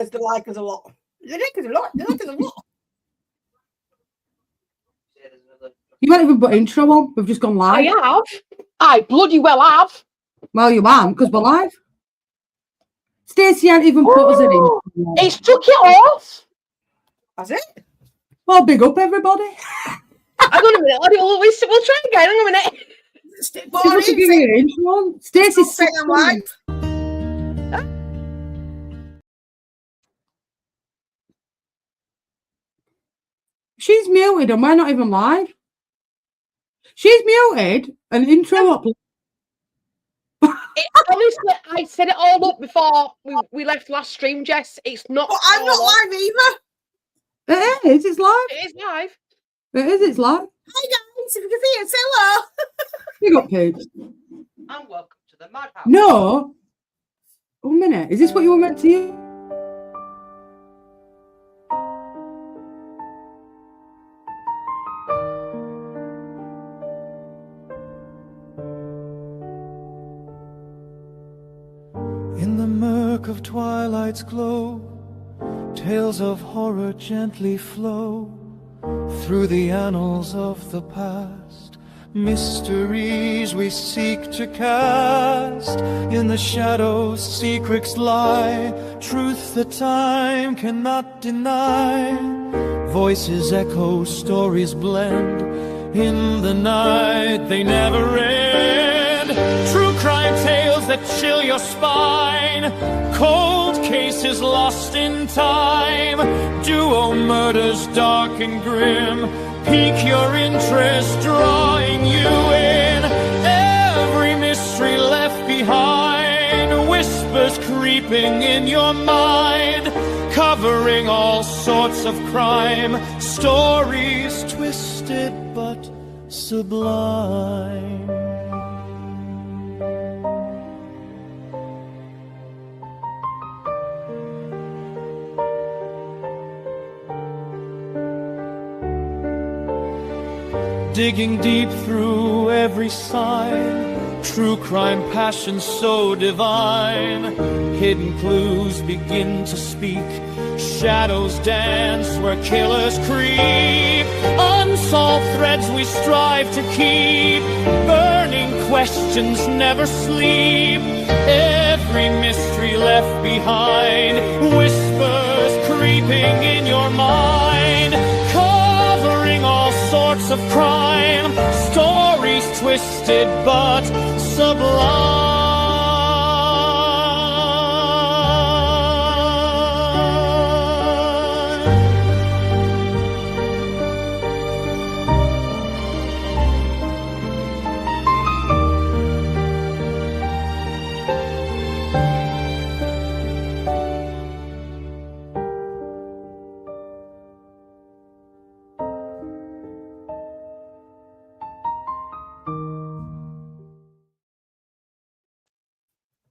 They like us a lot. They like us a lot. They like us a lot. You haven't even put intro on. We've just gone live. I have. I bloody well have. Well, you haven't, because we're live. Stacey hasn't even put us in. It's took it off. Has it? Well, big up, everybody. Hang on a minute. We'll try again. Hang on a minute. See if we can give you an intro on. Stacey's saying I'm live. She's muted and we're not even live. She's muted and intro up. Honestly, I set it all up before we left last stream, Jess. It's not. But I'm not live either. It is. It's live. It is live. It is. It's live. Hi guys, if you can see it, say hello. Big up, Poops. And welcome to the Madhouse. No. 1 minute. Is this what you were meant to use? In the murk of twilight's glow, tales of horror gently flow through the annals of the past. Mysteries we seek to cast. In the shadows secrets lie, truth that time cannot deny. Voices echo, stories blend. In the night they never end. True crime tales that chill your spine. Cold cases lost in time. Duo murders dark and grim. Pique your interest, drawing you in. Every mystery left behind. Whispers creeping in your mind. Covering all sorts of crime. Stories twisted but sublime. Digging deep through every sign. True crime passion so divine. Hidden clues begin to speak. Shadows dance where killers creep. Unsolved threads we strive to keep. Burning questions never sleep. Every mystery left behind. Whispers creeping in your mind. Covering all sorts of crime. Stories twisted but sublime.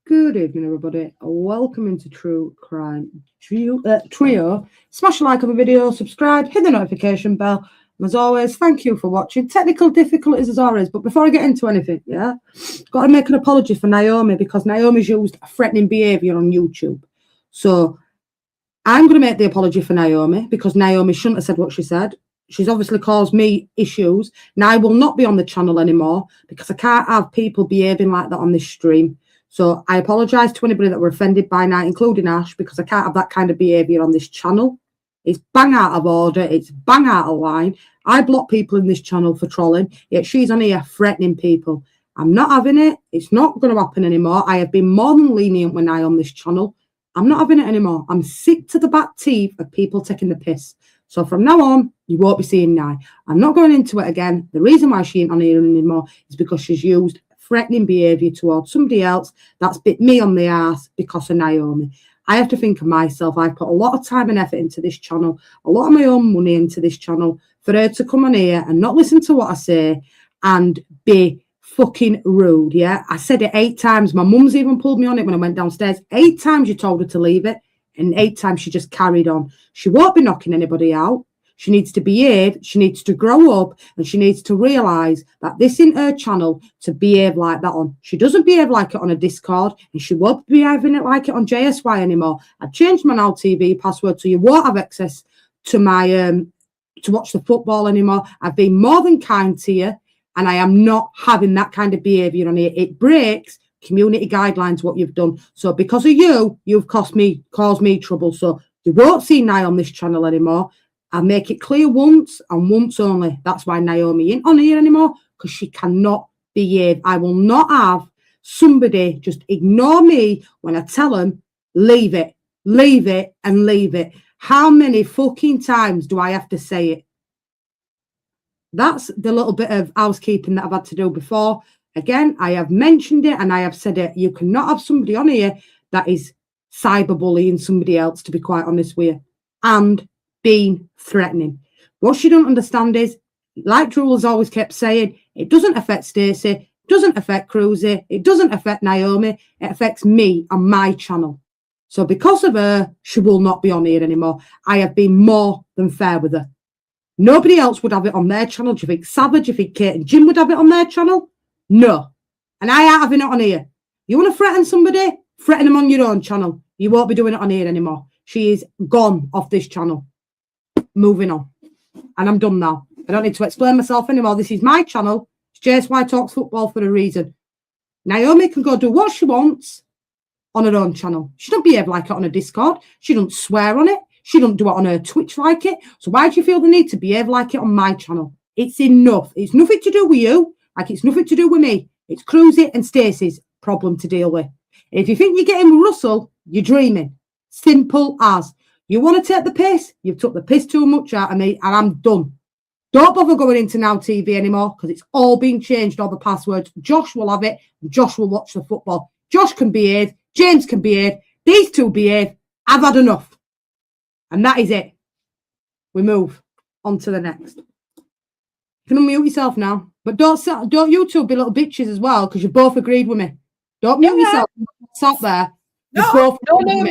Good evening, everybody. Welcome into True Crime Trio. Smash a like on the video, subscribe, hit the notification bell. And as always, thank you for watching. Technical difficulties as always, but before I get into anything, got to make an apology for Naomi because Naomi's used threatening behaviour on YouTube. So I'm going to make the apology for Naomi because Naomi shouldn't have said what she said. She's obviously caused me issues, and I will not be on the channel anymore because I can't have people behaving like that on this stream. So I apologise to anybody that were offended by that, including Ash, because I can't have that kind of behaviour on this channel. It's bang out of order. It's bang out of line. I block people in this channel for trolling, yet she's on here threatening people. I'm not having it. It's not going to happen anymore. I have been more than lenient when I'm on this channel. I'm not having it anymore. I'm sick to the back teeth of people taking the piss. So from now on, you won't be seeing Nye. I'm not going into it again. The reason why she ain't on here anymore is because she's used threatening behaviour towards somebody else that's bit me on the arse because of Naomi. I have to think of myself. I've put a lot of time and effort into this channel, a lot of my own money into this channel, for her to come on here and not listen to what I say and be fucking rude, yeah? I said it 8 times. My mum's even pulled me on it when I went downstairs. 8 times you told her to leave it, and 8 times she just carried on. She won't be knocking anybody out. She needs to behave, she needs to grow up, and she needs to realise that this isn't her channel to behave like that on. She doesn't behave like it on a Discord, and she won't be behaving it like it on JSY anymore. I've changed my Now TV password so you won't have access to my to watch the football anymore. I've been more than kind to you, and I am not having that kind of behaviour on here. It breaks community guidelines what you've done. So because of you, you've caused me trouble. So you won't see Nye on this channel anymore. I'll make it clear once and once only. That's why Naomi ain't on here anymore, because she cannot behave. I will not have somebody just ignore me when I tell them, leave it, and leave it. How many fucking times do I have to say it? That's the little bit of housekeeping that I've had to do before. Again, I have mentioned it and I have said it. You cannot have somebody on here that is cyberbullying somebody else, to be quite honest with you, and being threatening. What she don't understand is, like Drew has always kept saying, it doesn't affect Stacey, it doesn't affect Cruzy, it doesn't affect Naomi, it affects me and my channel. So because of her, she will not be on here anymore. I have been more than fair with her. Nobody else would have it on their channel. Do you think Savage, do you think Kate and Jim would have it on their channel? No. And I ain't having it on here. You want to threaten somebody? Threaten them on your own channel. You won't be doing it on here anymore. She is gone off this channel. Moving on. And I'm done now. I don't need to explain myself anymore. This is my channel. It's JSY Talks Football for a reason. Naomi can go do what she wants on her own channel. She don't behave like it on a Discord. She don't swear on it. She don't do it on her Twitch like it. So why do you feel the need to behave like it on my channel? It's enough. It's nothing to do with you. Like, it's nothing to do with me. It's Cruzy and Stacey's problem to deal with. If you think you're getting with Russell, you're dreaming. Simple as. You want to take the piss? You've took the piss too much out of me, and I'm done. Don't bother going into Now TV anymore, because it's all been changed, all the passwords. Josh will have it, and Josh will watch the football. Josh can behave. James can behave. These two behave. I've had enough. And that is it. We move on to the next. You can unmute yourself now. But don't you two be little bitches as well, because you both agreed with me. Don't mute yourself. Stop there. No, we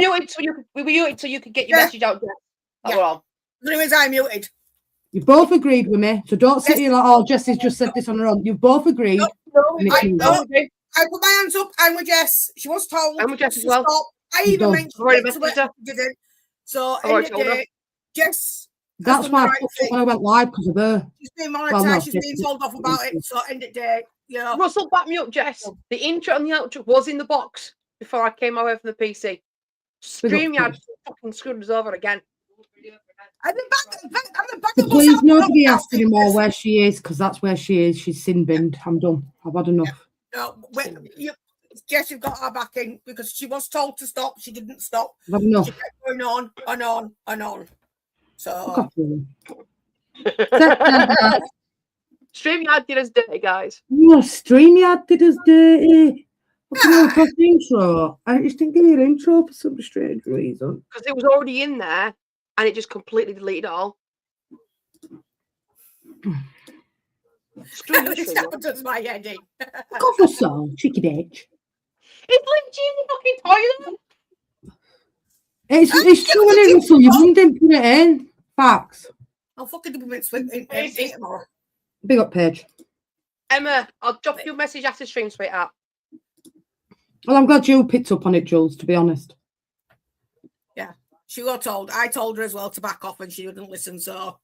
muted so you could get your message out there. That's all. The reason I muted. You both agreed with me, so don't sit here like, oh, Jessie's just said this on her own. You've both agreed. I put my hands up. I'm with Jess. She was told. I'm with Jess as well. Stop. I even mentioned it to her. She didn't. So, end of the day, Jess. That's why I went live, because of her. She's been monetized. She's been told off about it. So, end of the day, you know. Russell, back me up, Jess. The intro and the outro was in the box before I came away from the PC. StreamYard fucking screwed us over again. I'm back. So please, nobody ask anymore where she is, because that's where she is. She's sin binned. I'm done. I've had enough. No, Jess, you've got her backing, because she was told to stop. She didn't stop. I've had enough. She kept going on and on and on. So. StreamYard did us dirty, guys. No, StreamYard did us dirty. The intro. I just didn't give you an intro for some strange reason. Because it was already in there, and it just completely deleted it all. This happens my head in. Go for so, chicken edge. It's literally in the fucking toilet. It's true, isn't it, Russell? You didn't put it in. Facts. I'll fucking do it in tomorrow. Big up, Paige. Emma, I'll drop you a message after stream, sweetheart. Well, I'm glad you picked up on it, Jules, to be honest. Yeah, she got told. I told her as well to back off, and she wouldn't listen, so.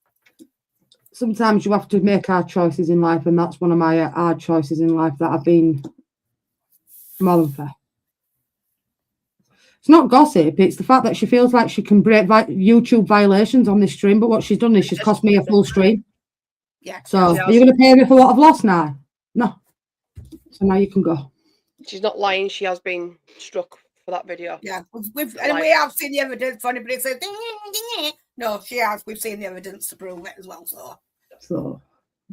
Sometimes you have to make hard choices in life, and that's one of my hard choices in life that I've been more than fair. It's not gossip, it's the fact that she feels like she can break YouTube violations on this stream, but what she's done is she's cost me a full stream. Yeah. So, are you going to pay me for what I've lost now? No. So now you can go. She's not lying, she has been struck for that video. Yeah, we have seen the evidence for anybody says, no, she has. We've seen the evidence to prove it as well. So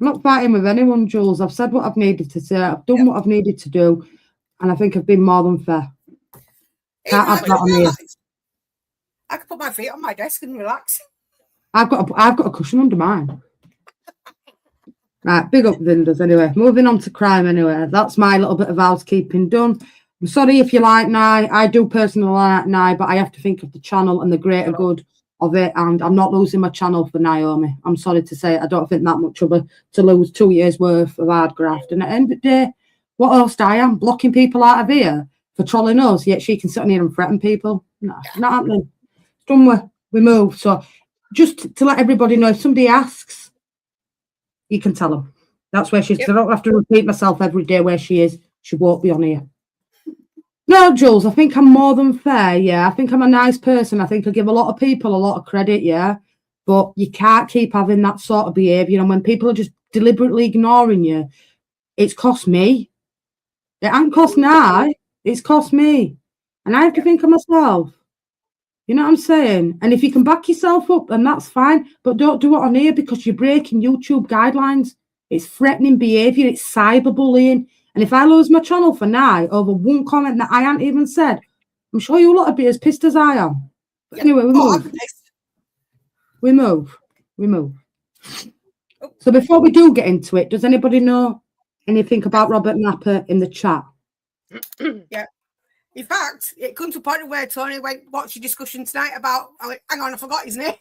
I'm not fighting with anyone, Jules. I've said what I've needed to say. I've done what I've needed to do, and I think I've been more than fair. Can't have that on here. I could put my feet on my desk and relax. I've got a cushion under mine. Right, big up Vindas anyway. Moving on to crime anyway. That's my little bit of housekeeping done. I'm sorry if you like Nye. I do personally like Nye, but I have to think of the channel and the greater good of it, and I'm not losing my channel for Naomi. I'm sorry to say it. I don't think that much of a to lose 2 years worth of hard graft. And at the end of the day, what else I am blocking people out of here for trolling us, yet she can sit on here and threaten people. No, not happening. It's done. We move. So just to let everybody know, if somebody asks, you can tell them. That's where she's. Yep. I don't have to repeat myself every day where she is. She won't be on here. No, Jules, I think I'm more than fair, yeah. I think I'm a nice person. I think I give a lot of people a lot of credit, yeah. But you can't keep having that sort of behaviour. And when people are just deliberately ignoring you, it's cost me. It ain't cost now. It's cost me. And I have to think of myself. You know what I'm saying? And if you can back yourself up, then that's fine. But don't do it on here because you're breaking YouTube guidelines. It's threatening behaviour. It's cyberbullying. And if I lose my channel for now over one comment that I haven't even said, I'm sure you lot would be as pissed as I am. But anyway, we move. We move. We move. So before we do get into it, does anybody know anything about Robert Napper in the chat? Yeah. In fact, it comes to a point where Tony went, what's your discussion tonight about? I went, hang on, I forgot his name.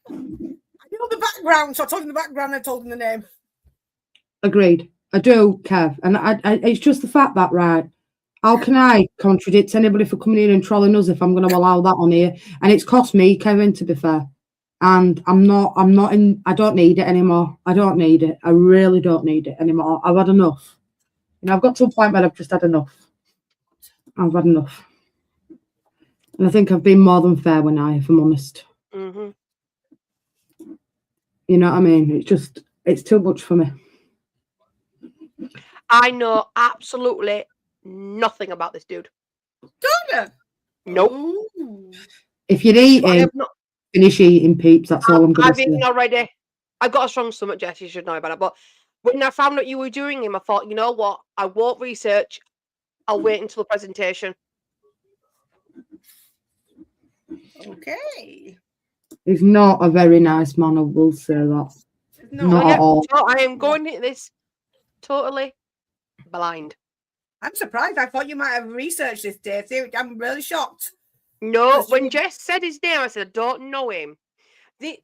I know the background, so I told him the background and I told him the name. Agreed. I do, Kev. And I it's just the fact that, right, how can I contradict anybody for coming in and trolling us if I'm going to allow that on here? And it's cost me, Kevin, to be fair. And I don't need it anymore. I don't need it. I really don't need it anymore. I've had enough. You know, I've got to a point where I've just had enough. I've had enough. And I think I've been more than fair if I'm honest. Mm-hmm. You know what I mean? It's too much for me. I know absolutely nothing about this dude. Don't you? Nope. Ooh. If you're eating, finish eating, peeps. That's all I'm going to say. I've eaten already. I've got a strong stomach, Jess. You should know about it. But when I found out you were doing him, I thought, you know what? I won't research. I'll wait until the presentation. Okay. He's not a very nice man, I will say that. No, not at all. So I am going into this totally blind. I'm surprised. I thought you might have researched this, Dave. I'm really shocked. No, when Jess said his name, I said, I don't know him.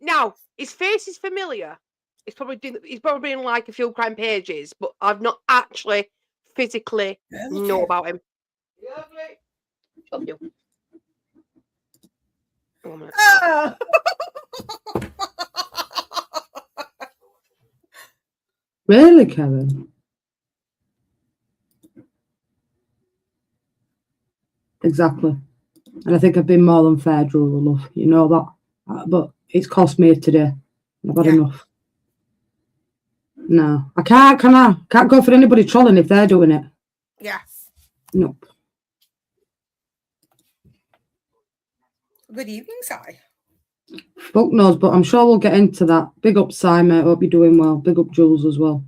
Now, his face is familiar. He's probably been like a few crime pages, but I've not actually physically know about him. Love you. Oh. Really, Kevin? Exactly. And I think I've been more than fair, Drew, love. You know that. But it's cost me today. I've had enough. No. I can't, can I? Can't go for anybody trolling if they're doing it. Yeah. Nope. Good evening, Si. Fuck knows, but I'm sure we'll get into that. Big up, Si, mate. Hope you're doing well. Big up, Jules, as well.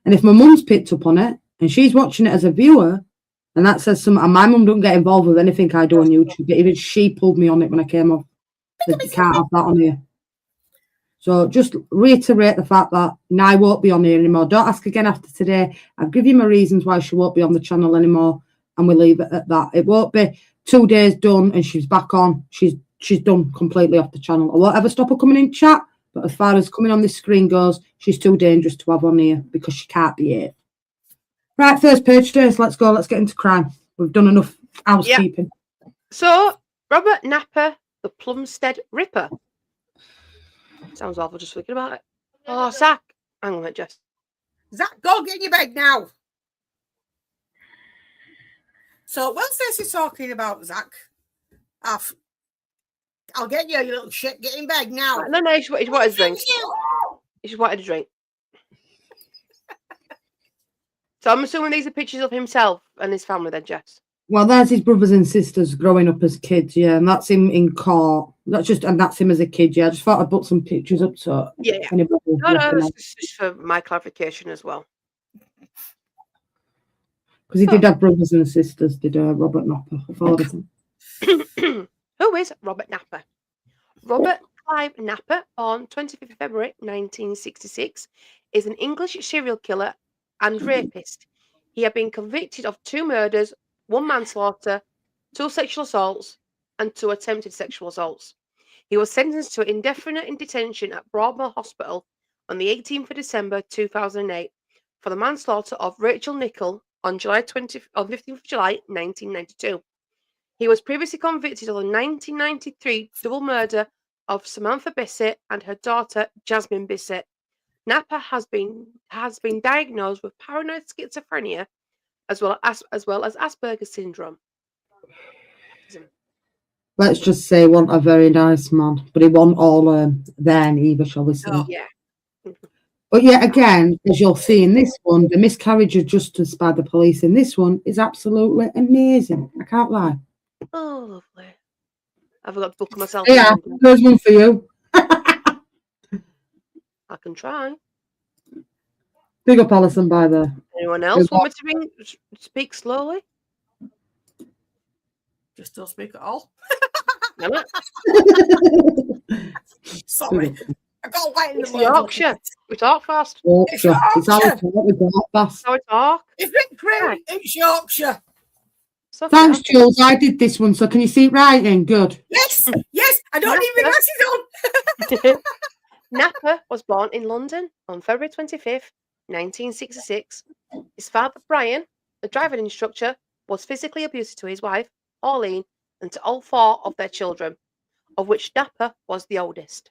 And if my mum's picked up on it and she's watching it as a viewer, and that says something, and my mum don't get involved with anything I do on YouTube, but even she pulled me on it when I came off. You can't have that on here. So just reiterate the fact that I won't be on here anymore. Don't ask again after today. I've given you my reasons why she won't be on the channel anymore, and we'll leave it at that. It won't be 2 days done and she's back on. She's done completely off the channel. I won't ever stop her coming in chat, but as far as coming on this screen goes, she's too dangerous to have on here because she can't be here. Right, first page, Trace. Let's go. Let's get into crime. We've done enough housekeeping. Yeah. So, Robert Napper, the Plumstead Ripper. Sounds awful just thinking about it. Oh, Zach. Hang on a minute, Jess. Zach, go get in your bed now. So, whilst this is talking about Zach, I'll get you little shit. Get in bed now. No, he just wanted a drink. He just wanted a drink. So I'm assuming these are pictures of himself and his family then, Jess? Well, there's his brothers and sisters growing up as kids, yeah, and that's him in court. And that's him as a kid, yeah. I just thought I'd put some pictures up so anybody. No, it's just for my clarification as well. Because he did have brothers and sisters, did Robert Napper. Who is Robert Napper? Robert Clive Napper, born 25th of February 1966, is an English serial killer and rapist. He had been convicted of 2 murders, 1 manslaughter, 2 sexual assaults, and 2 attempted sexual assaults. He was sentenced to indefinite in detention at Broadmoor Hospital on the 18th of December 2008 for the manslaughter of Rachel Nickell on 15th of July 1992. He was previously convicted of the 1993 double murder of Samantha Bisset and her daughter Jazmine Bisset. Napper has been diagnosed with paranoid schizophrenia as well as Asperger syndrome. Let's just say, wasn't a very nice man, but he wasn't all there neither, shall we say? No. Yeah. But yet again, as you'll see in this one, the miscarriage of justice by the police in this one is absolutely amazing. I can't lie. Oh, lovely. I forgot to book myself. Yeah, there's one for you. I can try. Big up Alison by the. Anyone else want me to speak slowly? Just don't speak at all. No, no. Sorry. I got light in the It's morning. Yorkshire. We talk fast. Yorkshire. It's how we Yorkshire. talk, we talk fast. How we talk. If it's great, it's Yorkshire. It's okay. Thanks, Jules. I did this one, so can you see it writing? Good. Yes, yes. I don't need my glasses on. Napper was born in London on February 25th, 1966. His father, Brian, the driving instructor, was physically abusive to his wife, Pauline, and to all four of their children, of which Napper was the oldest.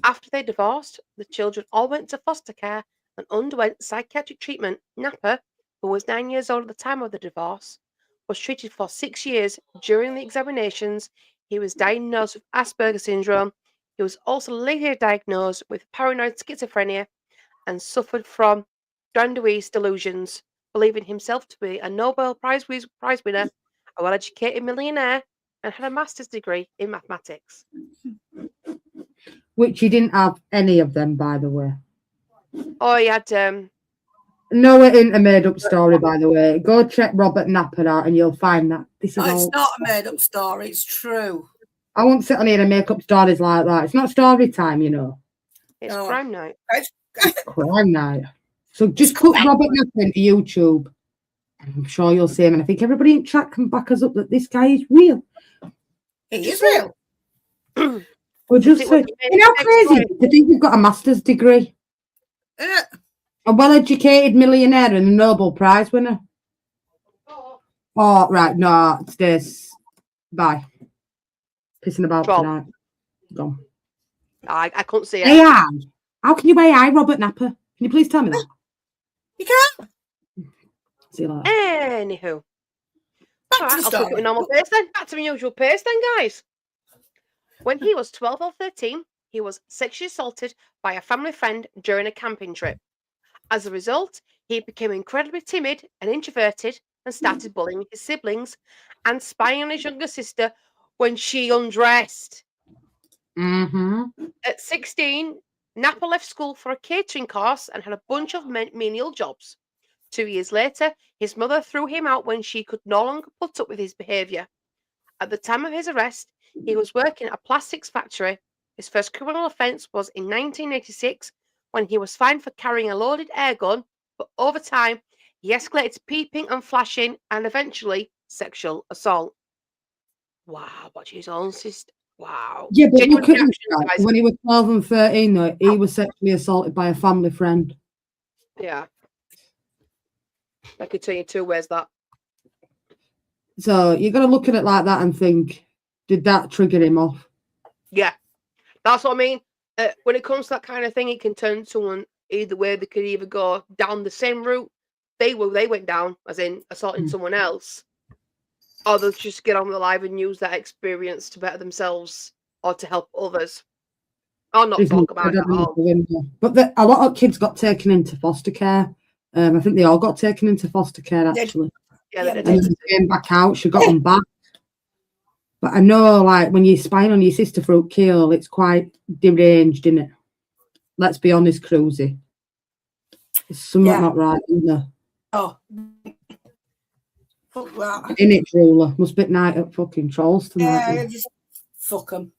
After they divorced, the children all went to foster care and underwent psychiatric treatment. Napper, who was 9 years old at the time of the divorce, was treated for 6 years. During the examinations, he was diagnosed with Asperger syndrome. He was also later diagnosed with paranoid schizophrenia and suffered from grandiose delusions, believing himself to be a Nobel Prize winner, a well-educated millionaire, and had a master's degree in mathematics. Which he didn't have any of them, by the way. Oh, he had No, it ain't a made-up story, by the way. Go check Robert Napper out and you'll find that this is No, all... it's not a made-up story. It's true. I won't sit on here and make up stories like that. It's not story time, you know. it's No. crime night. Crime night. So just put Robert Napper into YouTube. I'm sure you'll see him. And I think everybody in chat can back us up that this guy is real. He is real. We'll just See say, what you you know how crazy to think you've got a master's degree, a well-educated millionaire and a Nobel Prize winner. Oh, right. No, it's this. Bye. Pissing about Troll. tonight. Gone. I couldn't see it. AI. How can you AI Robert Napper? Can you please tell me that? You can't. See you later. Anywho. Back All to right, the I'll story. keep it in normal pace then. Back to my usual pace then, guys. When he was 12 or 13, he was sexually assaulted by a family friend during a camping trip. As a result, he became incredibly timid and introverted and started bullying his siblings and spying on his younger sister when she undressed. Mm-hmm. At 16, Napper left school for a catering course and had a bunch of menial jobs. 2 years later, his mother threw him out when she could no longer put up with his behaviour. At the time of his arrest, he was working at a plastics factory. His first criminal offence was in 1986 when he was fined for carrying a loaded air gun, but over time, he escalated to peeping and flashing and eventually sexual assault. Wow, watch his own sister. Wow. Yeah, but Genuine look at him, reactions, right? guys. When he was 12 and 13, though, he was sexually assaulted by a family friend. Yeah. I could tell you two ways that. So you got to look at it like that and think, did that trigger him off? Yeah. That's what I mean. When it comes to that kind of thing, it can turn someone either way. They could either go down the same route they went down, as in assaulting someone else, or they'll just get on with their life and use that experience to better themselves or to help others. Or not talk about it at all. But a lot of kids got taken into foster care. I think they all got taken into foster care, actually. Yeah, Yeah, they And then did. they came back out, she got them back. But I know, like, when you're spying on your sister for a kill, it's quite deranged, isn't it? Let's be honest, Cruzy. There's something not right, isn't there? Oh. Fuck that. In it, Ruler. Must be night at fucking trolls tonight. Yeah, just fuck them.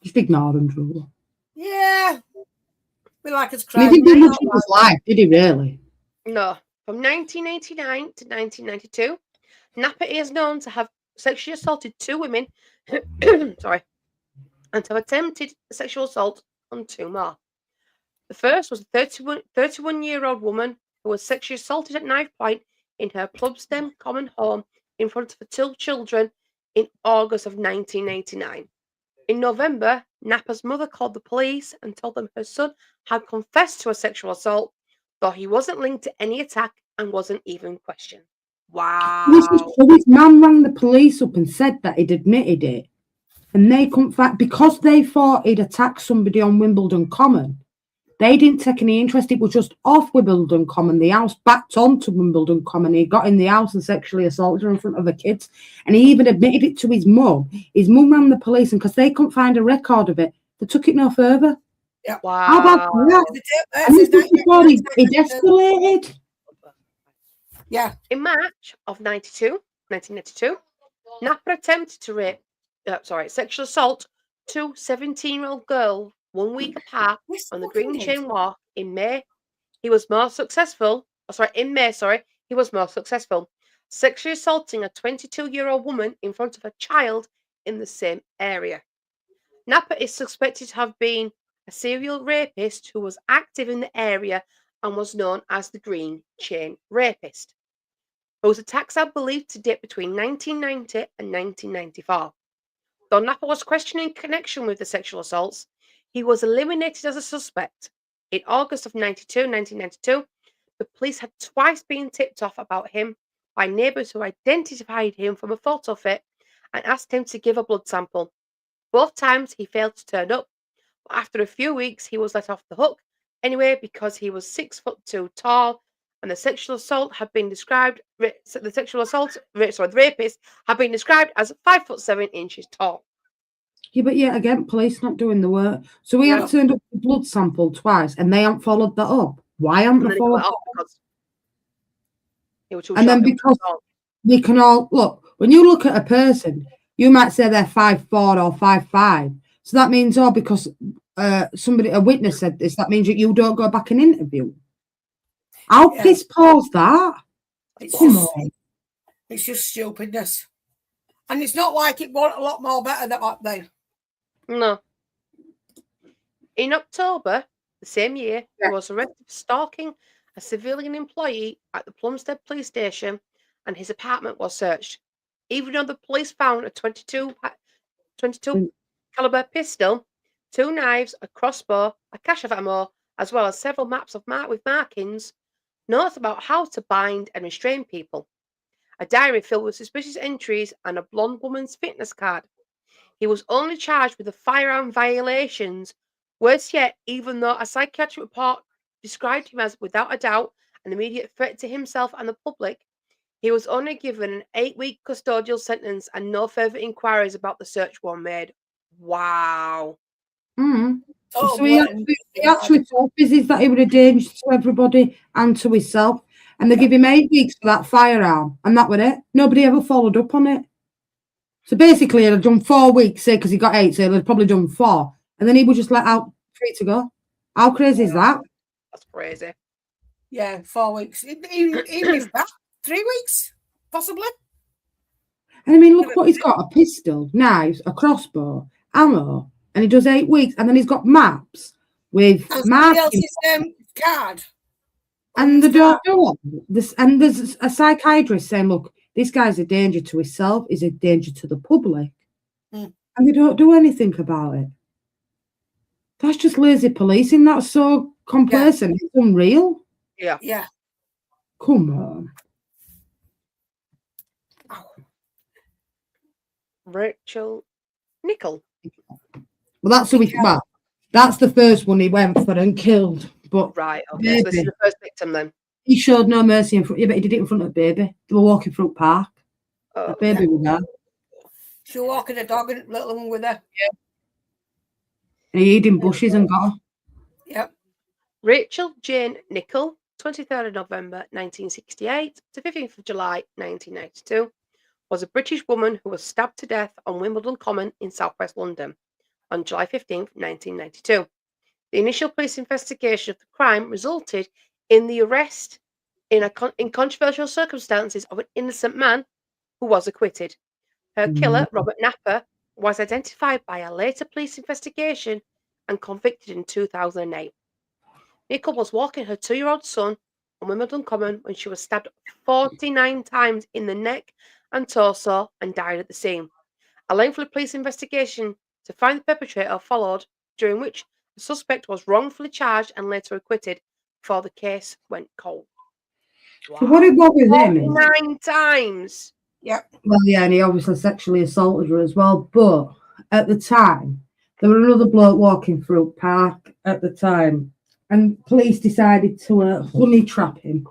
Just ignore them, Ruler. Yeah. We like his He crime. didn't do much of his life, did he, really? No. From 1989 to 1992, Napper is known to have sexually assaulted two women. Sorry. and to have attempted sexual assault on 2 more. The first was a 31-year-old woman who was sexually assaulted at knife point in her Plumstead common home in front of her 2 children in August of 1989. In November, Napper's mother called the police and told them her son had confessed to a sexual assault, though he wasn't linked to any attack and wasn't even questioned. Wow. So his mum rang the police up and said that he'd admitted it. And they couldn't find, because they thought he'd attacked somebody on Wimbledon Common, they didn't take any interest. It was just off Wimbledon Common. The house backed onto Wimbledon Common. He got in the house and sexually assaulted her in front of the kids. And he even admitted it to his mum. His mum rang the police, and because they couldn't find a record of it, they took it no further. Yeah. Wow. How about that? And this was before he escalated. Yeah. In March of 1992, Napper attempted to sexual assault 2 17-year-old girls 1 week apart on the Green Chain Walk in May. He was more successful. He was more successful, sexually assaulting a 22-year-old woman in front of a child in the same area. Napper is suspected to have been a serial rapist who was active in the area and was known as the Green Chain Rapist. Those attacks are believed to date between 1990 and 1994. Though Napper was questioned in connection with the sexual assaults, he was eliminated as a suspect. In August of 1992, the police had twice been tipped off about him by neighbours who identified him from a photo fit and asked him to give a blood sample. Both times he failed to turn up, but after a few weeks he was let off the hook anyway because he was 6'2" tall, and the rapist had been described as 5'7" tall. Yeah, but yet again, police not doing the work. So we have turned up the blood sample twice, and they haven't followed that up. Why haven't they followed that up? And then because we can all look, when you look at a person, you might say they're 5'4" or 5'5". So that means, because a witness said this, that means that you don't go back and interview. How piss poor is that? Come on. It's just stupidness. And it's not like it wasn't a lot more better than back then. No. In October the same year, he was arrested for stalking a civilian employee at the Plumstead police station, and his apartment was searched. Even though the police found a 22 caliber pistol, 2 knives, a crossbow, a cache of ammo, as well as several maps with markings, notes about how to bind and restrain people, a diary filled with suspicious entries, and a blonde woman's fitness card. He was only charged with the firearm violations. Worse yet, even though a psychiatric report described him as, without a doubt, an immediate threat to himself and the public, he was only given an 8-week custodial sentence and no further inquiries about the search were made. Wow. So he actually told business that he was a danger to everybody and to himself. And they give him 8 weeks for that firearm, and that was it. Nobody ever followed up on it. So basically, he'd have done 4 weeks, say, because he got 8, so he'd have probably done 4. And then he was just let out free to go. How crazy is that? That's crazy. Yeah, 4 weeks. Even if that, 3 weeks, possibly. And I mean, look what he's got: a pistol, knives, a crossbow, ammo, and he does 8 weeks. And then he's got maps with markings. Card. And they don't do this. And there's a psychiatrist saying, look, this guy's a danger to himself, he's a danger to the public. And they don't do anything about it. That's just lazy policing. That's so complacent. It's unreal. Yeah. Yeah. Come on. Rachel Nickell. Well, that's the first one he went for and killed. But right, okay. So this is the first victim then. He showed no mercy but he did it in front of baby. They were walking through park. The baby was there. She was walking a dog and little one with her. Yeah. And he hid in bushes and got her. Yep. Rachel Jane Nickell, 23rd of November 1968 to 15th of July 1992, was a British woman who was stabbed to death on Wimbledon Common in southwest London on July 15th, 1992. The initial police investigation of the crime resulted in the arrest in controversial circumstances of an innocent man who was acquitted. Her killer, Robert Napper, was identified by a later police investigation and convicted in 2008. Nickell was walking her 2-year-old son on Wimbledon Common when she was stabbed 49 times in the neck and torso and died at the scene. A lengthy police investigation to find the perpetrator followed, during which the suspect was wrongfully charged and later acquitted before the case went cold. Wow. So what it was with him is, 49 times. Yep. well, yeah, and he obviously sexually assaulted her as well. But at the time, there was another bloke walking through park at the time, and police decided to honey trap him.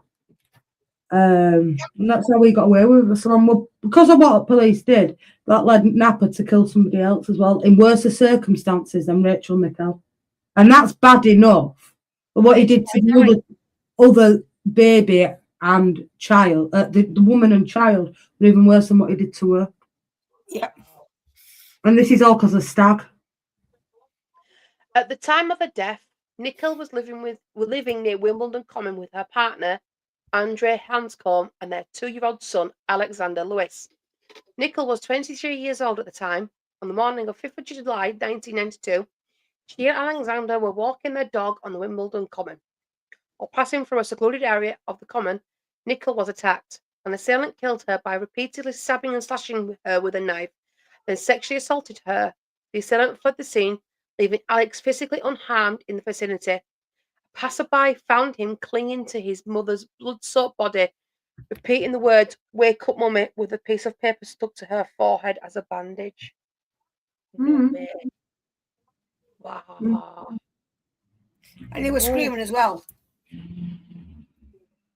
And that's how we got away with it. So because of what police did, that led Napper to kill somebody else as well in worse circumstances than Rachel Nickell. And that's bad enough. But what he did to the other baby and child, the woman and child, were even worse than what he did to her. Yeah. And this is all because of Stag. At the time of her death, Nickell was living near Wimbledon Common with her partner, Andre Hanscombe, and their 2-year-old son, Alexander Lewis. Nickell was 23 years old at the time. On the morning of 5th of July 1992, she and Alexander were walking their dog on the Wimbledon Common. While passing through a secluded area of the common, Nickell was attacked. An assailant killed her by repeatedly stabbing and slashing her with a knife, then sexually assaulted her. The assailant fled the scene, leaving Alex physically unharmed in the vicinity. A passerby found him clinging to his mother's blood-soaked body, repeating the words, "Wake up, mummy," with a piece of paper stuck to her forehead as a bandage. Wow. And he was screaming as well.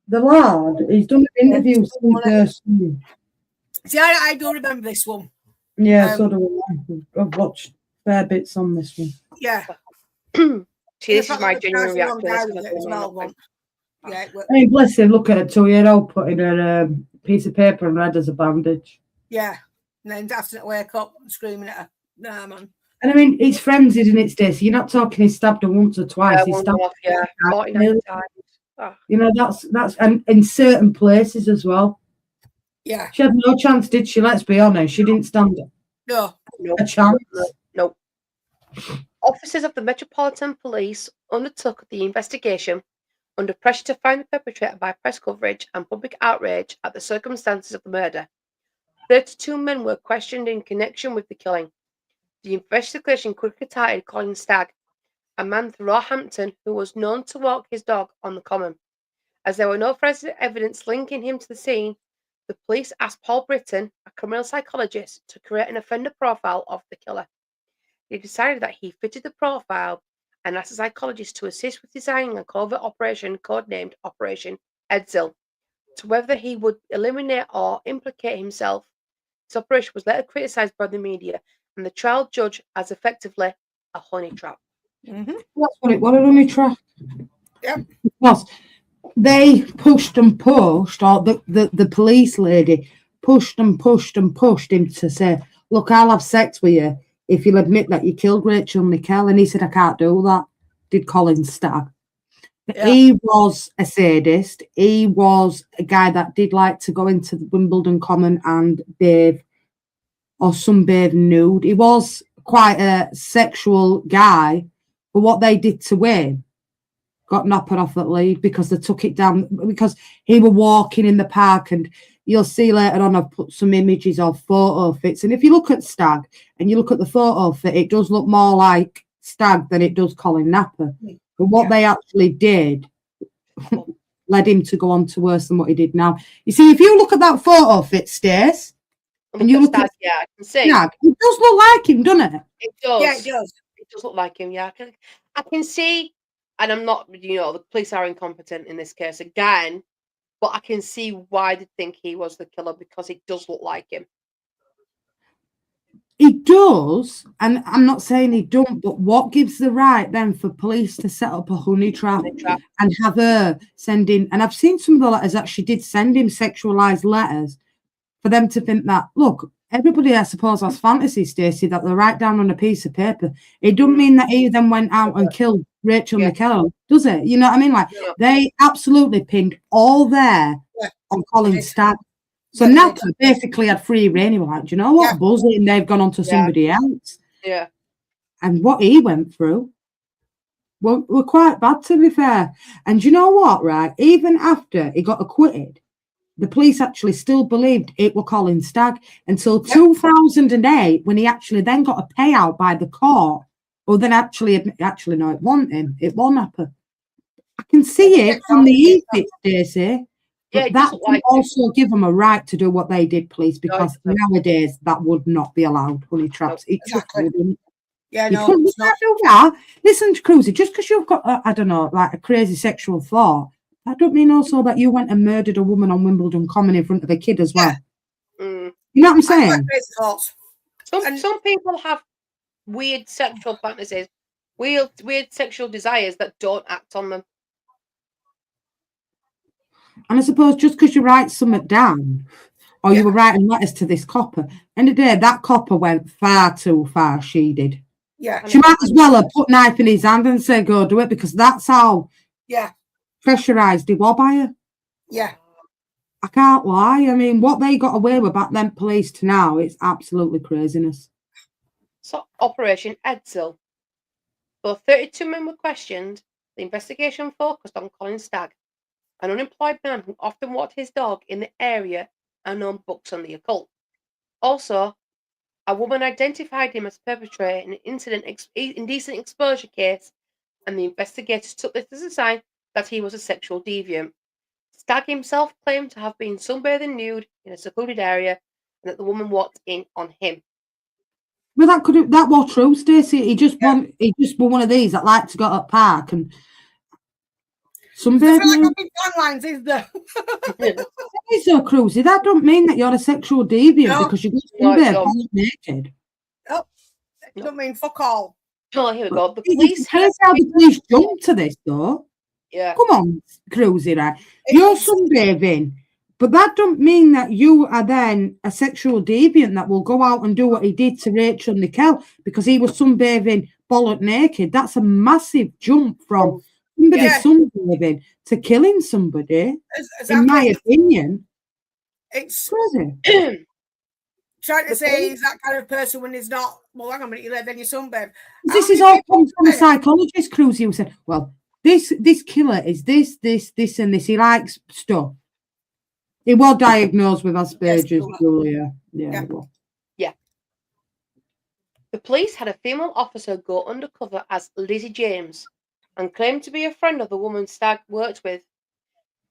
The lad, he's done an interview since See, I do remember this one. yeah, so do I. I've watched fair bits on this one. Yeah. This is my genuine reaction. As well, yeah, I mean, bless him, look at a 2-year-old putting a piece of paper and red as a bandage. yeah. And then after that, wake up and screaming at her. Nah, man. And I mean, it's frenzied in its day. So you're not talking he stabbed her once or twice. He stabbed her 49 times. Oh. You know, that's and in certain places as well. Yeah. She had no chance, did she? Let's be honest. She didn't stand a chance. No. Officers of the Metropolitan Police undertook the investigation under pressure to find the perpetrator by press coverage and public outrage at the circumstances of the murder. 32 men were questioned in connection with the killing. The investigation quickly targeted Colin Stagg, a man from Roehampton who was known to walk his dog on the common. As there were no forensic evidence linking him to the scene, the police asked Paul Britton, a criminal psychologist, to create an offender profile of the killer. They decided that he fitted the profile and asked a psychologist to assist with designing a covert operation codenamed Operation Edzell, to whether he would eliminate or implicate himself. This operation was later criticised by the media and the trial judge as effectively a honey trap. Mm-hmm. That's what it was, a honey trap. Yep. Because they pushed and pushed, or the police lady pushed and pushed and pushed him to say, look, I'll have sex with you if you'll admit that you killed Rachel Nickell. And he said, I can't do that. Did Colin Stagg. Yeah. He was a sadist. He was a guy that did like to go into the Wimbledon Common and bathe or sunbathe nude. He was quite a sexual guy, but what they did to him got Napper off that lead because they took it down because he were walking in the park, and you'll see later on I've put some images of photo fits, and if you look at Stagg and you look at the photo fit, it does look more like Stagg than it does Colin Napper. But what they actually did led him to go on to worse than what he did now. You see, if you look at that photo fit, Stace, and you look at I can see. Stagg, it does look like him, doesn't it? It does. Yeah, it does. It does look like him, yeah. I can see, and I'm not, the police are incompetent in this case again, but I can see why they think he was the killer because it does look like him. He does, and I'm not saying he don't, but what gives the right then for police to set up a honey trap and have her send in, and I've seen some of the letters that she did send him sexualized letters for them to think that, look, everybody I suppose has fantasies, Stacey, that they write down on a piece of paper. It doesn't mean that he then went out and killed Rachel Nickell, does it? You know what I mean? Like, they absolutely pinned all there on Colin Stagg. So Yeah, Napper basically had free rein. He was like, do you know what? Yeah. Buzz it, and they've gone on to Yeah. somebody else. Yeah. And what he went through were quite bad, to be fair. And you know what, right? Even after he got acquitted, the police actually still believed it were Colin Stagg until 2008, when he actually then got a payout by the court. Well, then actually no, it wasn't him. It was Napper. I can see it from the e-fit, Stacey. Yeah, But it that doesn't like would also give them a right to do what they did, police, because doesn't. nowadays that would not be allowed, honey traps. It just Exactly. wouldn't. Yeah, You no, couldn't it's not. do that. Listen, Cruzy, just because you've got, I don't know, like a crazy sexual thought, that don't mean also that you went and murdered a woman on Wimbledon Common in front of a kid as well. Mm. You know what I'm I saying? like crazy thoughts. Some people have weird sexual fantasies, weird sexual desires that don't act on them. And I suppose just because you write something down, or you were writing letters to this copper, end of the day, that copper went far too far, she did. Yeah. She might as well have put knife in his hand and said, go do it, because that's how pressurised he was by her. Yeah. I can't lie. I mean, what they got away with back then, police, to now, it's absolutely craziness. So, Operation Edsel. Though 32 men were questioned, the investigation focused on Colin Stagg, an unemployed man who often walked his dog in the area and owned books on the occult. Also, a woman identified him as perpetrator in an indecent exposure case, and the investigators took this as a sign that he was a sexual deviant. Stagg himself claimed to have been sunbathing nude in a secluded area and that the woman walked in on him. Well, that was true, Stacey. He just was one of these that liked to go to a park and sunbathe. Like big lines, is there? It's so cruisy. That don't mean that you're a sexual deviant because you go sunbathe naked. Oh, it don't mean fuck all. Oh, here we go. The police. Here's how the police jumped to this, though. Yeah. Come on, cruisy, right? You're sunbathing. But that don't mean that you are then a sexual deviant that will go out and do what he did to Rachel Nickell because he was sunbathing bollock naked. That's a massive jump from somebody sunbathing to killing somebody, in my opinion. It's crazy. Trying to say he's that kind of person when he's not. Well, hang on a minute, then you're sunbathed. This is all comes from a psychologist, Cruzy, who said, well, this killer is this, and this. He likes stuff. He was diagnosed with Asperger's, Julia. Yeah. The police had a female officer go undercover as Lizzie James and claimed to be a friend of the woman Stagg worked with.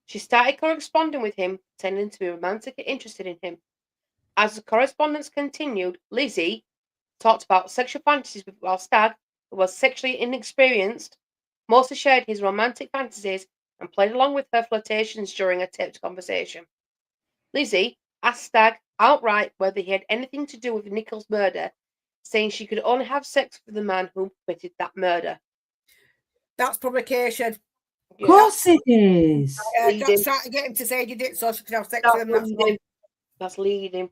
She started corresponding with him, pretending to be romantically interested in him. As the correspondence continued, Lizzie talked about sexual fantasies while Stagg, who was sexually inexperienced, mostly shared his romantic fantasies and played along with her flirtations during a taped conversation. Lizzie asked Stagg outright whether he had anything to do with Nickell's murder, saying she could only have sex with the man who committed that murder. That's provocation. Of course it is. Just trying to get him to say you did so she could have sex with him. That's leading.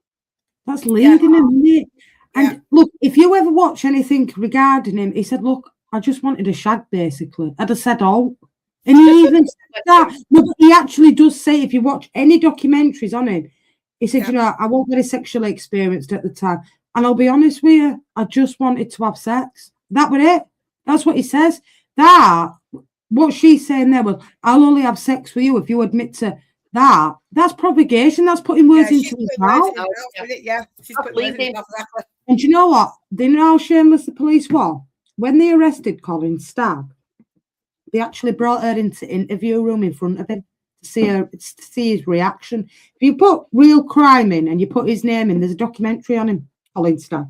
That's leading him, isn't it? And look, if you ever watch anything regarding him, he said, look, I just wanted a shag, basically. I'd have said, oh. And he even said that. No, but he actually does say, if you watch any documentaries on him, he said, you know, I wasn't very sexually experienced at the time. And I'll be honest with you, I just wanted to have sex. That was it. That's what he says. What she's saying there was, I'll only have sex with you if you admit to that. That's propagation. That's putting words into his mouth. She's putting words in his mouth, exactly. And you know what? They know how shameless the police were. When they arrested Colin Stagg, they actually brought her into the interview room in front of him to see his reaction. If you put real crime in and you put his name in, there's a documentary on him, Colin Stagg.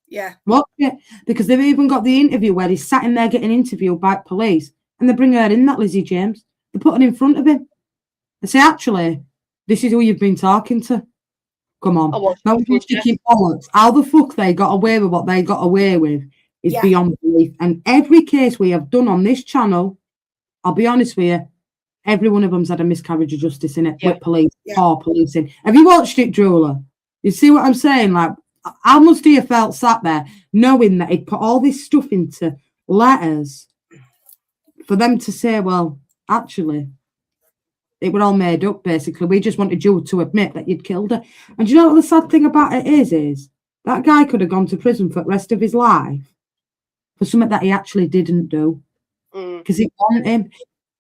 Yeah. Watch it. Because they've even got the interview where he's sat in there getting interviewed by police and they bring her in, that Lizzie James. They put her in front of him. They say, actually, this is who you've been talking to. Come on. Now, how the fuck they got away with what they got away with is beyond belief. And every case we have done on this channel, I'll be honest with you, every one of them's had a miscarriage of justice in it with police or policing. Have you watched it, Drula? You see what I'm saying? Like, how much do you felt sat there knowing that he'd put all this stuff into letters for them to say, well, actually, It were all made up, basically. We just wanted you to admit that you'd killed her. And do you know what the sad thing about it is that guy could have gone to prison for the rest of his life for something that he actually didn't do. Because it wasn't him.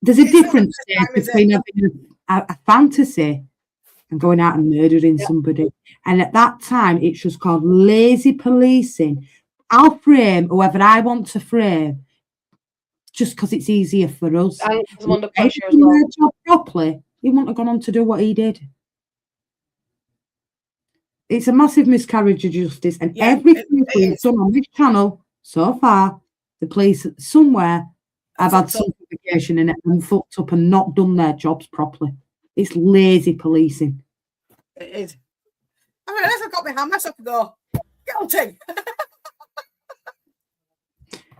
There's a difference between having a fantasy and going out and murdering somebody. And at that time, it's just called lazy policing. I'll frame whoever I want to frame just because it's easier for us. And I'm under pressure as If he well. did their job properly, he wouldn't have gone on to do what he did. It's a massive miscarriage of justice, and everything we've done on this channel so far, the police somewhere have had some complication in it and fucked up and not done their jobs properly. It's lazy policing. It is. I mean, unless I've got my hand myself and go, guilty.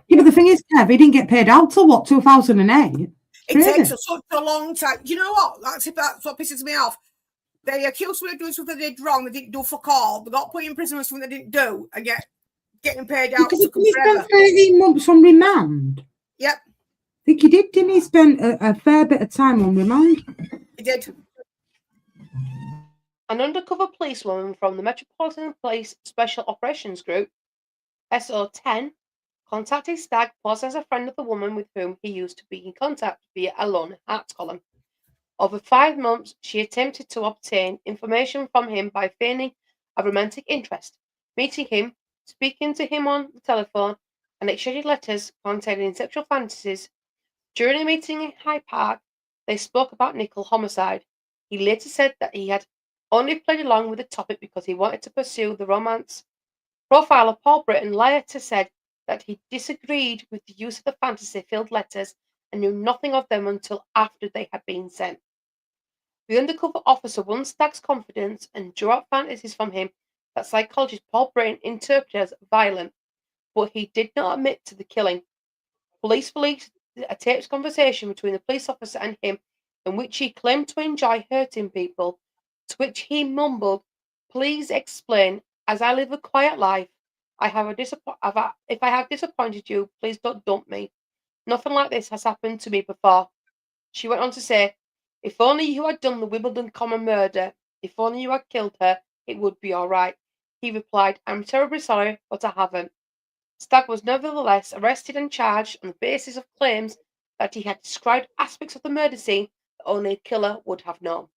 Yeah, but the thing is, Kev, he didn't get paid out till what, 2008? It takes such a long time. Do you know what? That's what pisses me off. They accused me of doing something they did wrong. They didn't do fuck all. They got put in prison for something they didn't do and getting paid out. Because he spent 13 months on remand. Yep. I think he did, didn't he? Spend a fair bit of time on remand. He did. An undercover policewoman from the Metropolitan Police Special Operations Group, SO10, contacted Stagg Pos as a friend of the woman with whom he used to be in contact via a Lone Hearts column. Over 5 months, she attempted to obtain information from him by feigning a romantic interest, meeting him, speaking to him on the telephone, and exchanging letters containing sexual fantasies. During a meeting in Hyde Park, they spoke about Nickell homicide. He later said that he had only played along with the topic because he wanted to pursue the romance. Profiler Paul Britton later said that he disagreed with the use of the fantasy-filled letters and knew nothing of them until after they had been sent. The undercover officer won Stagg's confidence and drew out fantasies from him that psychologist Paul Britton interpreted as violent, but he did not admit to the killing. Police released a taped conversation between the police officer and him in which he claimed to enjoy hurting people, to which he mumbled, "Please explain, as I live a quiet life. If I have disappointed you, please don't dump me. Nothing like this has happened to me before." She went on to say, "If only you had done the Wimbledon common murder, if only you had killed her, it would be all right." He replied, "I'm terribly sorry, but I haven't." Stagg was nevertheless arrested and charged on the basis of claims that he had described aspects of the murder scene that only a killer would have known.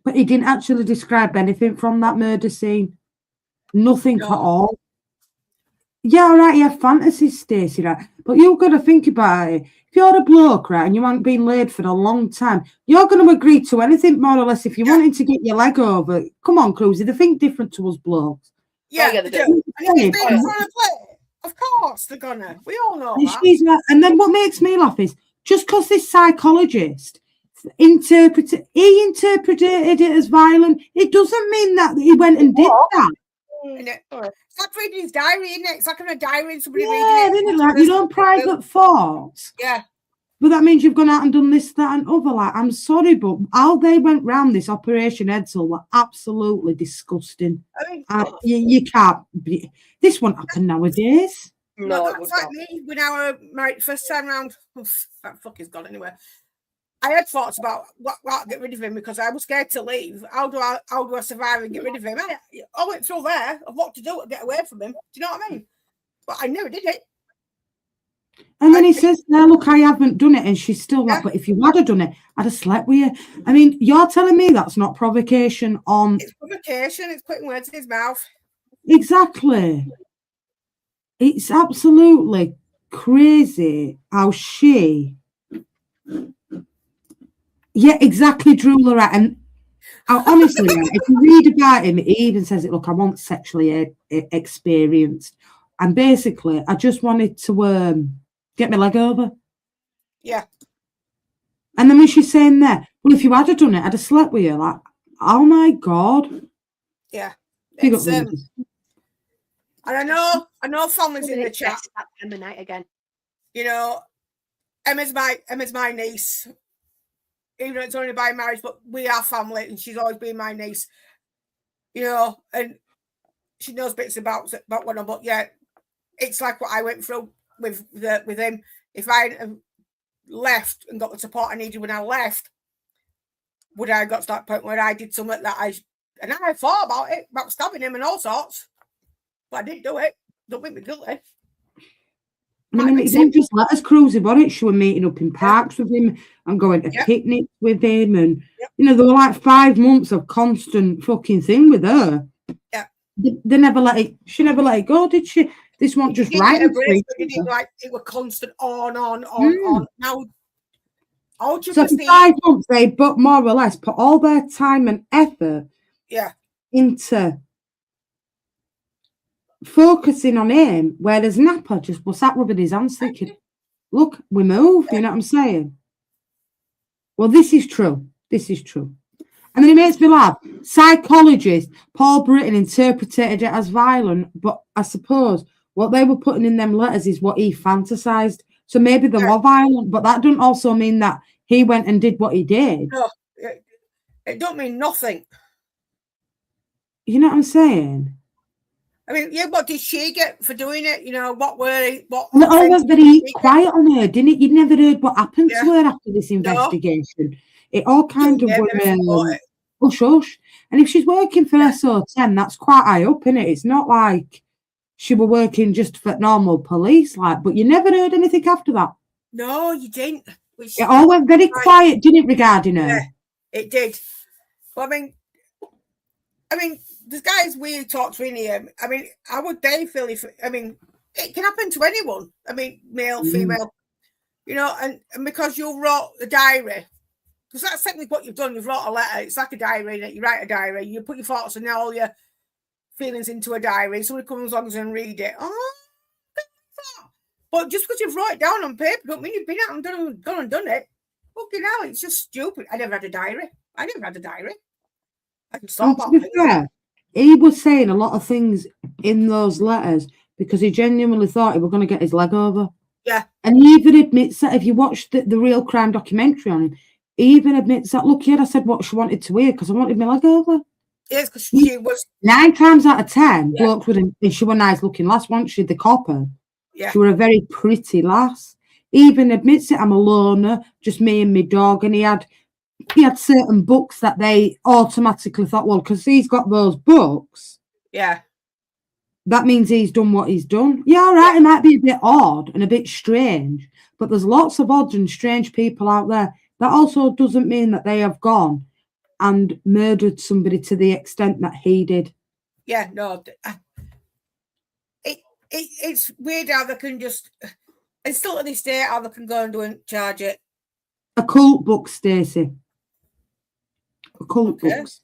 But he didn't actually describe anything from that murder scene. Nothing at all. Yeah, all right, you have fantasies, Stacey, right? But you've got to think about it. If you're a bloke, right, and you haven't been laid for a long time, you're going to agree to anything, more or less, if you're wanting to get your leg over. Come on, Cruzy, they think different to us blokes. Yeah, they do. And if they're trying to play, of course they're gonna. We all know that. And then what makes me laugh is, just because this psychologist interpreted it as violent, it doesn't mean that he went and did that. It's like reading his diary, isn't it? It's like in a diary and somebody reading it. Isn't it? Like your own private thoughts. Yeah. But that means you've gone out and done this, that, and other. Like, I'm sorry, but how they went round this Operation Edsel were absolutely disgusting. I mean, you can't. This won't happen nowadays. No, that's like me when I was married first time round. That fuck is gone anyway. I had thoughts about what to get rid of him because I was scared to leave. How do I survive and get rid of him? I went through there of what to do to get away from him. Do you know what I mean? But I never did it. And then he says, "No, look, I haven't done it," and she's still like, "But if you had done it, I'd have slept with you." I mean, you're telling me that's not provocation on? It's provocation. It's putting words in his mouth. Exactly. It's absolutely crazy how she. Yeah, exactly, Drew Lorette. And honestly, right, if you read about him, he even says it. Look, I want sexually experienced, and basically, I just wanted to get my leg over. Yeah. And then when she's saying there, well, if you had done it, I'd have slept with you. Like, oh my God. Yeah. And I know families in the chat. Emma Knight again. You know, Emma's my niece. Even though it's only by marriage, but we are family, and she's always been my niece. You know, and she knows bits about what I'm. But yeah, it's like what I went through with him. If I had left and got the support I needed when I left, would I got to that point where I did something that and I thought about it, about stabbing him and all sorts, but I didn't do it. Don't make me guilty. I mean, it wasn't just letters cruising, was it? She was meeting up in parks with him and going to picnics with him. And, you know, there were like 5 months of constant fucking thing with her. Yeah. They never let it, she never let it go, did she? This one just right. It was constant on. Now, so for 5 months, they but more or less put all their time and effort into focusing on him, whereas Napper just was sat rubbing his hands thinking, look, we moved, you know what I'm saying? Well, this is true. This is true. And then it makes me laugh. Psychologist Paul Britton interpreted it as violent, but I suppose what they were putting in them letters is what he fantasized. So maybe they were violent, but that doesn't also mean that he went and did what he did. No, it don't mean nothing. You know what I'm saying? I mean, yeah, what did she get for doing it? You know, what? It all went very quiet on her, didn't it? You'd never heard what happened to her after this investigation. No. It all kind of went hush hush. And if she's working for SO10, that's quite high up, isn't it? It's not like she were working just for normal police, like. But you never heard anything after that. No, you didn't. It all went very quiet, didn't it, regarding her? Yeah, it did. Well, I mean. There's guys we talk to in here. I mean, how would they feel if? I mean, it can happen to anyone. I mean, male, female, you know, and because you wrote a diary, because that's technically what you've done. You've wrote a letter. It's like a diary. You write a diary. You put your thoughts and all your feelings into a diary. Somebody comes along and read it. Oh, but just because you've wrote it down on paper, don't mean you've been out and gone and done it. Fucking hell, it's just stupid. I never had a diary. I can stop that. He was saying a lot of things in those letters because he genuinely thought he was going to get his leg over. Yeah. And he even admits that if you watch the real crime documentary on him, he even admits that, look, I said what she wanted to hear because I wanted my leg over. Yes, because she was... 9 times out of 10, blokes would, and she was a nice looking lass, wasn't she, the copper? Yeah. She was a very pretty lass. He even admits it, I'm a loner, just me and my dog, and he had certain books that they automatically thought, well, because he's got those books, that means he's done what he's done. Yeah, all right, it might be a bit odd and a bit strange, but there's lots of odd and strange people out there. That also doesn't mean that they have gone and murdered somebody to the extent that he did. Yeah, no. It's weird how they can just, and still to this day, how they can go and do and charge it. Occult books, Stacey. Occult books.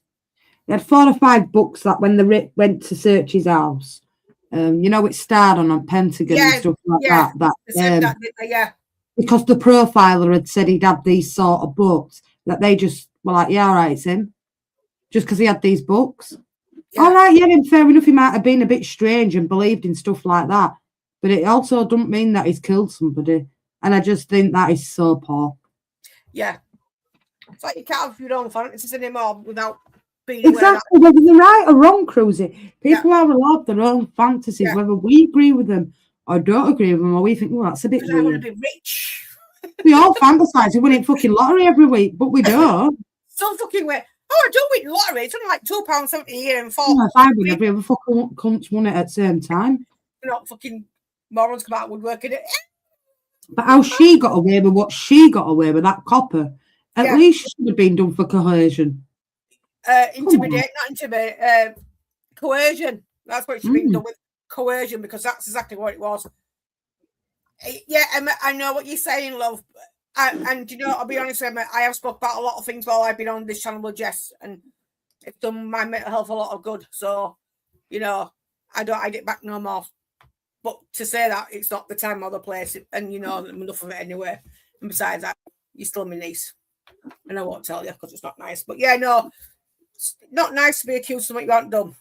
They had 4 or 5 books that when they went to search his house, you know, it starred on Pentagon and stuff like that. Because the profiler had said he'd had these sort of books, that they just were like, yeah, all right, it's him. Just because he had these books. Yeah. All right, yeah, and fair enough, he might have been a bit strange and believed in stuff like that. But it also doesn't mean that he's killed somebody. And I just think that is so poor. Yeah. It's like you can't have your own fantasies anymore without being exactly, whether they're right or wrong, Cruzy. People are allowed their own fantasies, whether we agree with them or don't agree with them, or we think, well, that's a bit weird. I want to be rich. We all fantasize we win fucking lottery every week, but we don't. So fucking weird. Oh, I don't win lottery. It's only like £2.70 a year and 4. Yeah, if I win every other fucking cunt's won it at the same time. You're not fucking morons come out woodworking it. But how she got away with what she got away with, that copper, at least she should have been done for coercion. Intimidate, not intimidate. Coercion. That's what she's been done with. Coercion, because that's exactly what it was. Yeah, Emma, I know what you're saying, love. And you know, I'll be honest, Emma, I have spoke about a lot of things while I've been on this channel with Jess, and it's done my mental health a lot of good. So, you know, I don't hide it back no more. But to say that, it's not the time or the place, and you know enough of it anyway. And besides that, you're still my niece, and I won't tell you because it's not nice. But yeah, no, it's not nice to be accused of something you haven't done.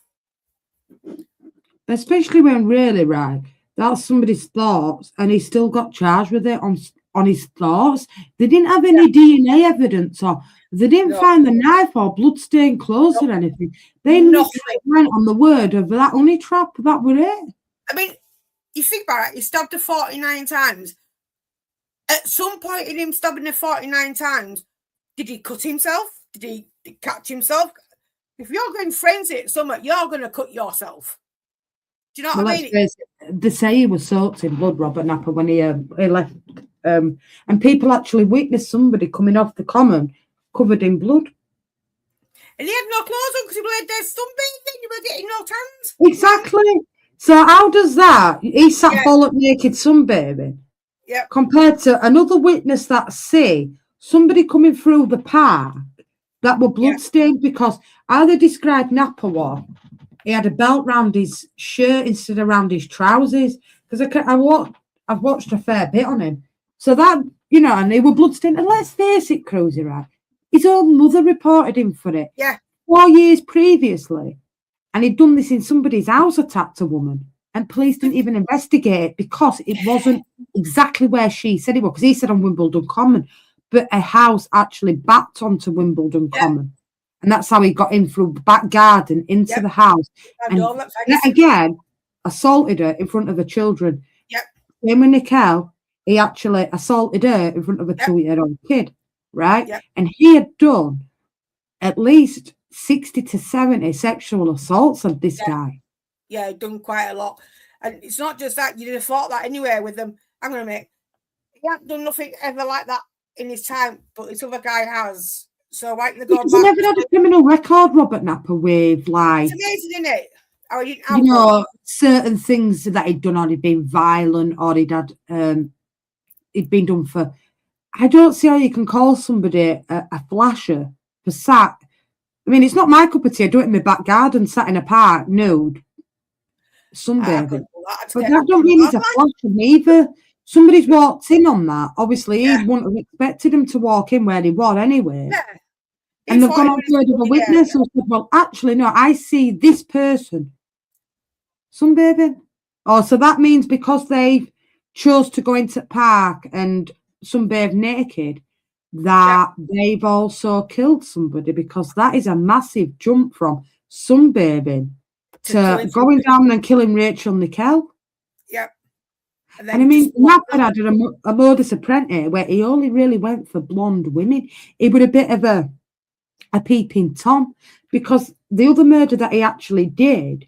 Especially when really, right, that's somebody's thoughts, and he still got charged with it on his thoughts. They didn't have any DNA evidence, or they didn't find the knife or bloodstained clothes or anything. They went on the word of that honey trap. That was it. I mean, you think about it, he stabbed her 49 times. At some point in him stabbing her 49 times, did he cut himself? Did he catch himself? If you're going frenzy at something, you're going to cut yourself. Do you know what I mean? They say he was soaked in blood, Robert Napper, when he left. And people actually witnessed somebody coming off the common covered in blood. And he had no clothes on because he was there sunbathing. He was getting no tans. Exactly. So how does that? He sat bollock naked sunbathing. Yeah. Compared to another witness that see somebody coming through the park that were bloodstained, because how they described Napper was he had a belt round his shirt instead of around his trousers. Because I've watched a fair bit on him. So that, and they were bloodstained. And let's face it, Cruzy, right? His own mother reported him for it. Yeah. 4 years previously. And he'd done this in somebody's house, attacked a woman. And police didn't even investigate it because it wasn't exactly where she said it was. Because he said on Wimbledon Common. But a house actually backed onto Wimbledon Common. And that's how he got in through the back garden into the house. And again, assaulted her in front of the children. Yep. Same with Nickell, he actually assaulted her in front of a 2-year-old kid, right? Yep. And he had done at least 60 to 70 sexual assaults of this guy. Yeah, he'd done quite a lot. And it's not just that, you'd have thought that anywhere with them. I'm going to make, he hasn't done nothing ever like that in his time, but this other guy has. So why didn't they go back? He never had a criminal record, Robert Napper, with like... It's amazing, isn't it? Or certain things that he'd done, or he'd been violent, or he'd been done for... I don't see how you can call somebody a flasher for sat... I mean, it's not my cup of tea. I do it in my back garden, sat in a park, nude, sunbathing. But that don't mean he's a flasher neither. Somebody's walked in on that. Obviously, he wouldn't have expected him to walk in where he was anyway. Yeah. And they've gone on word of a witness who said, well, actually, no, I see this person sunbathing. Oh, so that means because they chose to go into the park and sunbathe naked, that they've also killed somebody, because that is a massive jump from sunbathing to going down and killing Rachel Nickell. Yeah. And I mean, Napper had a modus operandi where he only really went for blonde women. He was a bit of a peeping Tom, because the other murder that he actually did,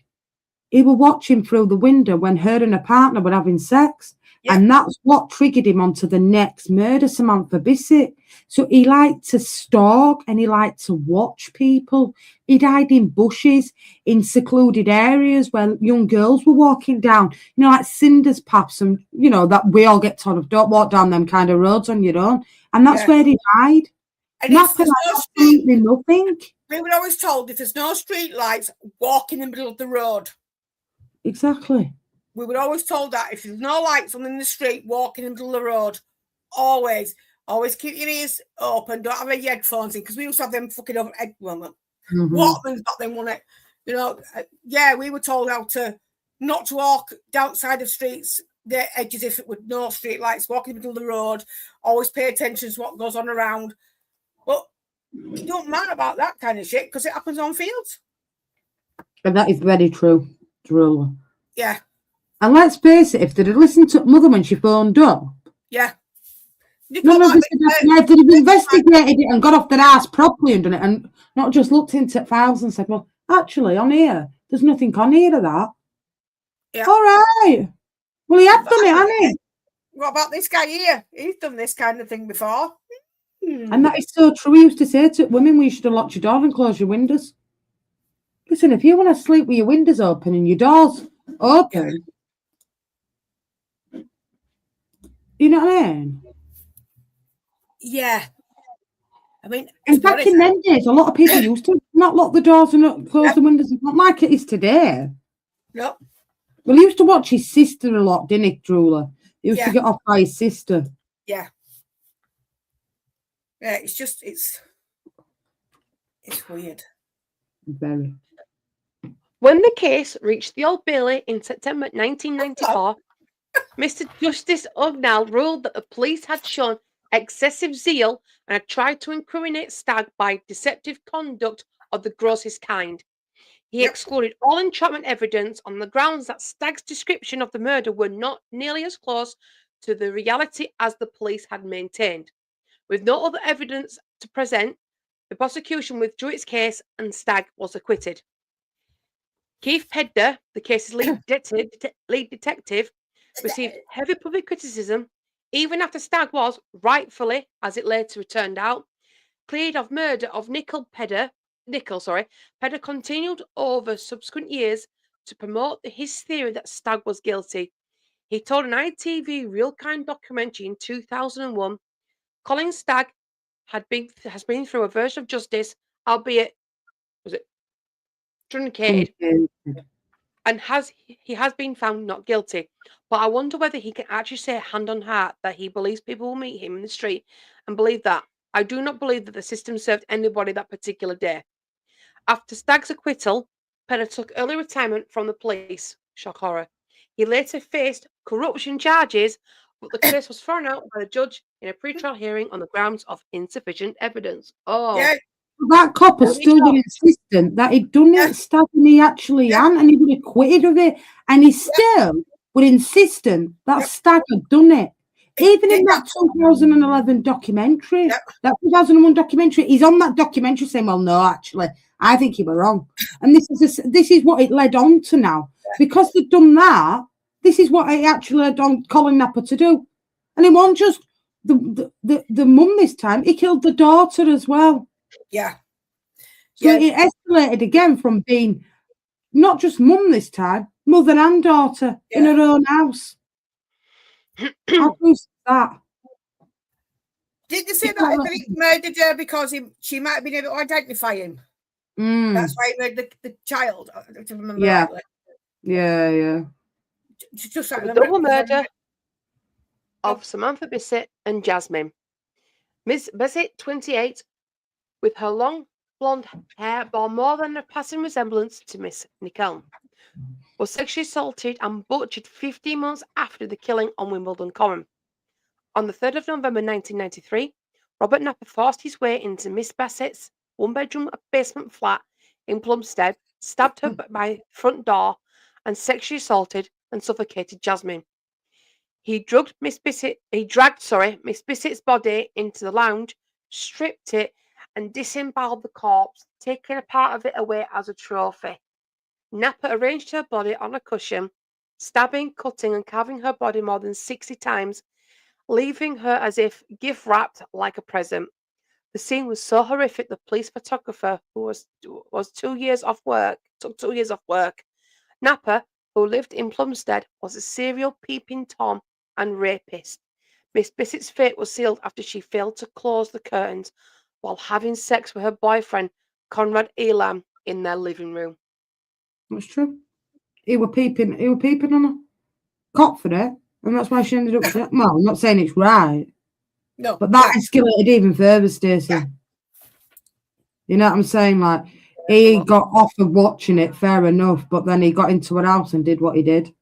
he was watching through the window when her and her partner were having sex. Yeah. And that's what triggered him onto the next murder, Samantha Bisset. So he liked to stalk and he liked to watch people. He'd hide in bushes, in secluded areas where young girls were walking down, like cinders paths, and, that we all get told of, don't walk down them kind of roads on your own. And that's where he'd hide. And Napper absolutely nothing. We were always told if there's no street lights, walk in the middle of the road. Exactly. We were always told that if there's no lights on in the street, walk in the middle of the road. Always keep your ears open. Don't have your headphones in, because we used to have them fucking over Walkman's got them on it. We were told how to not to walk outside of streets, the edges, if it would no street lights. Walk in the middle of the road. Always pay attention to what goes on around. But it don't matter about that kind of shit, because it happens on fields. And that is very true. True. Yeah. And let's face it, if they'd have listened to mother when she phoned up, none of this would happen. If they'd have investigated it and got off their ass properly and done it, and not just looked into files and said, well, actually, on here, there's nothing on here of that. Yeah. All right. Well, he had done it, hasn't he? What about this guy here? He's done this kind of thing before. And that is so true. We used to say to women, we should have locked your door and closed your windows. Listen, if you want to sleep with your windows open and your doors open, you know what I mean? Yeah. I mean, and back in them days, a lot of people used to not lock the doors and not close the windows. It's not like it is today. No. Well, he used to watch his sister a lot, didn't he, Drooler? He used to get off by his sister. Yeah. Yeah, it's weird. Very. When the case reached the Old Bailey in September 1994, Mr. Justice Ugnall ruled that the police had shown excessive zeal and had tried to incriminate Stagg by deceptive conduct of the grossest kind. He excluded all entrapment evidence on the grounds that Stagg's description of the murder were not nearly as close to the reality as the police had maintained. With no other evidence to present, The prosecution withdrew its case and Stagg was acquitted. Keith Pedder, the case's lead detective, received heavy public criticism, even after Stagg was, rightfully, as it later turned out, cleared of murder of Nickell. Pedder continued over subsequent years to promote his theory that Stagg was guilty. He told an ITV Real Kind documentary in 2001, Colin Stagg has been through a version of justice, albeit truncated, and he has been found not guilty. But I wonder whether he can actually say hand on heart that he believes people will meet him in the street and believe that. I do not believe that the system served anybody that particular day. After Stagg's acquittal, Pedder took early retirement from the police. Shock horror. He later faced corruption charges, but the case was thrown out by the judge in a pre-trial hearing on the grounds of insufficient evidence. Oh, Yeah. That copper still been insistent that he'd done it, Stagg, and he actually hadn't, and he was acquitted of it, and he still was insistent that Stagg had done it. Even in that 2011 documentary, that 2001 documentary, he's on that documentary saying, well, no, actually, I think you were wrong. And this is what it led on to now. Because they'd done that, this is what it actually led on Colin Napper to do. And it wasn't just the mum this time, he killed the daughter as well. Yeah. So it escalated again from being not just mum this time, mother and daughter in her own house. How close is that? Did they say that he murdered her because she might have been able to identify him? That's why he murdered the child, if I remember rightly. Yeah. Just like the double murder of Samantha Bisset and Jazmine. Miss Bisset, 28, with her long blonde hair, bore more than a passing resemblance to Miss Nickell, was sexually assaulted and butchered 15 months after the killing on Wimbledon Common. On the 3rd of November 1993, Robert Napper forced his way into Miss Bisset's one-bedroom basement flat in Plumstead, stabbed her by front door, and sexually assaulted and suffocated Jazmine. He dragged Miss Bisset's body into the lounge, stripped it, and disemboweled the corpse, taking a part of it away as a trophy. Napper arranged her body on a cushion, stabbing, cutting, and carving her body more than 60 times, leaving her as if gift-wrapped like a present. The scene was so horrific the police photographer, who took 2 years off work. Napper, who lived in Plumstead, was a serial peeping Tom and rapist. Miss Bisset's fate was sealed after she failed to close the curtains while having sex with her boyfriend, Conrad Elam, in their living room. That's true. He were peeping on her. Caught for it, and that's why she ended up. Well, I'm not saying it's right. No. But that escalated even further, Stacey. Yeah. You know what I'm saying? Like, he got off of watching it, fair enough, but then he got into her house and did what he did.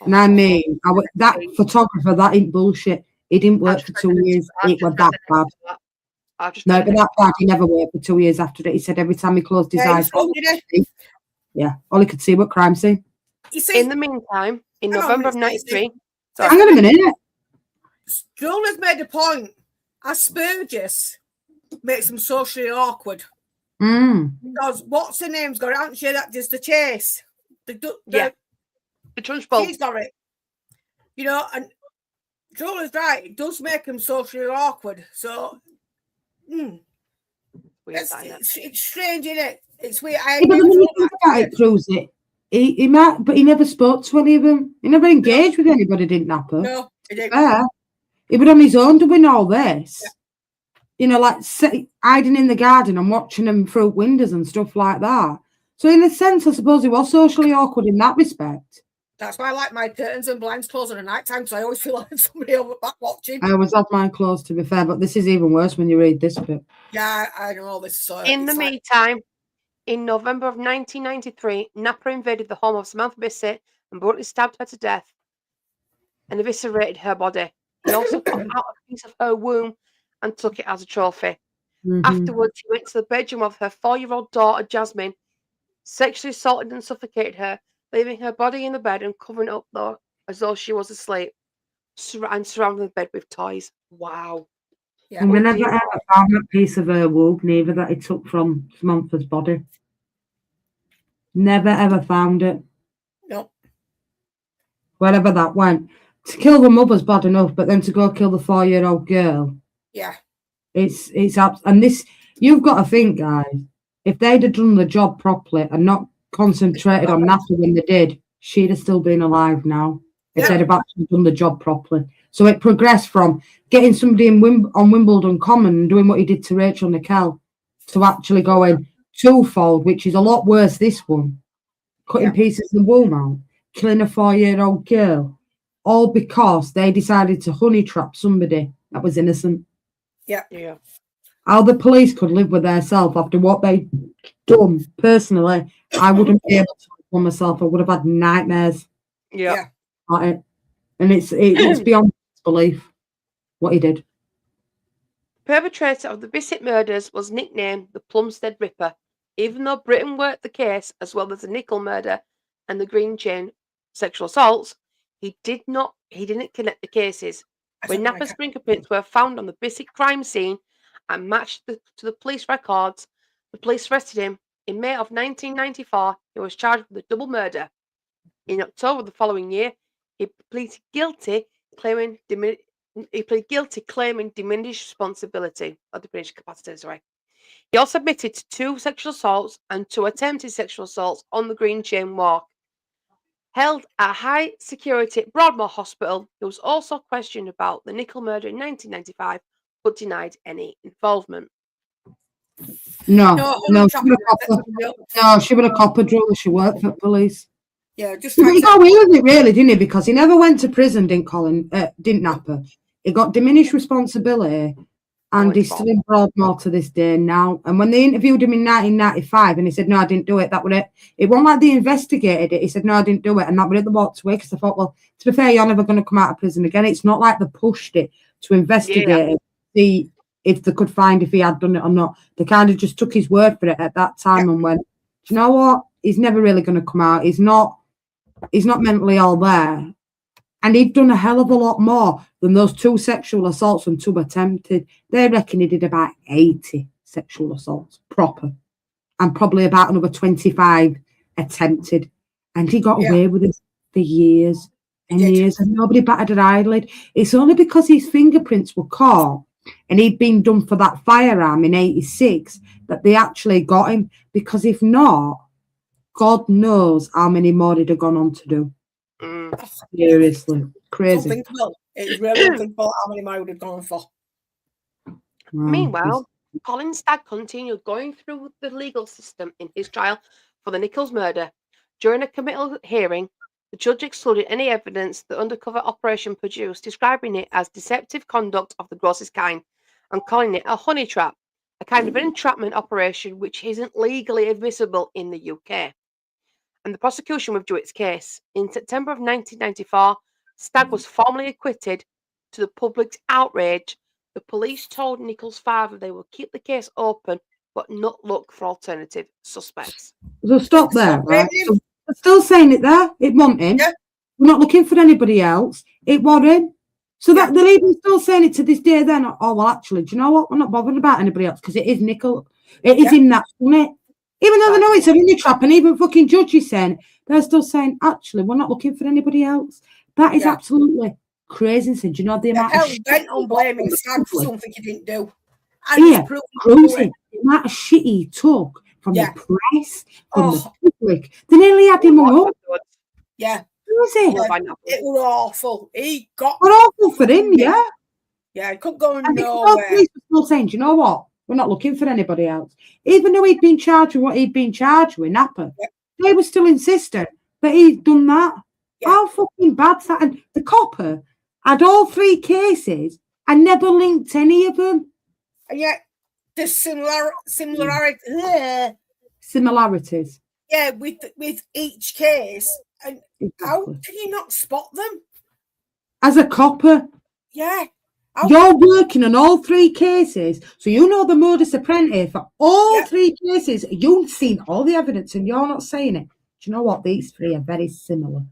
And I mean, that photographer, that ain't bullshit. He didn't work for 2 years. It was that bad. No, but that bad. He never worked for 2 years after it. He said every time he closed his eyes, all he could see what crime scene. In the meantime, in November of 93, hang on a minute. Joel has made a point. Asperger's makes them socially awkward. Because what's her name's got it, hasn't she? That just the chase. The trunch bowl. She's got it. You know, and Joel is right. It does make them socially awkward. So, it's strange, isn't it? It's weird. But when you think about it, Cruz, he might, but he never spoke to any of them. He never engaged with anybody, didn't Napper? No, he didn't. He was on his own doing all this. Yeah. You know, like hiding in the garden and watching them through windows and stuff like that. So in a sense, I suppose he was socially awkward in that respect. That's why I like my curtains and blinds closed at night time, because I always feel like somebody over back watching. I always have mine closed, to be fair, but this is even worse when you read this bit. Yeah, I know this. So in the meantime, in November of 1993, Napper invaded the home of Samantha Bisset and brutally stabbed her to death and eviscerated her body. He also cut out a piece of her womb and took it as a trophy. Afterwards, he went to the bedroom of her 4-year-old daughter, Jazmine, sexually assaulted and suffocated her, leaving her body in the bed and covering up as though she was asleep, and surrounding the bed with toys. Wow. Yeah. And we Oh, never dear. ever found that piece of her woob, neither that he took from Samantha's body. Never ever found it. No. Wherever that went. To kill the mother's bad enough, but then to go kill the 4-year-old girl. Yeah. It's and this, you've got to think, guys, if they'd have done the job properly and not concentrated on Napper when they did, she'd have still been alive now. If they'd have actually done the job properly. So it progressed from getting somebody on Wimbledon Common and doing what he did to Rachel Nickell to actually going twofold, which is a lot worse, this one. Cutting pieces of the womb out, killing a 4-year-old girl, all because they decided to honey trap somebody that was innocent. Yeah. How the police could live with themselves after what they'd done, personally, I wouldn't be able to live with myself. I would have had nightmares. Yeah. At it. And it's beyond belief what he did. Perpetrator of the Bisset murders was nicknamed the Plumstead Ripper, even though Britain worked the case as well as the Nickell murder and the Green Chain sexual assaults. He didn't connect the cases. When Napper's fingerprints were found on the Bisset crime scene and matched to the police records, the police arrested him. In May of 1994, he was charged with a double murder. In October the following year, he pleaded guilty, claiming diminished responsibility or diminished capacity. Sorry. He also admitted to 2 sexual assaults and 2 attempted sexual assaults on the Green Chain Walk. Held at high security Broadmoor Hospital, he was also questioned about the Nickell murder in 1995, but denied any involvement. No, she was a copper driller. She worked for police. Yeah, just He got away with it, really, didn't he? Because he never went to prison, didn't Napper. He got diminished responsibility, and he's still in Broadmoor to this day now. And when they interviewed him in 1995, and he said, "No, I didn't do it," that was it. It wasn't like they investigated it. He said, "No, I didn't do it," and that was it. They walked away because they thought, well, to be fair, you're never going to come out of prison again. It's not like they pushed it to investigate it, see if they could find if he had done it or not. They kind of just took his word for it at that time and went, "Do you know what? He's never really going to come out. He's not mentally all there." And he'd done a hell of a lot more than those 2 sexual assaults and 2 attempted. They reckon he did about 80 sexual assaults, proper. And probably about another 25 attempted. And he got away with it for years and years. And nobody batted an eyelid. It's only because his fingerprints were caught and he'd been done for that firearm in 86 that they actually got him. Because if not, God knows how many more he'd have gone on to do. Seriously, crazy. Unthinkable. It's really unthinkable how many more he would have gone for. Wow. Meanwhile, Colin Stagg continued going through the legal system in his trial for the Nichols murder. During a committal hearing, the judge excluded any evidence the undercover operation produced, describing it as deceptive conduct of the grossest kind and calling it a honey trap, a kind of entrapment operation which isn't legally admissible in the UK. And the prosecution withdrew its case. In September of 1994, Stagg was formally acquitted. To the public's outrage, the police told Nichols' father they will keep the case open but not look for alternative suspects. So stop there, right? So they're still saying it there. It wasn't him. Yeah. We're not looking for anybody else. It wasn't him. So that they're even still saying it to this day then. Oh, well, actually, do you know what? We're not bothered about anybody else because it is Nichols. It is him that's done it. Even though they know it's a honey trap and even fucking judges saying, they're still saying, actually, we're not looking for anybody else. That is absolutely crazy. Do you know the amount of bent on blaming Stagg for something he didn't do. Crazy. The amount of shit he took from the press, from the public. They nearly had him hung up. Yeah. Who was it? It was awful. He got... What awful for him, yeah. Yeah, he couldn't go and nowhere. Police were still saying, do you know what? We're not looking for anybody else. Even though he'd been charged with what he'd been charged with, Napper, they were still insistent that he'd done that. Yeah. How fucking bad's that? And the copper had all 3 cases and never linked any of them. And yet, the similarities. Yeah, with each case. And how did you not spot them? As a copper. Yeah. You're working on all 3 cases, so you know the modus operandi for all 3 cases. You've seen all the evidence and you're not saying it. Do you know what? These 3 are very similar.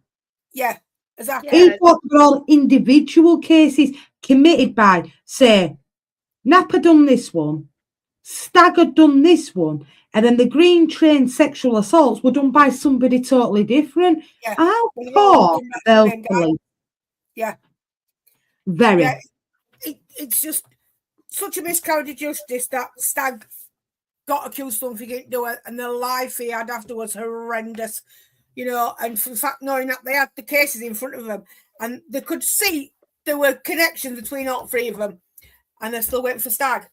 Yeah, exactly. He thought they were all individual cases committed by, say, Napper done this one, Stagg had done this one, and then the Green Train sexual assaults were done by somebody totally different. Yeah. How Well, they're all poor done by the they'll same guy. police. Yeah. Very. Yeah. It's just such a miscarriage of justice that Stagg got accused of something he didn't do it, and the life he had afterwards horrendous. You know, and for the fact knowing that they had the cases in front of them and they could see there were connections between all three of them, and they still went for Stagg.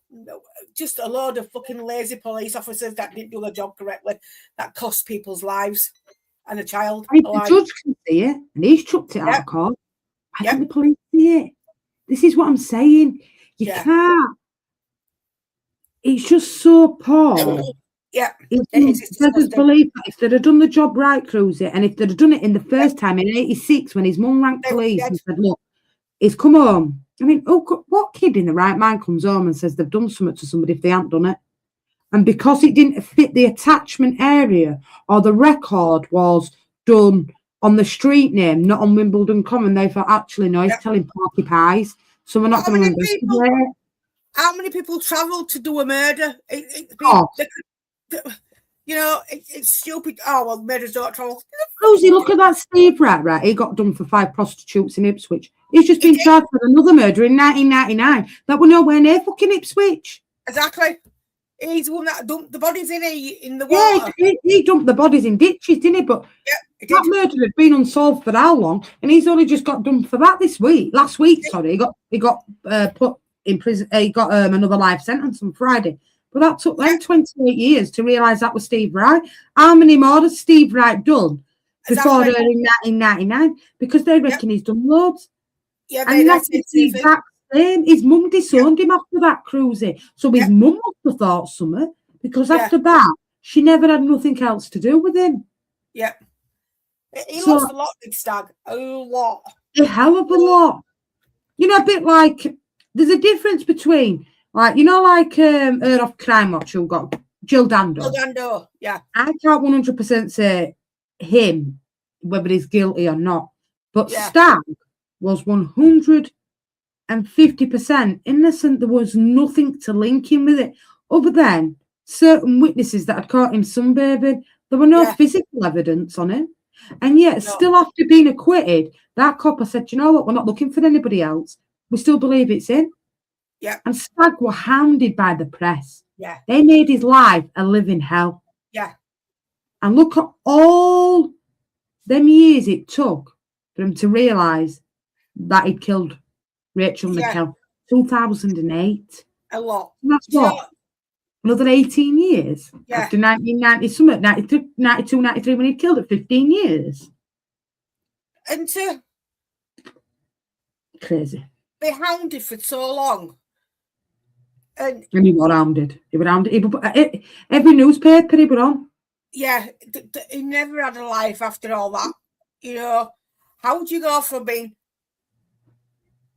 Just a load of fucking lazy police officers that didn't do their job correctly, that cost people's lives and a child. And if the judge can see it and he's chucked it out of court, why can't the police see it? This is what I'm saying. You can't. It's just so poor. Yeah. Doesn't believe that if they'd have done the job right, Cruzy, and if they'd have done it in the first time in '86 when his mum rang police and said, look, he's come home. I mean, what kid in the right mind comes home and says they've done something to somebody if they haven't done it? And because it didn't fit the attachment area or the record was done on the street name, not on Wimbledon Common, they thought, actually, no, he's telling Porky Pies. So we're not going to investigate it. How many people travel to do a murder? You know, it's stupid. Oh, well, murders don't travel. Rosie, look at that Steve Rat, right? He got done for 5 prostitutes in Ipswich. He's just been charged with another murder in 1999. That were nowhere near fucking Ipswich. Exactly. He's the one that dumped the bodies in the water. Yeah, he dumped the bodies in ditches, didn't he? But that murder had been unsolved for how long? And he's only just got done for that last week. Sorry, he got put in prison. He got another life sentence on Friday. But that took them 28 years to realise that was Steve Wright. How many more has Steve Wright done before her in 1999? Because they reckon he's done loads. Yeah, and that's the exact same. His mum disowned him after that, Cruzy. So his mum must have thought something, because after that, she never had nothing else to do with him. Yeah. He lost a lot, Big Stagg. A lot. A hell of a lot. You know, a bit like, there's a difference between, like, you know, like Earl of Crime Watch who got Jill Dando. Jill Dando, yeah. I can't 100% say him, whether he's guilty or not. But Stagg was 150% innocent. There was nothing to link him with it, other than certain witnesses that had caught him sunbathing. There were no physical evidence on him. And yet, still after being acquitted, that copper said, you know what, we're not looking for anybody else. We still believe it's him. Yeah. And Stagg were hounded by the press. Yeah. They made his life a living hell. Yeah. And look at all them years it took for him to realise that he'd killed Rachel Nickell. 2008. A lot. That's what? Another 18 years? After 1990, something, 92, 93, when he killed it, 15 years. And to crazy. Be hounded for so long. And he was hounded. He was hounded. Every newspaper he were on. Yeah, he never had a life after all that. You know, how would you go from being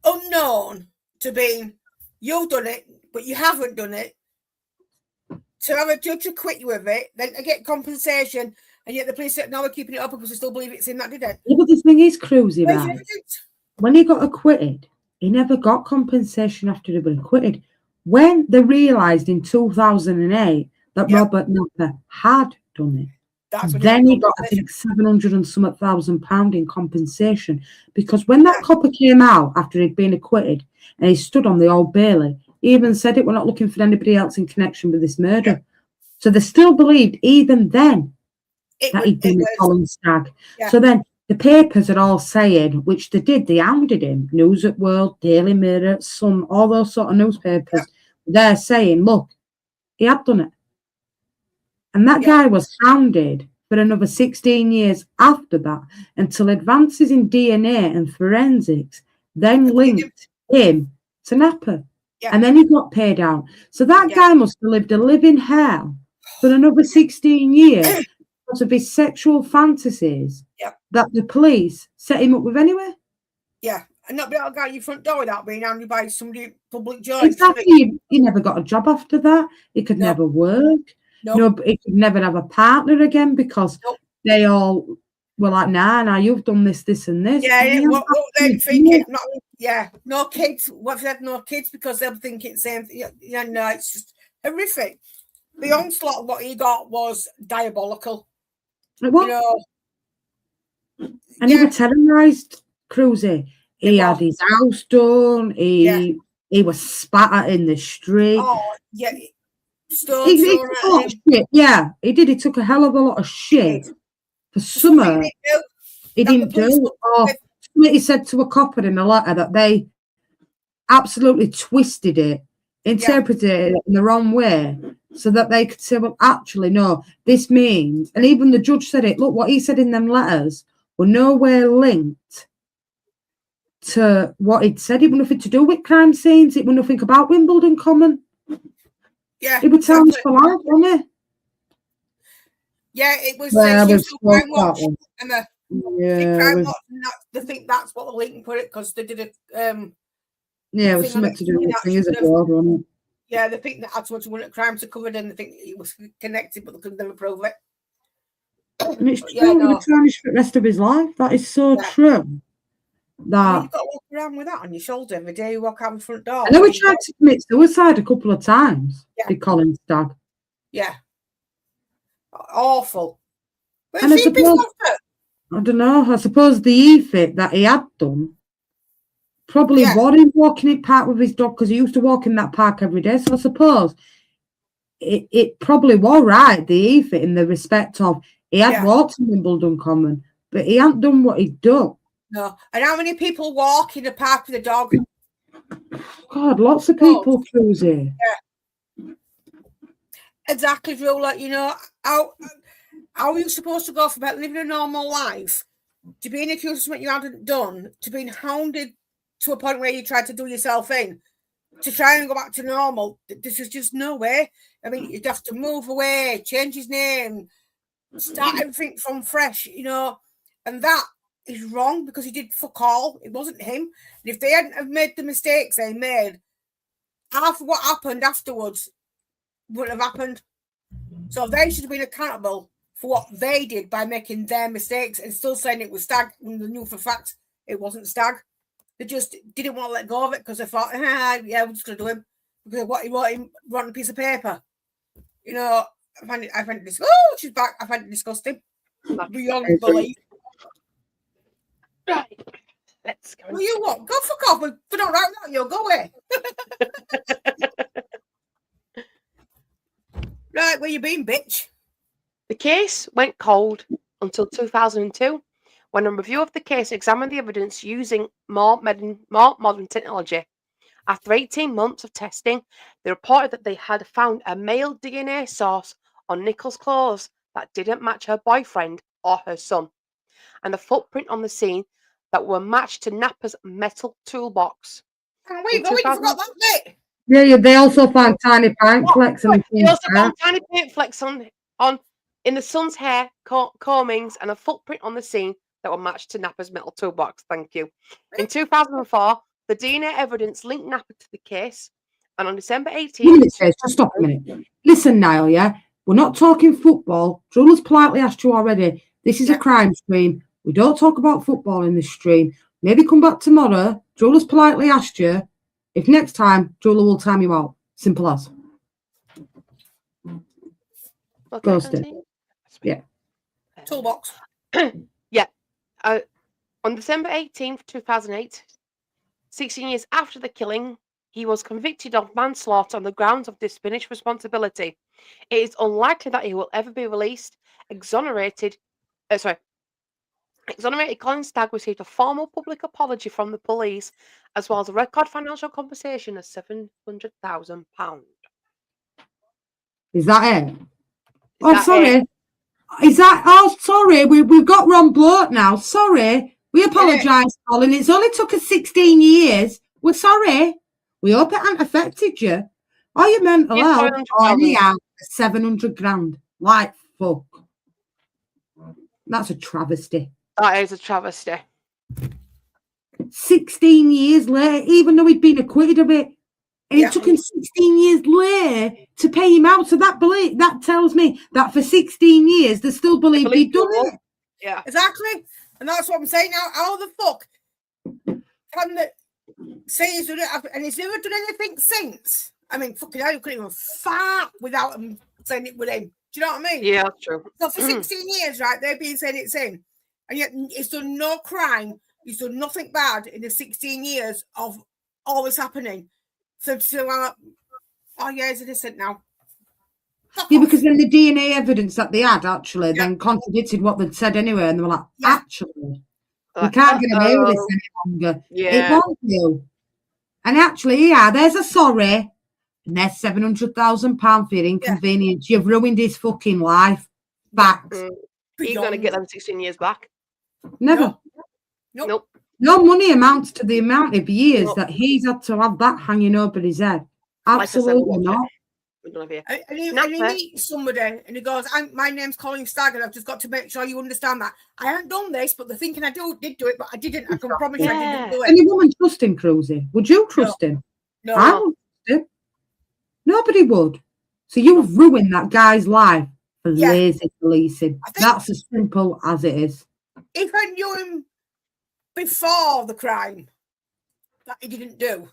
unknown to being, you've done it, but you haven't done it, to have a judge acquit you of it, then to get compensation, and yet the police said, no, we're keeping it up because we still believe it's him that did it. Yeah, but the thing is, Cruzy, right? When he got acquitted, he never got compensation after he was acquitted. When they realised in 2008 that Robert Napper had done it, then he got, I think, 700 and some £1,000 in compensation. Because when that copper came out after he'd been acquitted and he stood on the Old Bailey, he even said it, we're not looking for anybody else in connection with this murder. Yeah. So they still believed, even then, that he'd been a Colin Stagg. Yeah. So then the papers are all saying, which they did, they hounded him. News at World, Daily Mirror, Sun, all those sort of newspapers. Yeah. They're saying, look, he had done it. And that guy was hounded for another 16 years after that, until advances in DNA and forensics then linked him to Napper. Yeah. And then he got paid out. So that guy must have lived a living hell for another 16 years because of his sexual fantasies that the police set him up with anyway. Yeah. And not be able to go out your front door without being hounded by somebody public joy. Exactly. He never got a job after that. He could never work. No, he could never have a partner again because they all were like, nah, you've done this, and this. Yeah, And what they thinking? No kids. What if they had no kids? Because they'll think it's same. Yeah, no, it's just horrific. The onslaught of what he got was diabolical. What? You know, and he was terrorised, Cruzy. He had his house done. He was spat at in the street. Oh, yeah. He took a lot of shit. Yeah, he did. He took a hell of a lot of shit. For summer, he didn't do. He said to a copper in a letter that they absolutely twisted it, interpreted it in the wrong way, so that they could say, well, actually, no, this means, and even the judge said it, look, what he said in them letters were nowhere linked to what he'd said. It was nothing to do with crime scenes. It was nothing about Wimbledon Common. Yeah. It would tell us for life, wasn't it? Yeah, it was. Yeah, Crime Watch, and Crime Watch, they think that's what the link put it, because they did a it was something to do with things abroad, wasn't it? Yeah, they think that that's what crimes are covered, and they think it was connected, but they could never prove it. And it's true. He was tarnished for the rest of his life. That is so true. That you've got to walk around with that on your shoulder every day you walk out the front door. I know he tried to commit suicide a couple of times. Did Colin Stagg? Yeah. Awful. And I don't know. I suppose the e-fit that he had done probably was him walking in park with his dog, because he used to walk in that park every day. So I suppose it probably was right, the e-fit, in the respect of he had walked in Wimbledon Common, but he hadn't done what he'd done. No. And how many people walk in a park with a dog? God, lots of people, Cruzy. Yeah. Exactly, Drew. Like, you know, how are you supposed to go from living a normal life to being accused of something you hadn't done, to being hounded to a point where you tried to do yourself in, to try and go back to normal? This is just no way. I mean, you'd have to move away, change his name, start everything from fresh, you know, and that is wrong, because he did fuck all. It wasn't him. And if they hadn't have made the mistakes they made, half of what happened afterwards wouldn't have happened. So they should have been accountable for what they did by making their mistakes and still saying it was Stagg when they knew for fact it wasn't Stagg. They just didn't want to let go of it because they thought, we're just going to do him because what he wrote him on a piece of paper. You know, I find it disgusting. Oh, she's back. I find it disgusting. Beyond belief. Right. Let's go. Well, you what? Go fuck off. We're not right now. You go away. Right, where you been, bitch? The case went cold until 2002, when a review of the case examined the evidence using more modern technology. After 18 months of testing, they reported that they had found a male DNA source on Nickell's clothes that didn't match her boyfriend or her son, and a footprint on the scene that were matched to Napper's metal toolbox. Oh, wait, you forgot that bit. Yeah, they also found tiny paint flecks on They also found tiny paint flecks on in the son's hair, combings, and a footprint on the scene that were matched to Napper's metal toolbox. Thank you. In 2004, the DNA evidence linked Napper to the case, and on December 18th... Just stop a minute. Listen, Niall, yeah? We're not talking football. Drula's politely asked you already. This is a crime stream. We don't talk about football in this stream. Maybe come back tomorrow. Drula's politely asked you. If next time, Drula will time you out. Simple as. Okay, yeah. Toolbox. Yeah. On December 18th, 2008, 16 years after the killing, he was convicted of manslaughter on the grounds of diminished responsibility. It is unlikely that he will ever be released. Exonerated Colin Stagg received a formal public apology from the police, as well as a record financial compensation of £700,000. Is that it? Sorry. Is that? Oh, sorry. We've got Ron Bloke now. Sorry. We apologise, Colin. It's only took us 16 years. We're sorry. We hope it hasn't affected you. Or your mental health. Or anyhow, 700 grand. Like fuck. That's a travesty. That is a travesty. 16 years later, even though he'd been acquitted of it, and it took him 16 years later to pay him out. So that tells me that for 16 years they still believed he'd done it. Yeah. Exactly. And that's what I'm saying now. How the fuck can the say he's done it and he's never done anything since? I mean, fucking hell, you couldn't even fart without him saying it with him. Do you know what I mean? Yeah, that's true. So for 16 years, right, they've been saying it's him. And yet he's done no crime. He's done nothing bad in the 16 years of all this happening. So oh yeah, he's innocent now. Yeah, because then the DNA evidence that they had actually then contradicted what they'd said anyway, and they were like, actually, we can't get away with this any longer. It won't do. And actually, there's a sorry, and there's £700,000 for your inconvenience. You've ruined his fucking life. Facts. You're going to get them 16 years back? Never. Nope. No money amounts to the amount of years that he's had to have that hanging over his head. Absolutely not. And he meets somebody and he goes, my name's Colin Stagg and I've just got to make sure you understand that I haven't done this, but they're thinking I did do it, but I didn't. I can promise you I didn't do it. Any woman trust him, Cruzy? Would you trust him? No. I wouldn't trust him. Nobody would. So you've ruined that guy's life for lazy policing. That's as simple as it is. If I knew him before the crime that he didn't do,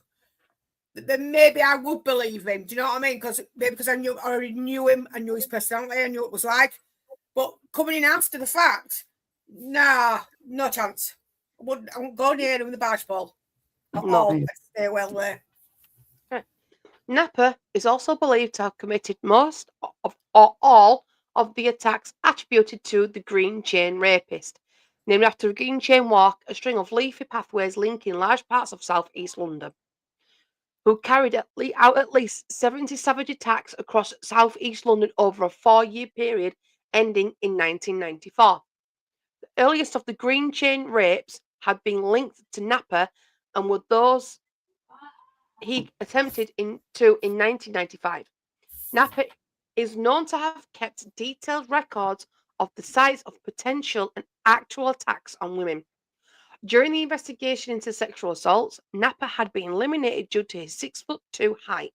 then maybe I would believe him. Do you know what I mean? Because I already knew him, I knew his personality, I knew what it was like. But coming in after the fact, nah, no chance. I wouldn't go near him with the barge pole. Stay well there. Napper is also believed to have committed most of or all of the attacks attributed to the Green Chain Rapist, named after a Green Chain Walk, a string of leafy pathways linking large parts of South East London, who carried out at least 70 savage attacks across South East London over a 4-year period ending in 1994. The earliest of the Green Chain rapes had been linked to Napper and were those he attempted in 1995. Napper is known to have kept detailed records of the sites of potential and actual attacks on women. During the investigation into sexual assaults, Napper had been eliminated due to his 6'2" height,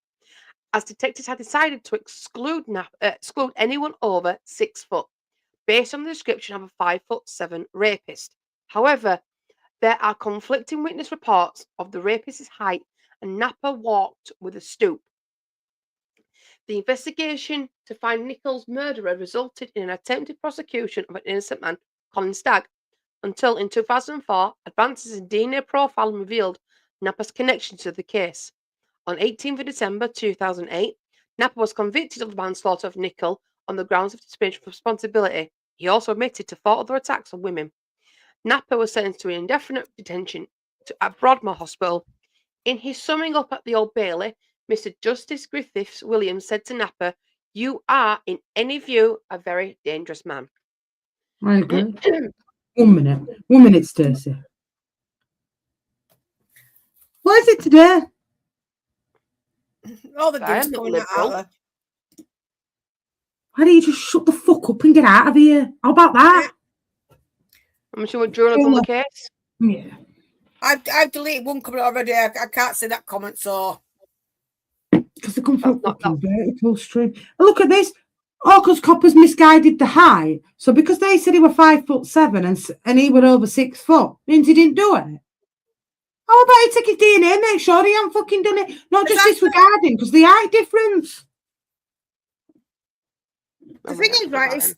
as detectives had decided to exclude anyone over 6 foot, based on the description of a 5'7" rapist. However, there are conflicting witness reports of the rapist's height, and Napper walked with a stoop. The investigation to find Nickell's murderer resulted in an attempted prosecution of an innocent man, Colin Stagg, until in 2004, advances in DNA profiling revealed Napper's connection to the case. On 18th of December 2008, Napper was convicted of the manslaughter of Nickell on the grounds of disparaging responsibility. He also admitted to 4 other attacks on women. Napper was sentenced to indefinite detention at Broadmoor Hospital. In his summing up at the Old Bailey, Mr. Justice Griffiths Williams said to Napper, "You are, in any view, a very dangerous man." I agree. 1 minute. 1 minute, Stacey. What is it today? All the dudes coming out. Why don't you just shut the fuck up and get out of here? How about that? I'm sure we're drawing up on the case. Yeah. I've deleted one comment already. I can't see that comment, so. Because they come from a fucking vertical stream. Look at this. Oh, because coppers misguided the height. So because they said he were 5'7" and he were over 6 foot, means he didn't do it. How about he take his DNA, make sure he ain't fucking done it, not just disregarding, because the height difference. The thing is, right, is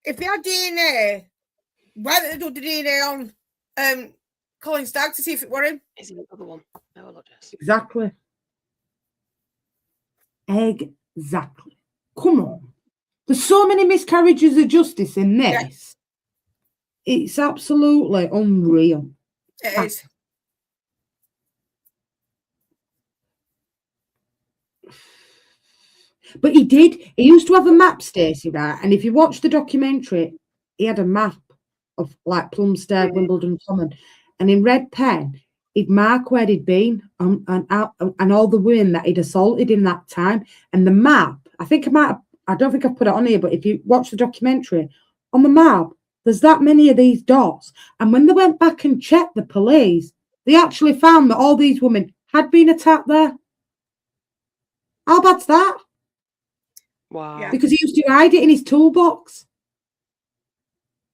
if they had DNA, why did they do the DNA on Colin Stagg to see if it were him? Is he the other one? No, Exactly. Exactly. Come on. There's so many miscarriages of justice in this. Yeah. It's absolutely unreal. It is. But he did. He used to have a map, Stacey, right? And if you watch the documentary, he had a map of like Plumstead, Wimbledon Common. And in red pen, he'd mark where he'd been and all the women that he'd assaulted in that time. And the map, I don't think I've put it on here, but if you watch the documentary, on the map, there's that many of these dots. And when they went back and checked the police, they actually found that all these women had been attacked there. How bad's that? Wow. Because he used to hide it in his toolbox.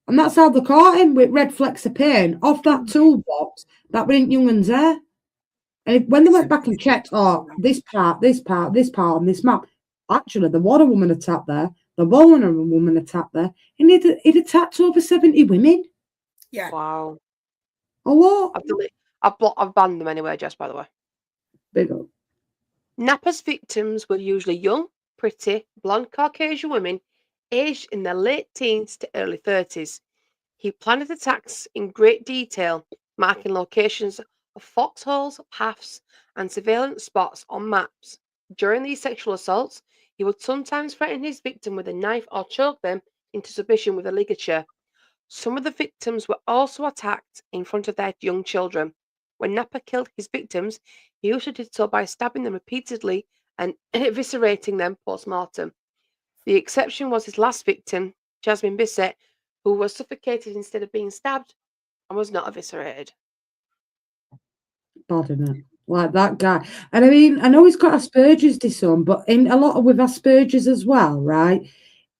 And that's how they caught him, with red flecks of paint off that toolbox that went in Young'un's hair. And when they went back and checked, this part, on this map, actually, there was a woman attacked there, there was a woman attacked there, and he'd attacked over 70 women. Yeah. Wow. A lot. I've banned them anyway, Jess, by the way. Big up. Napper's victims were usually young, pretty, blonde Caucasian women aged in their late teens to early 30s. He planned his attacks in great detail, marking locations of foxholes, paths, and surveillance spots on maps. During these sexual assaults, he would sometimes threaten his victim with a knife or choke them into submission with a ligature. Some of the victims were also attacked in front of their young children. When Napper killed his victims, he usually did so by stabbing them repeatedly and eviscerating them post-mortem. The exception was his last victim, Jazmine Bisset, who was suffocated instead of being stabbed and was not eviscerated. Bad, isn't it? Like that guy. And I mean, I know he's got Asperger's disorder, but in a lot of with Asperger's as well, right?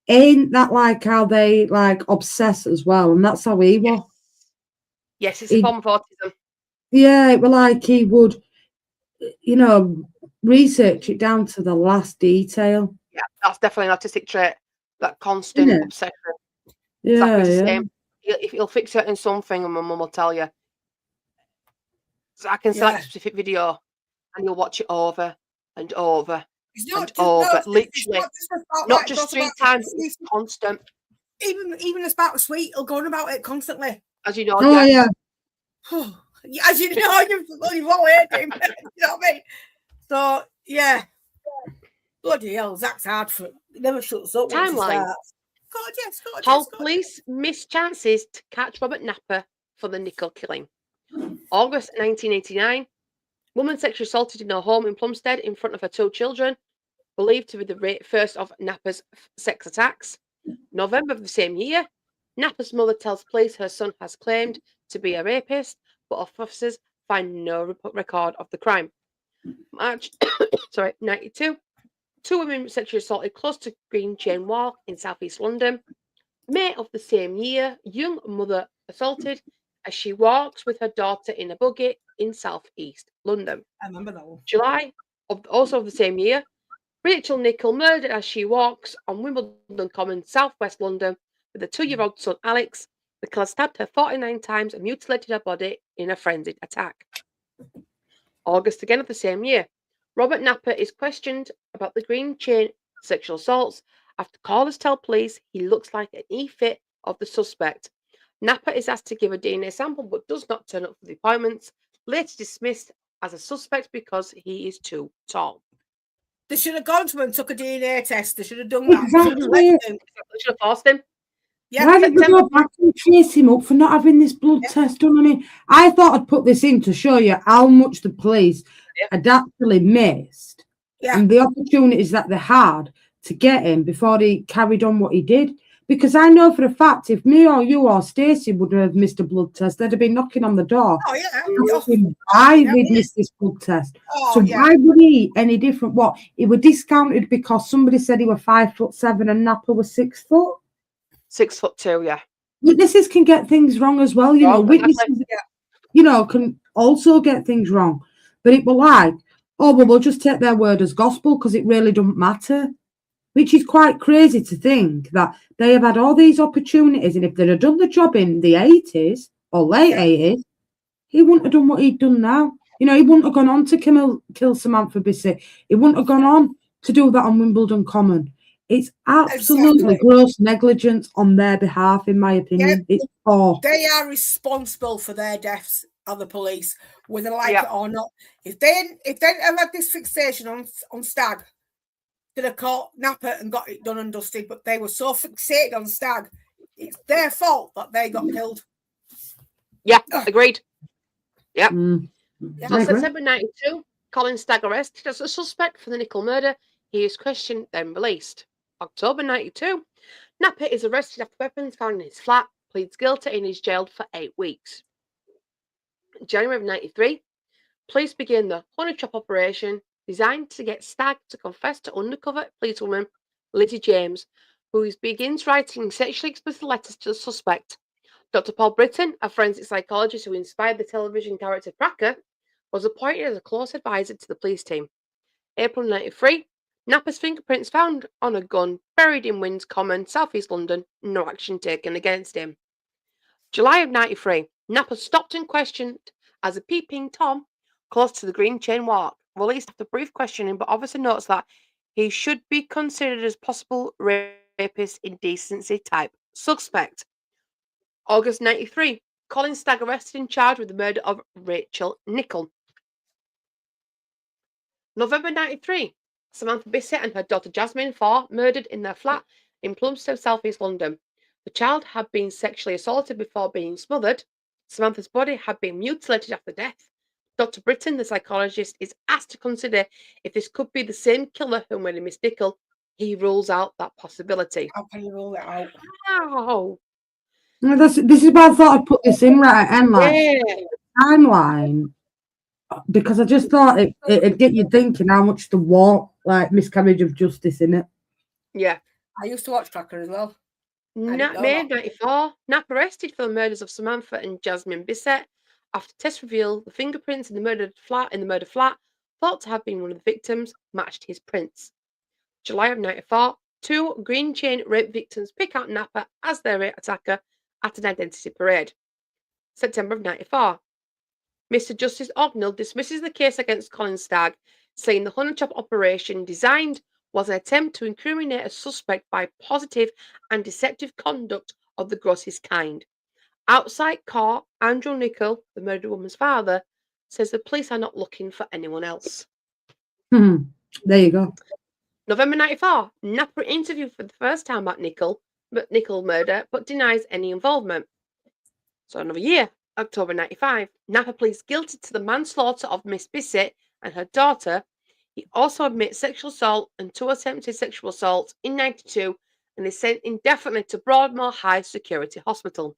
Ain't that like how they like obsess as well? And that's how he was. Yes, it's a form of autism. Yeah, it was like he would, research it down to the last detail. Yeah, that's definitely an autistic trait. That constant obsession. Yeah, exactly the same. If he'll fix it in something, and my mum will tell you. So I can select a specific video, and you'll watch it over and over and over. Literally, not just 3 times. It's constant. Even about sweet, he'll go on about it constantly. As you know, yeah. As you know, you've all heard him. You know what I mean? So yeah, bloody hell, Zach's hard for. He never shuts up. Timeline. God, yes. How police missed chances to catch Robert Napper for the Nickell killing. August 1989, woman sexually assaulted in her home in Plumstead in front of her 2 children, believed to be the first of Napper's sex attacks. November of the same year, Napper's mother tells police her son has claimed to be a rapist, but officers find no record of the crime. March 92, 2 women sexually assaulted close to Green Chain Walk in southeast London. May of the same year, young mother assaulted as she walks with her daughter in a buggy in southeast London. I remember that one. July of the same year, Rachel Nickell murdered as she walks on Wimbledon Common, southwest London, with a 2-year-old son Alex. The killer stabbed her 49 times and mutilated her body in a frenzied attack. August again of the same year, Robert Napper is questioned about the Green Chain sexual assaults. After callers tell police he looks like an e-fit of the suspect. Napper is asked to give a DNA sample but does not turn up for the appointments, later dismissed as a suspect because he is too tall. They should have gone to him and took a DNA test. They should have done that. Exactly. They should have forced him. Yeah, why did we go back and chase him up for not having this blood test done? I mean, I thought I'd put this in to show you how much the police had actually missed and the opportunities that they had to get him before he carried on what he did. Because I know for a fact, if me or you or Stacey would have missed a blood test, they'd have been knocking on the door. Oh, yeah. Asking why we'd missed this blood test. So why would he any different? What? He was discounted because somebody said he was 5'7" and Napper was 6 foot? 6'2", yeah. Witnesses can get things wrong as well. You know, witnesses, can also get things wrong. But it will like, we'll just take their word as gospel because it really doesn't matter. Which is quite crazy to think that they have had all these opportunities, and if they'd have done the job in the 80s or late 80s, he wouldn't have done what he'd done now. You know, he wouldn't have gone on to kill Samantha Bisset. He wouldn't have gone on to do that on Wimbledon Common. It's absolutely gross negligence on their behalf, in my opinion. It's poor. They are responsible for their deaths, are the police, whether they like it or not. If they have had this fixation on Stag, could have caught Napper and got it done and dusted, but they were so fixated on Stag, it's their fault that they got killed. Yeah, agreed. Yeah. So September 92, Colin Stagg arrested as a suspect for the Nickell murder. He is questioned, then released. October 92, Napper is arrested after weapons found in his flat, pleads guilty and is jailed for 8 weeks. January of 93, police begin the honey trap operation designed to get Stagg to confess to undercover policewoman Lizzie James, who begins writing sexually explicit letters to the suspect. Dr. Paul Britton, a forensic psychologist who inspired the television character Cracker, was appointed as a close advisor to the police team. April 1993, Napper's fingerprints found on a gun buried in Winds Common, South East London. No action taken against him. July of 1993, Napper stopped and questioned as a peeping Tom close to the Green Chain Walk. Released after brief questioning, but officer notes that he should be considered as possible rapist indecency type suspect. August 1993, Colin Stagg arrested and charged with the murder of Rachel Nickell. November 1993, Samantha Bisset and her daughter Jazmine murdered in their flat in Plumstead, South East London. The child had been sexually assaulted before being smothered. Samantha's body had been mutilated after death. Dr. Britton, the psychologist, is asked to consider if this could be the same killer who murdered Miss Nickell. He rules out that possibility. How can you rule it out? Wow. No, this is why I thought I'd put this in right and like Yeah. timeline, because I just thought it'd get you thinking how much the war, like miscarriage of justice in it. Yeah. I used to watch Cracker as well. May 1994, Napper arrested for the murders of Samantha and Jazmine Bisset after tests revealed the fingerprints in the murder flat, thought to have been one of the victims, matched his prints. July of 1994, 2 Green Chain rape victims pick out Napper as their attacker at an identity parade. September of 1994, Mr. Justice Ognall dismisses the case against Colin Stagg, saying the honey trap operation designed was an attempt to incriminate a suspect by positive and deceptive conduct of the grossest kind. Outside court, Andrew Nickell, the murdered woman's father, says the police are not looking for anyone else. There you go. November 1994, Napper interviewed for the first time about Nickell murder, but denies any involvement. So another year, October 1995, Napper pleads guilty to the manslaughter of Miss Bisset and her daughter. He also admits sexual assault and 2 attempted sexual assaults in 1992 and is sent indefinitely to Broadmoor High Security Hospital.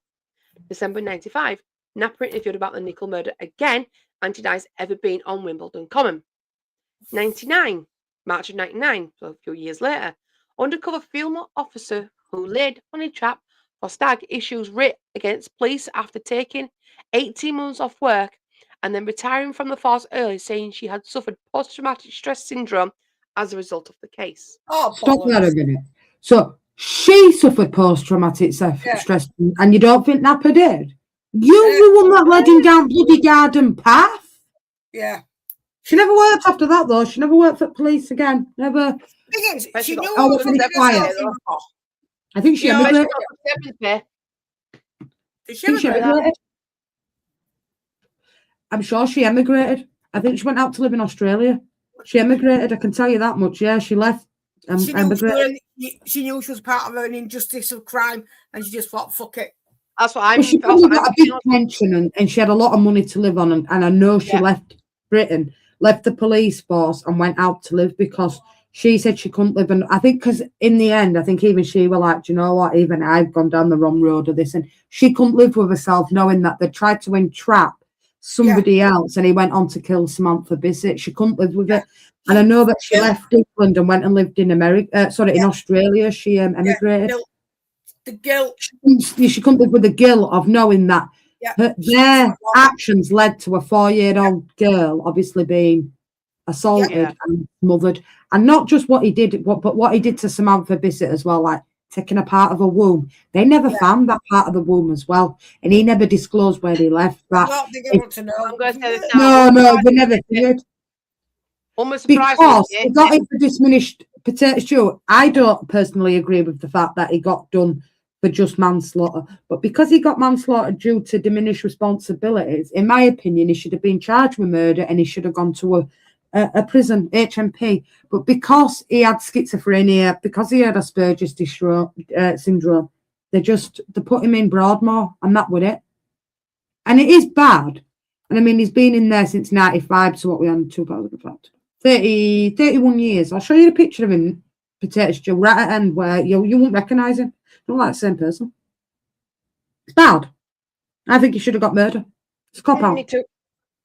December 1995, Napper interviewed about the Nickell murder again and denies ever being on Wimbledon Common. March of 1999, so a few years later, undercover female officer who laid honey trap for Stagg issues writ against police after taking 18 months off work and then retiring from the force early, saying she had suffered post-traumatic stress syndrome as a result of the case. Oh, Stop there a minute. So she suffered post-traumatic stress, and you don't think Napper did? You were the one that led him down bloody garden path. Yeah. She never worked after that, though. She never worked for police again. Never. Thing is, she knew Oh, what was quiet. I think she emigrated. Did she emigrate? I'm sure she emigrated. I think she went out to live in Australia. She emigrated, I can tell you that much. Yeah, she left and emigrated. She knew she was part of an injustice of crime and she just thought, fuck it. That's what I'm She probably got a big pension and she had a lot of money to live on. And I know she left Britain, left the police force and went out to live because she said she couldn't live. And I think because in the end, I think even she were like, do you know what? Even I've gone down the wrong road of this. And she couldn't live with herself knowing that they tried to entrap somebody else and he went on to kill Samantha Bisset. She couldn't live with it. And I know that she left England and went and lived in America, in Australia. She emigrated. The guilt. She couldn't live with the guilt of knowing that their actions led to a 4-year-old girl obviously being assaulted and smothered. And not just what he did, but what he did to Samantha Bisset as well, like taking a part of a womb. They never found that part of the womb as well. And he never disclosed where they left that. I don't want to know. I'm going to say this now. No, they never did. Because he got it for diminished potato stew. I don't personally agree with the fact that he got done for just manslaughter. But because he got manslaughter due to diminished responsibilities, in my opinion, he should have been charged with murder and he should have gone to a prison, HMP. But because he had schizophrenia, because he had Asperger's syndrome, they put him in Broadmoor and that was it. And it is bad. And I mean, he's been in there since 95, so what we on 2005? 31 years. I'll show you the picture of him, potato stew, right at the end where you won't recognise him. Not like the same person. It's bad. I think he should have got murder. It's a cop out.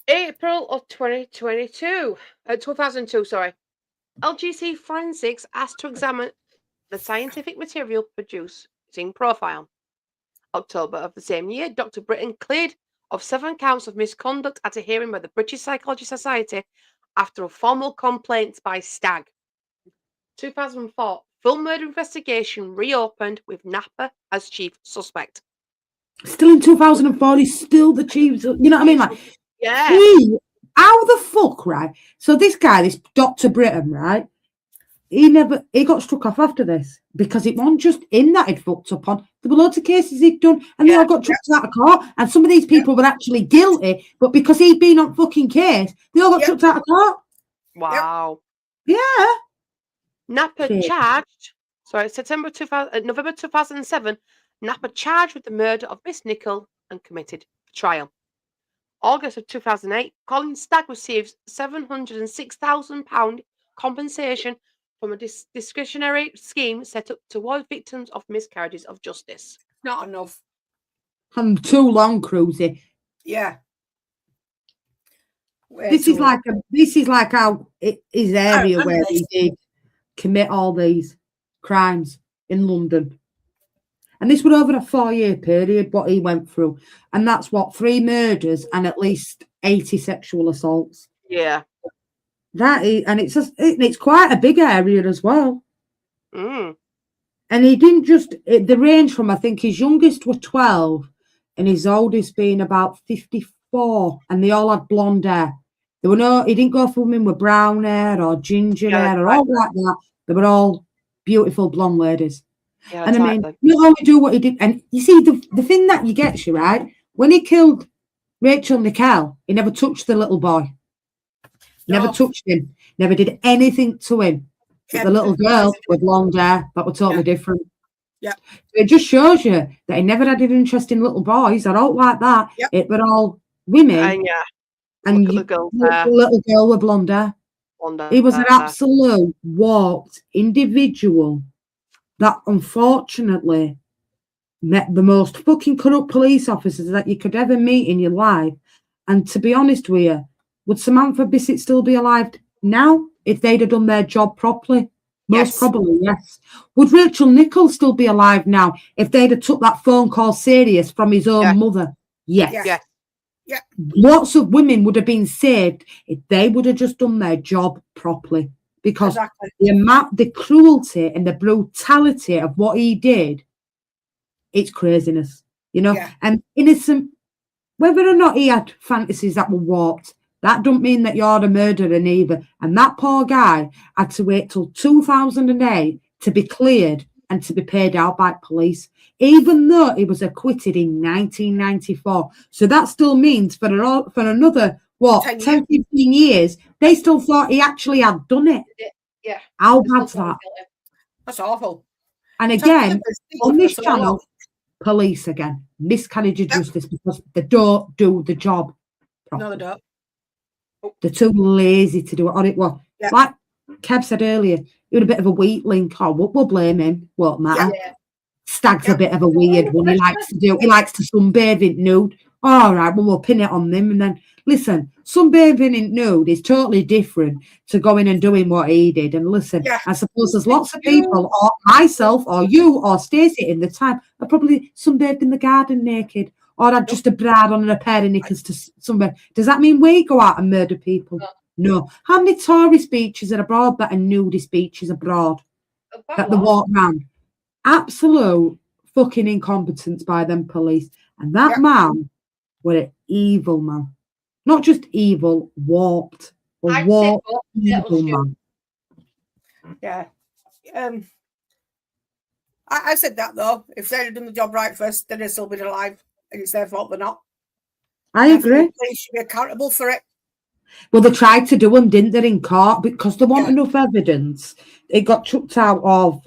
April of 2002, sorry. LGC Forensics asked to examine the scientific material producing profile. October of the same year, Dr. Britton cleared of 7 counts of misconduct at a hearing by the British Psychology Society after a formal complaint by Stagg. 2004, full murder investigation reopened with Napper as chief suspect. Still in 2004, he's still the chief. You know what I mean? Like, Yeah. How the fuck, right? So this guy, this Dr. Britton, right? He got struck off after this because it wasn't just him that he'd fucked up on. There were loads of cases he'd done, and they all got chucked out of court. And some of these people were actually guilty, but because he'd been on fucking case, they all got chucked out of court. Wow. Yeah. Napper charged. Sorry, November 2007. Napper charged with the murder of Miss Nickell and committed for trial. August of 2008, Colin Stagg receives £706,000 compensation from a discretionary scheme set up to avoid victims of miscarriages of justice. Not enough. And too long, Cruisy. Yeah. This is like how his area where he did commit all these crimes in London. And this was over a 4-year period, what he went through. And that's 3 murders and at least 80 sexual assaults. Yeah. It's quite a big area as well. Mm. And he didn't just, the range from, I think his youngest were 12 and his oldest being about 54. And they all had blonde hair. He didn't go for women with brown hair or ginger hair or all like that. They were all beautiful blonde ladies. Yeah, and I mean, not only do what he did, and you see, the thing that you get you, right? When he killed Rachel Nickell, he never touched the little boy. Never touched him. Never did anything to him. But the little girl with blonde hair, that was totally different. Yeah. It just shows you that he never had an interest in little boys or all like that. Yep. It were all women. And the little girl with blonde hair. He was an absolute warped individual that unfortunately met the most fucking corrupt police officers that you could ever meet in your life. And to be honest with you, would Samantha Bisset still be alive now if they'd have done their job properly? Most probably, yes. Would Rachel Nickell still be alive now if they'd have took that phone call serious from his own mother? Yes. Yeah. Lots of women would have been saved if they would have just done their job properly. Because the cruelty and the brutality of what he did, it's craziness, you know. Yeah. And innocent, whether or not he had fantasies that were warped, that don't mean that you're a murderer neither. And that poor guy had to wait till 2008 to be cleared and to be paid out by police, even though he was acquitted in 1994. So that still means for another 10, 15 years, they still thought he actually had done it. Yeah. How bad's that? That's awful. And again, on this channel, police again, miscarriage of justice because they don't do the job properly. No, they don't. They're too lazy to do it. Or it was like Kev said earlier, he was a bit of a weak link. Oh, we'll blame him. Won't matter. Yeah. Stag's a bit of a weird one. He likes to sunbathe in nude. All right, well, we'll pin it on them. And then, listen, sunbathing in nude is totally different to going and doing what he did. And listen, I suppose there's lots of people, or myself, or you, or Stacey in the time, are probably sunbathed in the garden naked, or had just a bra on and a pair of knickers to sunbathe. Does that mean we go out and murder people? No. How many tourist beaches are abroad that are nudist beaches abroad that they walk round? Absolute fucking incompetence by them police. And that man was an evil man. Not just evil, warped. Evil man. Yeah. I said that though. If they'd have done the job right first, they'd have still been alive. And it's their fault they're not. I agree. They should be accountable for it. Well, they tried to do them, didn't they, in court? Because there wasn't enough evidence. It got chucked out of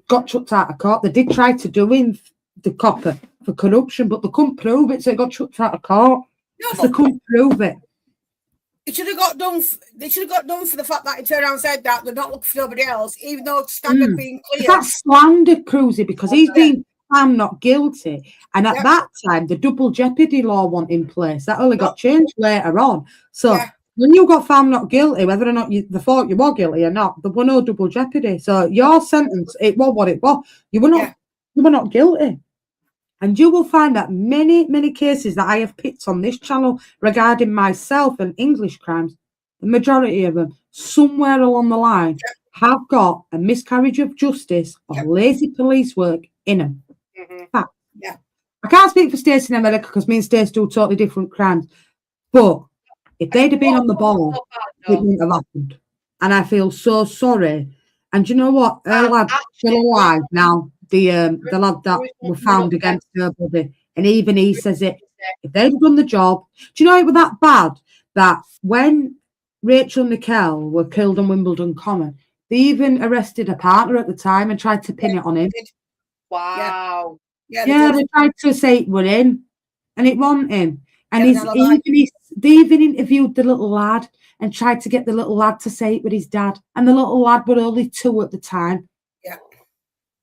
court. They did try to do him the copper for corruption, but they couldn't prove it, so it got chucked out of court. No, they couldn't prove it. It should have got done. They should have got done for the fact that he turned around and said that they're not looking for nobody else, even though Stagg had been clear. That's slander, Cruisy, because he's been found not guilty. And at that time, the double jeopardy law wasn't in place. That only got changed later on. So when you got found not guilty, whether or not they thought you were guilty or not, there were no double jeopardy. So your sentence, it was what it was. You were not guilty. And you will find that many cases that I have picked on this channel regarding myself and English crimes, the majority of them, somewhere along the line, have got a miscarriage of justice or lazy police work in them. Fact. I can't speak for Stacey and America because me and Stacey do totally different crimes. But if they'd have been on the ball, it wouldn't have happened. And I feel so sorry. And you know what? Her lad's still alive now. The lad that were found against her body. And even he says it. If they'd have done the job. Do you know it was that bad that when Rachel Nickell were killed on Wimbledon Common, they even arrested a partner at the time and tried to pin it on him. Wow. Yeah, they tried to say it were him. And it wasn't him. And they even interviewed the little lad and tried to get the little lad to say it with his dad. And the little lad were only 2 at the time. Yeah.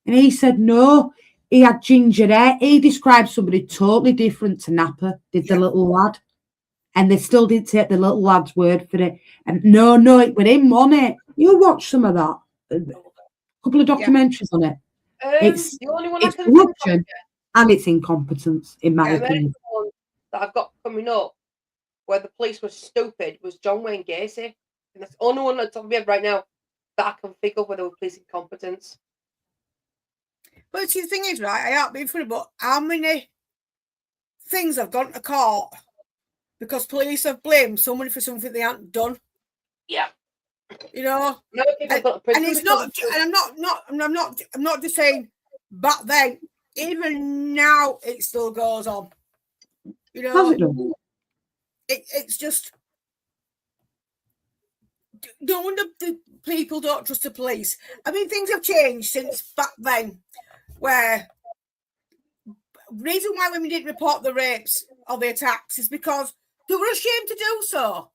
And he said no, he had ginger hair. He described somebody totally different to Napper, did the little lad. And they still didn't take the little lad's word for it. And no, it was him on it. You watch some of that. A couple of documentaries on it. It's the only one it's corruption and it's incompetence, in my opinion. One that I've got coming up where the police was stupid was John Wayne Gacy. And that's the only one that's on my head right now that I can think of where there was police incompetence. But see, the thing is, right, I haven't been funny, but how many things have gone to court because police have blamed somebody for something they haven't done? Yeah. You know, and it's not, and I'm not just saying back then, even now it still goes on. You know, it's just no wonder the people don't trust the police. I mean, things have changed since back then, where reason why women didn't report the rapes or the attacks is because they were ashamed to do so.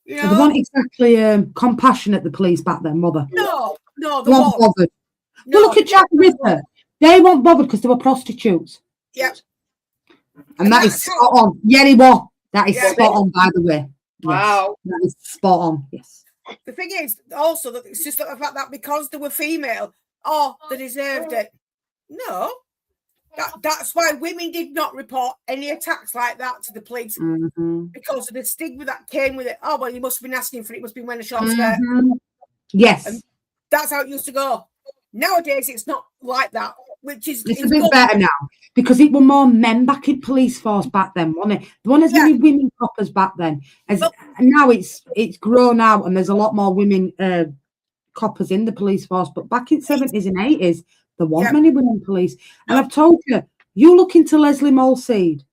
You know? They weren't exactly compassionate, the police back then, were they? No, they weren't bothered. No, well, look at Jack Ripper. They weren't bothered because they were prostitutes. Yeah. And that is spot on. Yeah, he was. That is spot on, by the way. Wow. Yes, that is spot on, yes. The thing is, also, that it's just the fact that because they were female, they deserved it. No. That's why women did not report any attacks like that to the police because of the stigma that came with it. Oh, well, you must have been asking for it. Must have been wearing a short skirt. Yes. And that's how it used to go. Nowadays, it's not like that, which is... It's a bit better now because it were more men back in police force back then, wasn't it? There weren't as many women coppers back then. And now it's grown out and there's a lot more women coppers in the police force. But back in 70s and 80s, there weren't many women police. And I've told you, you look into Leslie Molseed,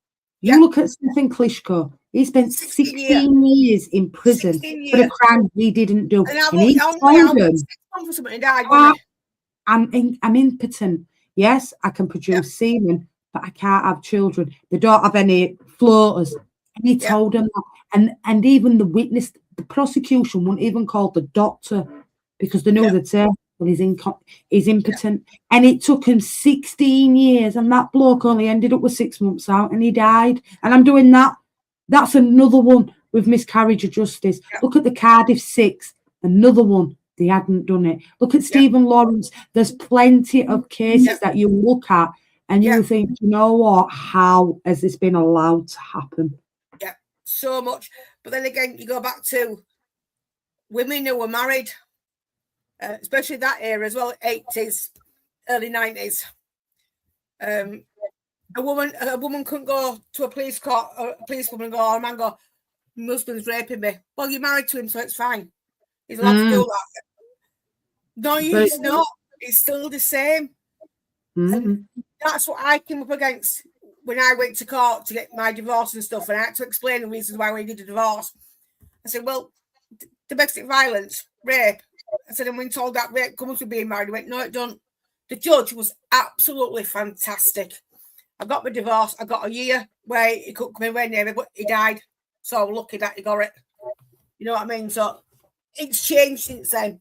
you look at Stephen Klitschko, he spent 16 years in prison for the crime he didn't do. And he told them, I'm impotent. Yes, I can produce semen, but I can't have children. They don't have any floaters. And he told them that. And even the witness, the prosecution wouldn't even call the doctor because they knew they'd say, well, he's impotent. And it took him 16 years, and that bloke only ended up with 6 months out, and he died. And I'm doing that. That's another one with miscarriage of justice. Look at the Cardiff 6, another one. They hadn't done it. Look at Stephen Lawrence. There's plenty of cases that you look at and you think, you know what? How has this been allowed to happen? Yeah, so much. But then again, you go back to women who were married, especially that era as well, 80s, early 90s. A woman couldn't go to a police court, or a policewoman go, or a man go, my husband's raping me. Well, you're married to him, so it's fine. He's allowed to do that. No, he's not. It's still the same. And that's what I came up against when I went to court to get my divorce and stuff. And I had to explain the reasons why we did a divorce. I said, well, domestic violence, rape. I said, and when told that rape comes with being married, he went, no, it don't. The judge was absolutely fantastic. I got my divorce. I got a year where he couldn't come anywhere near me, but he died. So lucky that he got it. You know what I mean? So it's changed since then.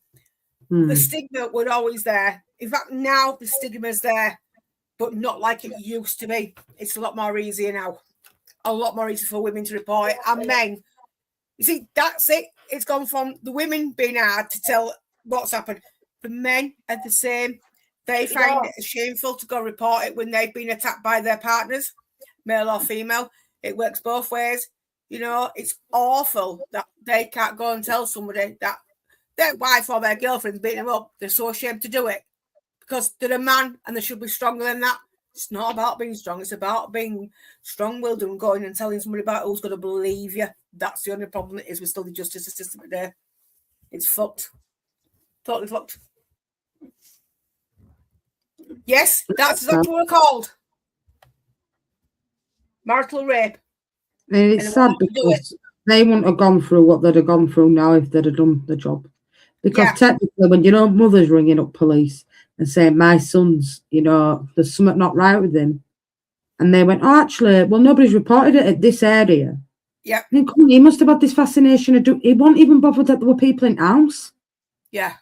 The stigma was always there. In fact, now the stigma's there, but not like it used to be. It's a lot more easier now. A lot more easy for women to report it. And men, You see, that's it. It's gone from the women being hard to tell what's happened. The men are the same. They find it shameful to go report it when they've been attacked by their partners, male or female. It works both ways. You know, it's awful that they can't go and tell somebody that their wife or their girlfriend's beating them up. They're so ashamed to do it because they're a man and they should be stronger than that. It's not about being strong. It's about being strong-willed and going and telling somebody about who's going to believe you. That's the only problem it is with still the justice system today. It's fucked. Totally fucked. Yes, that's what we're called. Marital rape. And it's sad because they wouldn't have gone through what they'd have gone through now if they'd have done the job. Because technically, when mother's ringing up police and saying, my son's, there's something not right with him. And they went, oh, actually, well, nobody's reported it at this area. Yeah. He must have had this fascination. He wasn't even bothered that there were people in the house. Yeah.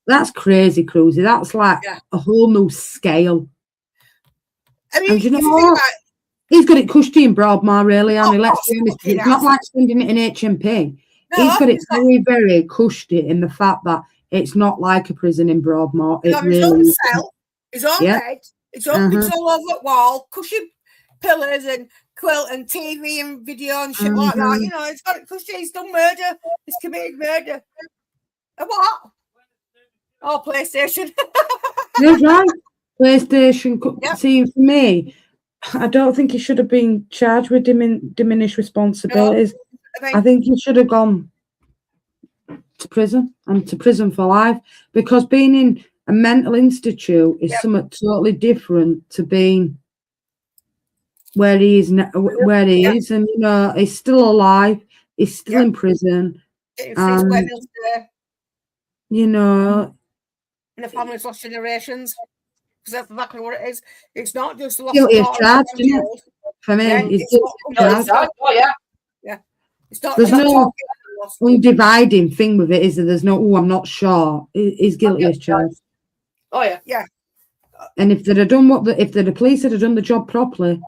That's crazy, Cruzy. That's like a whole new scale. I mean, and you know what? He's got it cushy in Broadmoor, really, and let's be honest, it's not like spending it in HMP. No, he's got it very, very cushy in the fact that it's not like a prison in Broadmoor. His own cell, his own bed, his own things all over the wall, cushy pillars and quilt and TV and video and shit like that. You know, it's got it cushy. He's done murder. He's committed murder. And what? Oh, PlayStation. That's right. PlayStation. Yep. See, for me, I don't think he should have been charged with diminished responsibilities. No, I think he should have gone to prison and to prison for life, because being in a mental institute is something totally different to being where he is now, where he is, and he's still alive. He's still in prison. And the family's lost generations. Because that's exactly what it is. It's not just a loss guilty as charged, isn't it? For me, he's guilty as charged. Yeah. It's not. There's no undividing thing with it, is there? There's no. Oh, I'm not sure. He's guilty as charged. Oh yeah, yeah. And if they'd have done if the police had done the job properly,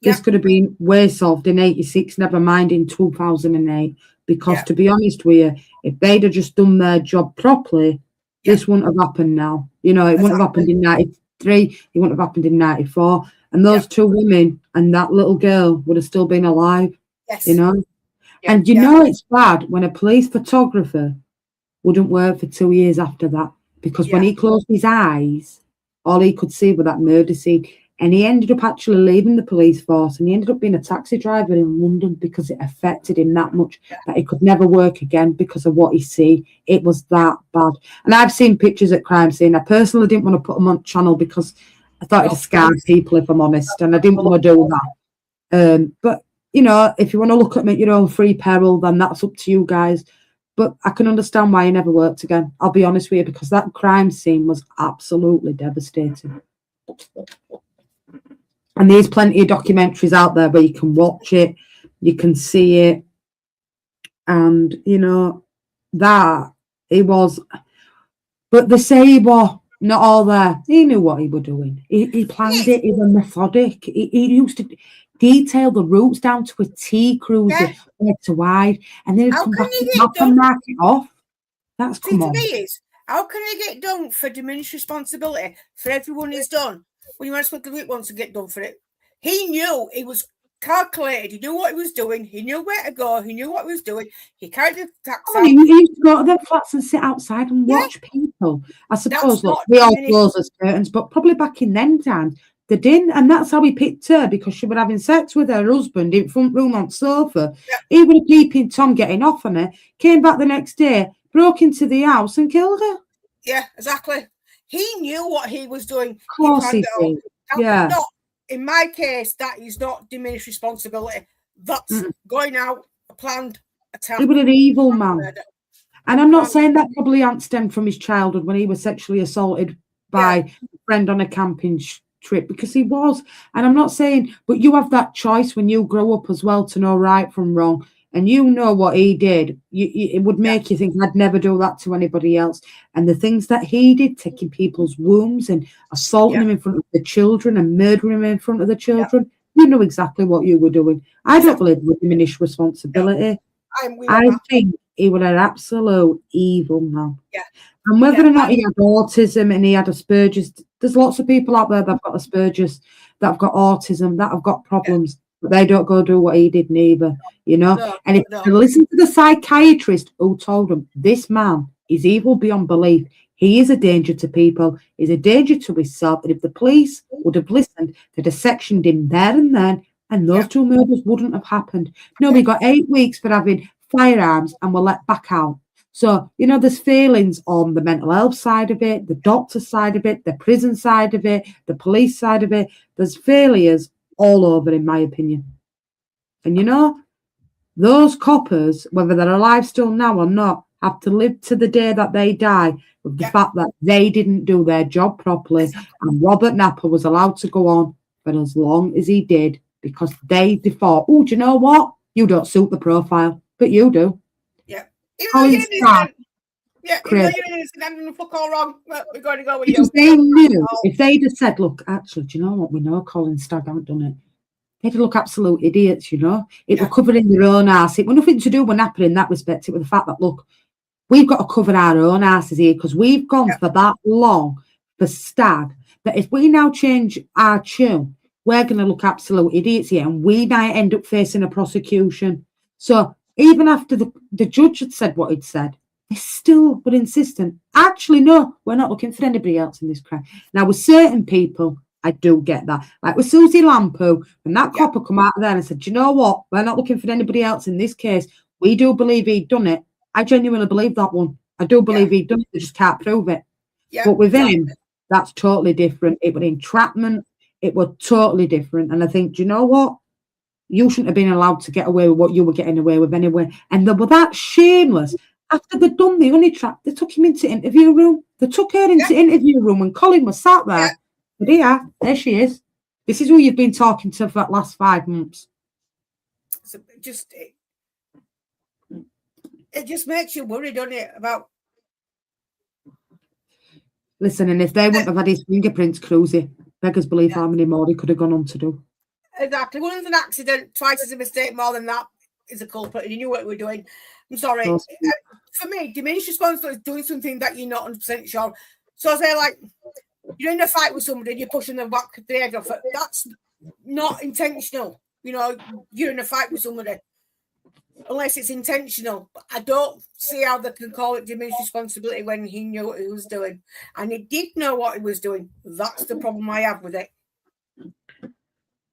this could have been way solved in '86. Never mind in 2008. Because to be honest with you, if they'd have just done their job properly, this wouldn't have happened now. It wouldn't have happened in '93. It wouldn't have happened in '94. And those two women and that little girl would have still been alive. Yes. And it's bad when a police photographer wouldn't work for 2 years after that. Because when he closed his eyes, all he could see was that murder scene. And he ended up actually leaving the police force, and he ended up being a taxi driver in London because it affected him that much that he could never work again because of what he see. It was that bad. And I've seen pictures at crime scene. I personally didn't want to put them on channel because I thought it'd scare people, if I'm honest, and I didn't want to do that. But, if you want to look at me at your own free peril, then that's up to you guys. But I can understand why he never worked again. I'll be honest with you, because that crime scene was absolutely devastating. And there's plenty of documentaries out there where you can watch it, you can see it. And, that he was. But they say he was not all there. He knew what he was doing. He planned it. He was methodic. He used to detail the routes down to a T, cruiser, where to hide. And then he'd come back and mark it off. That's come on. How can it get done for diminished responsibility for everyone he's done? When you want to split the week once to get done for it. He knew he was calculated. He knew what he was doing. He knew where to go. He knew what he was doing. He carried the tax out. He used to go to their flats and sit outside and watch people. I suppose, look, we all close the curtains, but probably back in them times, they didn't. And that's how he picked her, because she was having sex with her husband in front room on sofa. Yeah. He was peeping Tom getting off on her, came back the next day, broke into the house and killed her. Yeah, exactly. He knew what he was doing. Of course he did. Yeah. In my case, that is not diminished responsibility. That's going out, a planned attack. He was an evil man. Murder. And I'm not saying that probably stemmed from his childhood when he was sexually assaulted by a friend on a camping trip, because he was. And I'm not saying, but you have that choice when you grow up as well to know right from wrong. And what he did, it would make you think, I'd never do that to anybody else. And the things that he did, taking people's wombs and assaulting them in front of the children and murdering them in front of the children, you know exactly what you were doing. I don't believe with diminished responsibility. I think he was an absolute evil man. Yeah. And whether or not he had autism and he had Asperger's, there's lots of people out there that have got Asperger's, that have got autism, that have got problems, but they don't go do what he did neither, you know? And if you listen to the psychiatrist who told him, this man is evil beyond belief, he is a danger to people, he's a danger to himself, and if the police would have listened, they'd have sectioned him there and then, and those two murders wouldn't have happened. No, we got 8 weeks for having firearms and were let back out. So, you know, there's failings on the mental health side of it, the doctor side of it, the prison side of it, the police side of it. There's failures all over, in my opinion. And, you know, those coppers, whether they're alive still now or not, have to live to the day that they die with the fact that they didn't do their job properly. And Robert Napper was allowed to go on for as long as he did because they thought, oh, do you know what? You don't suit the profile, but you do. Fuck all wrong. We're going to go with because they knew if they'd have said, look, actually, do you know what? We know Colin Stagg haven't done it. They'd look absolute idiots, you know. It were covering their own arse. It was nothing to do with Napper in that respect. It was the fact that, look, we've got to cover our own asses here because we've gone for that long for Stagg that if we now change our tune, we're going to look absolute idiots here and we might end up facing a prosecution. So even after the judge had said what he'd said, they still were insistent. Actually, no, we're not looking for anybody else in this crime. Now, with certain people, I do get that. Like with Susie Lampu, when that copper come out of there and said, do you know what? We're not looking for anybody else in this case. We do believe he'd done it. I genuinely believe that one. I do believe he'd done it. They just can't prove it. Yeah, but with him, that's totally different. It was entrapment. It was totally different. And I think, do you know what? You shouldn't have been allowed to get away with what you were getting away with anyway. And they were that shameless. After they'd done the honey trap, they took him into interview room. They took her into interview room when Colin was sat there. Yeah. But yeah, there she is. This is who you've been talking to for that last 5 months. So it just makes you worried, doesn't it? About. Listen, and if they wouldn't have had his fingerprints, Cruzy, beggars believe how many more he could have gone on to do. Exactly. One's an accident, twice is a mistake, more than that is a culprit. And you knew what we were doing. I'm sorry. For me, diminished responsibility is doing something that you're not 100% sure. So I say, like, you're in a fight with somebody and you're pushing them back the edge off it. That's not intentional. You know, you're in a fight with somebody. Unless it's intentional. But I don't see how they can call it diminished responsibility when he knew what he was doing. And he did know what he was doing. That's the problem I have with it.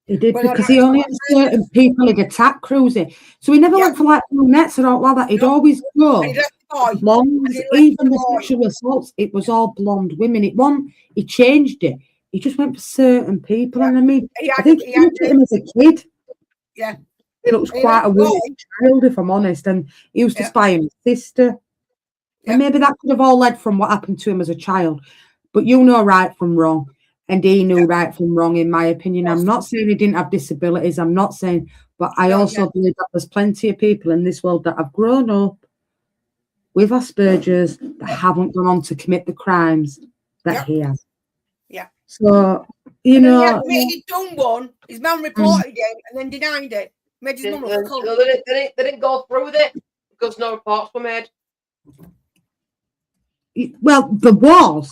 He did because he only had certain people he'd attack Cruzy. So he never went for like brunettes or all like that. He'd always go blondes, even the sexual assaults. It was all blonde women. He changed it. He just went for certain people. And I mean, I think he looked at him as a kid. Yeah. He looks quite a weird child, if I'm honest. And he used to spy on his sister. And maybe that could have all led from what happened to him as a child. But you know right from wrong. And he knew right from wrong, in my opinion. I'm not saying he didn't have disabilities. I'm not saying, but I also believe that there's plenty of people in this world that have grown up with Asperger's that haven't gone on to commit the crimes that he has. Yeah. So, you know. He'd done one, his mum reported it and then denied it. Made his mum they didn't go through with it because no reports were made. Well,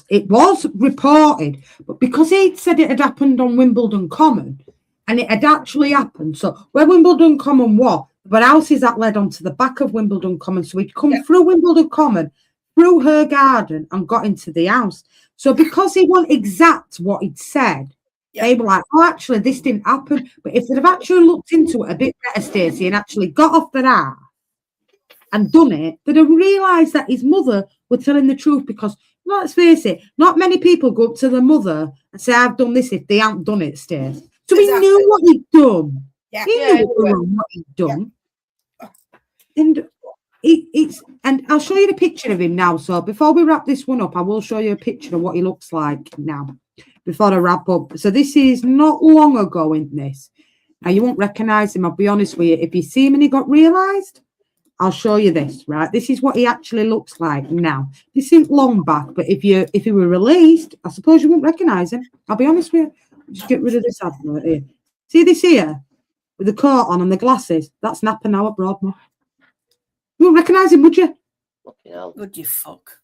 it was reported, but because he'd said it had happened on Wimbledon Common and it had actually happened. So where Wimbledon Common was, but houses that led onto the back of Wimbledon Common. So he'd come through Wimbledon Common, through her garden and got into the house. So because he wasn't exact what he'd said, they were like, oh, actually, this didn't happen. But if they'd have actually looked into it a bit better, Stacey, and actually got off their ass and done it, they'd have realised that his mother were telling the truth because, let's face it, not many people go up to their mother and say, I've done this if they haven't done it, Stace. So he knew what he'd done. Yeah. He knew what he'd done. And and I'll show you the picture of him now. So before we wrap this one up, I will show you a picture of what he looks like now before I wrap up. So this is not long ago in this. Now, you won't recognise him, I'll be honest with you. If you see him and he got realised, I'll show you this, right? This is what he actually looks like now. This isn't long back, but if he were released, I suppose you won't recognise him. I'll be honest with you. Just get rid of this advert here. See this here? With the coat on and the glasses? That's Napper now at Broadmoor. You wouldn't recognise him, would you? Fucking hell. Good you fuck.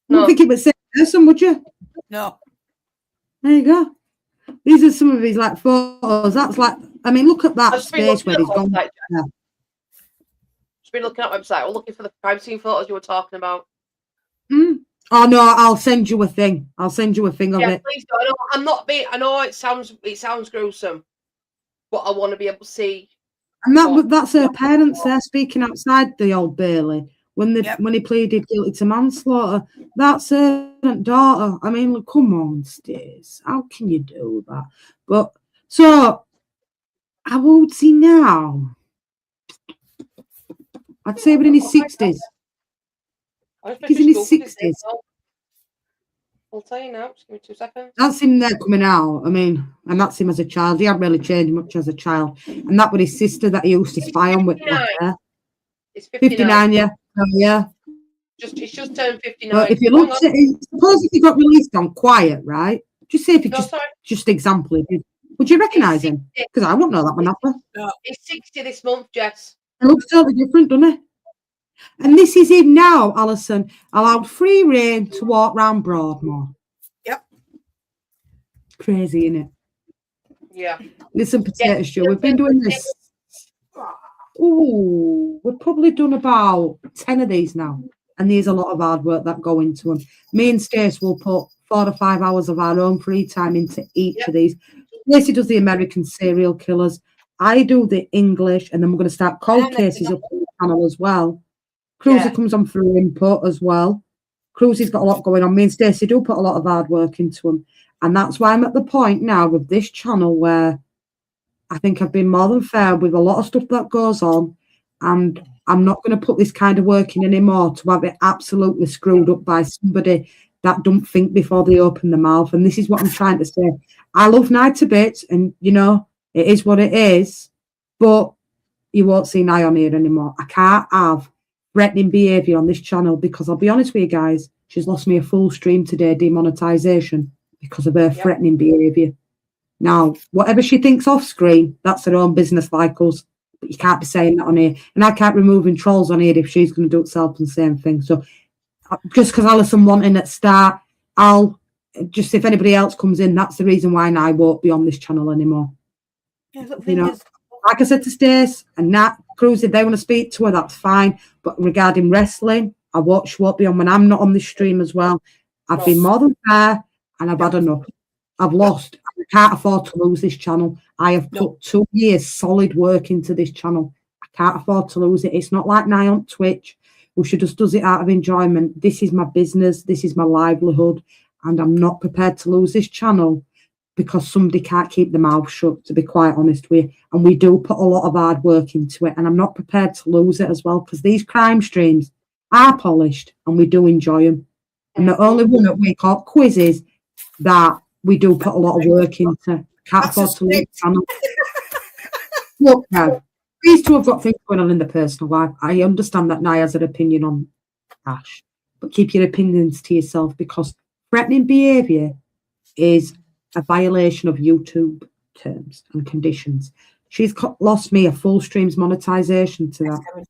You wouldn't think it was the same person, would you? No. There you go. These are some of his like photos. That's like, I mean, look at that I've just been space looking where at he's the gone. website, Yeah. Just been looking at the website. We're looking for the crime scene photos you were talking about. Oh no, I'll send you a thing. I'll send you a thing of Yeah, it. please do. I'm not being. I know it sounds gruesome, but I want to be able to see. And that's her parents there speaking outside the Old Bailey when he pleaded guilty to manslaughter. That's her daughter. I mean, look, come on, Stace. How can you do that? But so how old's he now? I'd say we're in his 60s. He's in his 60s. I'll tell you now. Just give me 2 seconds. That's him there coming out. I mean, and that's him as a child. He hadn't really changed much as a child. And that was his sister that he used to spy on with. It's 59. 59, yeah. Oh, yeah. It's just turned 59. But if you look at it, suppose if he got released on quiet, right? Just say if he just example, would you recognise him? Because I wouldn't know that one after. He's 60 this month, Jess. It looks totally different, doesn't it? And this is him now, Alison, allowed free reign to walk round Broadmoor. Yep. Crazy, isn't it? Yeah. Listen, Potato Stew, we've been doing this. Oh, we've probably done about 10 of these now. And there's a lot of hard work that go into them. Me and Stace will put 4 to 5 hours of our own free time into each of these. Stacey does the American serial killers. I do the English, and then we're going to start cold cases up on the channel as well. Cruiser comes on through input as well. Cruiser's got a lot going on. Me and Stacey do put a lot of hard work into them. And that's why I'm at the point now with this channel where I think I've been more than fair with a lot of stuff that goes on. And I'm not going to put this kind of work in anymore to have it absolutely screwed up by somebody that don't think before they open their mouth. And this is what I'm trying to say. I love Night to bits, and, you know, it is what it is. But you won't see Nye on here anymore. I can't have threatening behaviour on this channel because I'll be honest with you guys, she's lost me a full stream today, demonetisation, because of her threatening behaviour. Now, whatever she thinks off screen, that's her own business, like us. But you can't be saying that on here. And I can't removing trolls on here if she's going to do itself and the same thing. So just because Alison wanting at start, I'll just, if anybody else comes in, that's the reason why I won't be on this channel anymore. Yeah, you know, like I said to Stace and Nat Cruz, if they want to speak to her, that's fine. But regarding wrestling, I won't be on when I'm not on this stream as well. I've been more than fair and I've had enough. I've lost. I can't afford to lose this channel. I have put 2 years solid work into this channel. I can't afford to lose it. It's not like Nye on Twitch, who she just does it out of enjoyment. This is my business. This is my livelihood. And I'm not prepared to lose this channel because somebody can't keep their mouth shut, to be quite honest with you. And we do put a lot of hard work into it. And I'm not prepared to lose it as well, because these crime streams are polished and we do enjoy them. And the only one that we call quizzes that we do put a lot of work into. Can't afford to lose the channel. Look now, these two have got things going on in their personal life. I understand that Nye has an opinion on Ash, but keep your opinions to yourself, because threatening behaviour is a violation of YouTube terms and conditions. She's lost me a full streams monetisation to that.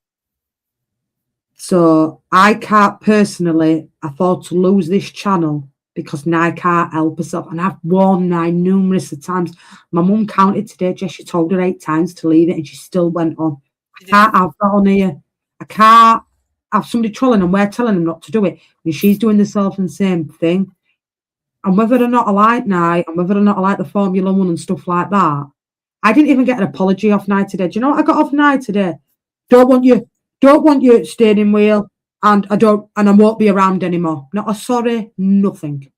So I can't personally afford to lose this channel because Nye can't help herself. And I've warned Nye numerous of times. My mum counted today, Jess, she told her 8 times to leave it and she still went on. I can't have that on here. I can't have somebody trolling and we're telling them not to do it when she's doing the self and same thing. And whether or not I like Nye and whether or not I like the Formula 1 and stuff like that, I didn't even get an apology off Nye today. Do you know what I got off Nye today? Don't want your steering wheel, and I won't be around anymore. Not a sorry, nothing.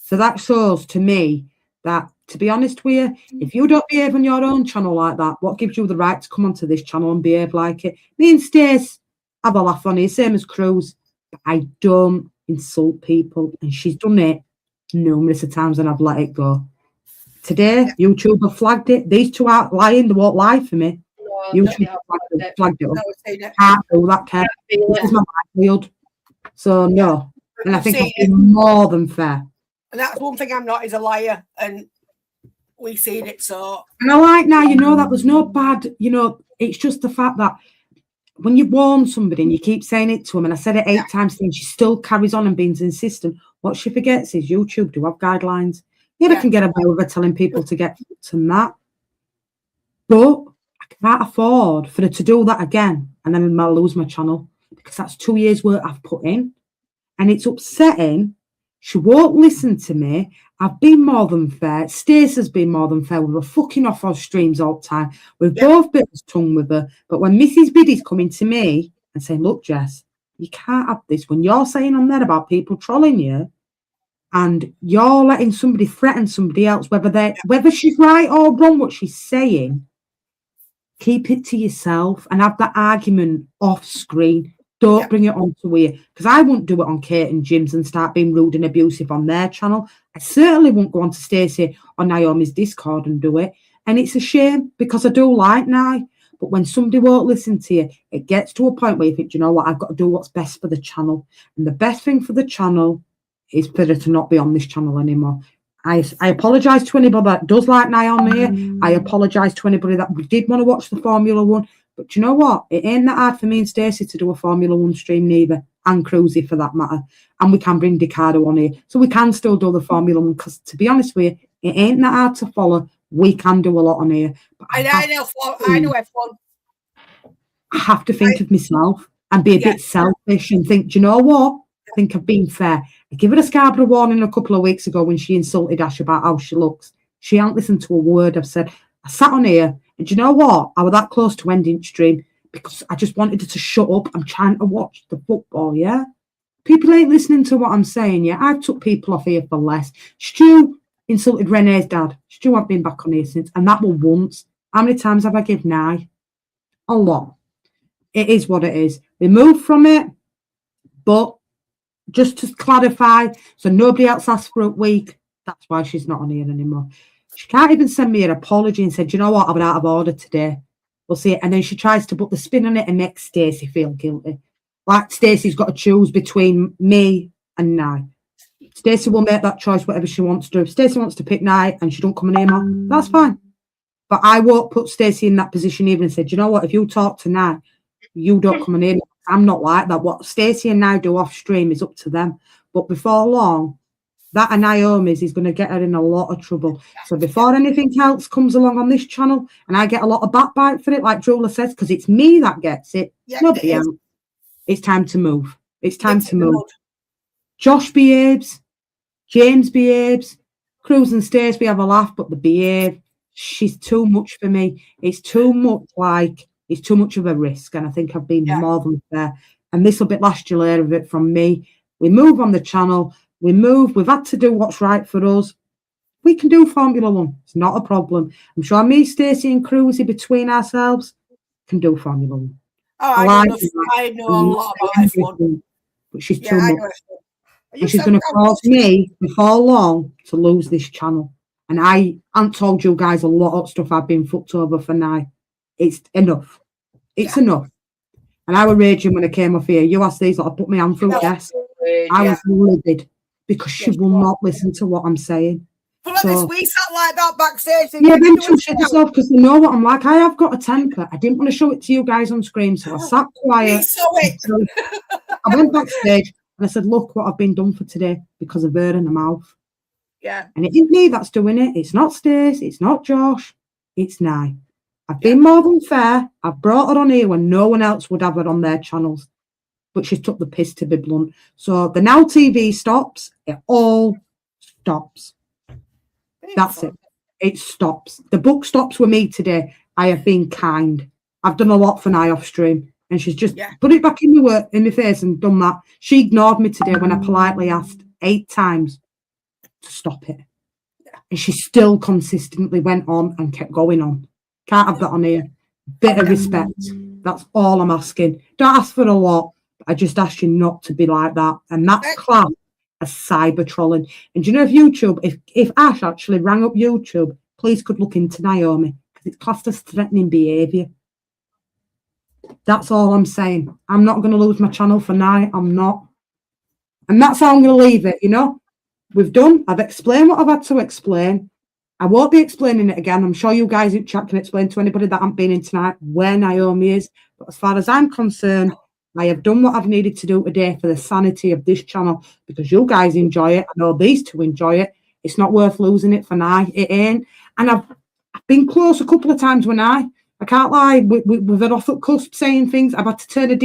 So that shows to me that, to be honest with you, if you don't behave on your own channel like that, what gives you the right to come onto this channel and behave like it? Me and Stace have a laugh on here, same as Cruz. But I don't insult people, and she's done it numerous of times and I've let it go. Today, YouTube have flagged it. These two aren't lying, they won't lie for me. No, YouTube flagged it up. Can't do that, Ken. This is my livelihood. So no. And I think I've been more than fair. And that's one thing I'm not, is a liar. And we seen it, so. And I like now, you know, that there's no bad, you know, it's just the fact that when you warn somebody and you keep saying it to them, and I said it 8 times, and she still carries on and being insistent, what she forgets is YouTube do have guidelines. Yeah, they can get away with her telling people to get to that. But I can't afford for her to do that again, and then I'll lose my channel, because that's 2 years' work I've put in. And it's upsetting. She won't listen to me. I've been more than fair. Stacey's been more than fair. We were fucking off our streams all the time. We've both bit of tongue with her. But when Mrs. Biddy's coming to me and saying, look, Jess, you can't have this. When you're saying on there about people trolling you and you're letting somebody threaten somebody else, whether she's right or wrong what she's saying, keep it to yourself and have that argument off screen. Don't bring it on to here, because I won't do it on Kate and Jim's and start being rude and abusive on their channel. I certainly won't go on to Stacey or Naomi's Discord and do it. And it's a shame, because I do like Nye. But when somebody won't listen to you, it gets to a point where you think, you know what, I've got to do what's best for the channel. And the best thing for the channel is for her to not be on this channel anymore. I apologise to anybody that does like Nye on here. I apologise to anybody that did want to watch the Formula One. But you know what? It ain't that hard for me and Stacey to do a Formula One stream neither, and Cruisy for that matter. And we can bring Ricardo on here. So we can still do the Formula One, because to be honest with you, it ain't that hard to follow. We can do a lot on here. But I know F1. I have to think of myself and be a bit selfish and think, do you know what? I think I've been fair. I gave her a Scarborough warning a couple of weeks ago when she insulted Ash about how she looks. She hadn't listened to a word I've said. I sat on here, and do you know what? I was that close to ending stream because I just wanted her to shut up. I'm trying to watch the football, yeah? People ain't listening to what I'm saying, yeah? I've took people off here for less. Stu insulted Renee's dad. Stu hasn't been back on here since, and that was once. How many times have I given Nye? A lot. It is what it is. We moved from it, but just to clarify, so nobody else asked for a week, that's why she's not on here anymore. She can't even send me an apology and said, you know what, I was out of order today. We'll see it. And then she tries to put the spin on it and make Stacey feel guilty. Like Stacey's got to choose between me and Nye. Stacey will make that choice, whatever she wants to do. If Stacey wants to pick Nye and she don't come in here more, that's fine. But I won't put Stacey in that position even and said, you know what, if you talk to Nye, you don't come in here. I'm not like that. What Stacey and Nye do off stream is up to them. But before long, that and Naomi's is going to get her in a lot of trouble. So before anything else comes along on this channel, and I get a lot of backbite for it, like Drula says, because it's me that gets it, nobody else. It's time to move. It's time to move. Josh behaves. James behaves. Cruz and Stacey, we have a laugh, but they behave. She's too much for me. It's too much it's too much of a risk, and I think I've been more than fair. And this will be last year of it from me. We move on the channel. We move. We've had to do what's right for us. We can do Formula One. It's not a problem. I'm sure me, Stacey, and Cruisy between ourselves can do Formula One. Oh, I know a lot about F1. But she's too much. And she's going to cause me before long to lose this channel. And I haven't told you guys a lot of stuff I've been fucked over for now. It's enough. It's enough. And I was raging when I came off here. You asked these, I put my hand through desk. I was livid because she will not listen to what I'm saying. So, we sat like that backstage. Yeah, then she'll shut herself because they know what I'm like. I have got a temper. I didn't want to show it to you guys on screen, so I sat quiet. I went backstage and I said, look what I've been done for today because of her in the mouth. Yeah. And it isn't me that's doing it. It's not Stace. It's not Josh. It's Nye. I've been more than fair. I've brought her on here when no one else would have her on their channels. But she's took the piss, to be blunt. So the Now TV stops. It all stops. That's it. It stops. The book stops with me today. I have been kind. I've done a lot for Nye off stream. And she's just put it back in my face and done that. She ignored me today when I politely asked 8 times to stop it. And she still consistently went on and kept going on. Can't have that on here. Bit of respect. That's all I'm asking. Don't ask for a lot. I just ask you not to be like that. And that's class as cyber trolling. And do you know if YouTube, if Ash actually rang up YouTube, please could look into Naomi because it's classed as threatening behaviour. That's all I'm saying. I'm not going to lose my channel for now. I'm not. And that's how I'm going to leave it, you know. We've done. I've explained what I've had to explain. I won't be explaining it again. I'm sure you guys in chat can explain to anybody that hasn't been in tonight where Naomi is. But as far as I'm concerned, I have done what I've needed to do today for the sanity of this channel, because you guys enjoy it. I know these two enjoy it. It's not worth losing it for now. It ain't. And I've been close a couple of times when I can't lie. We've had off at cusp saying things. I've had to turn a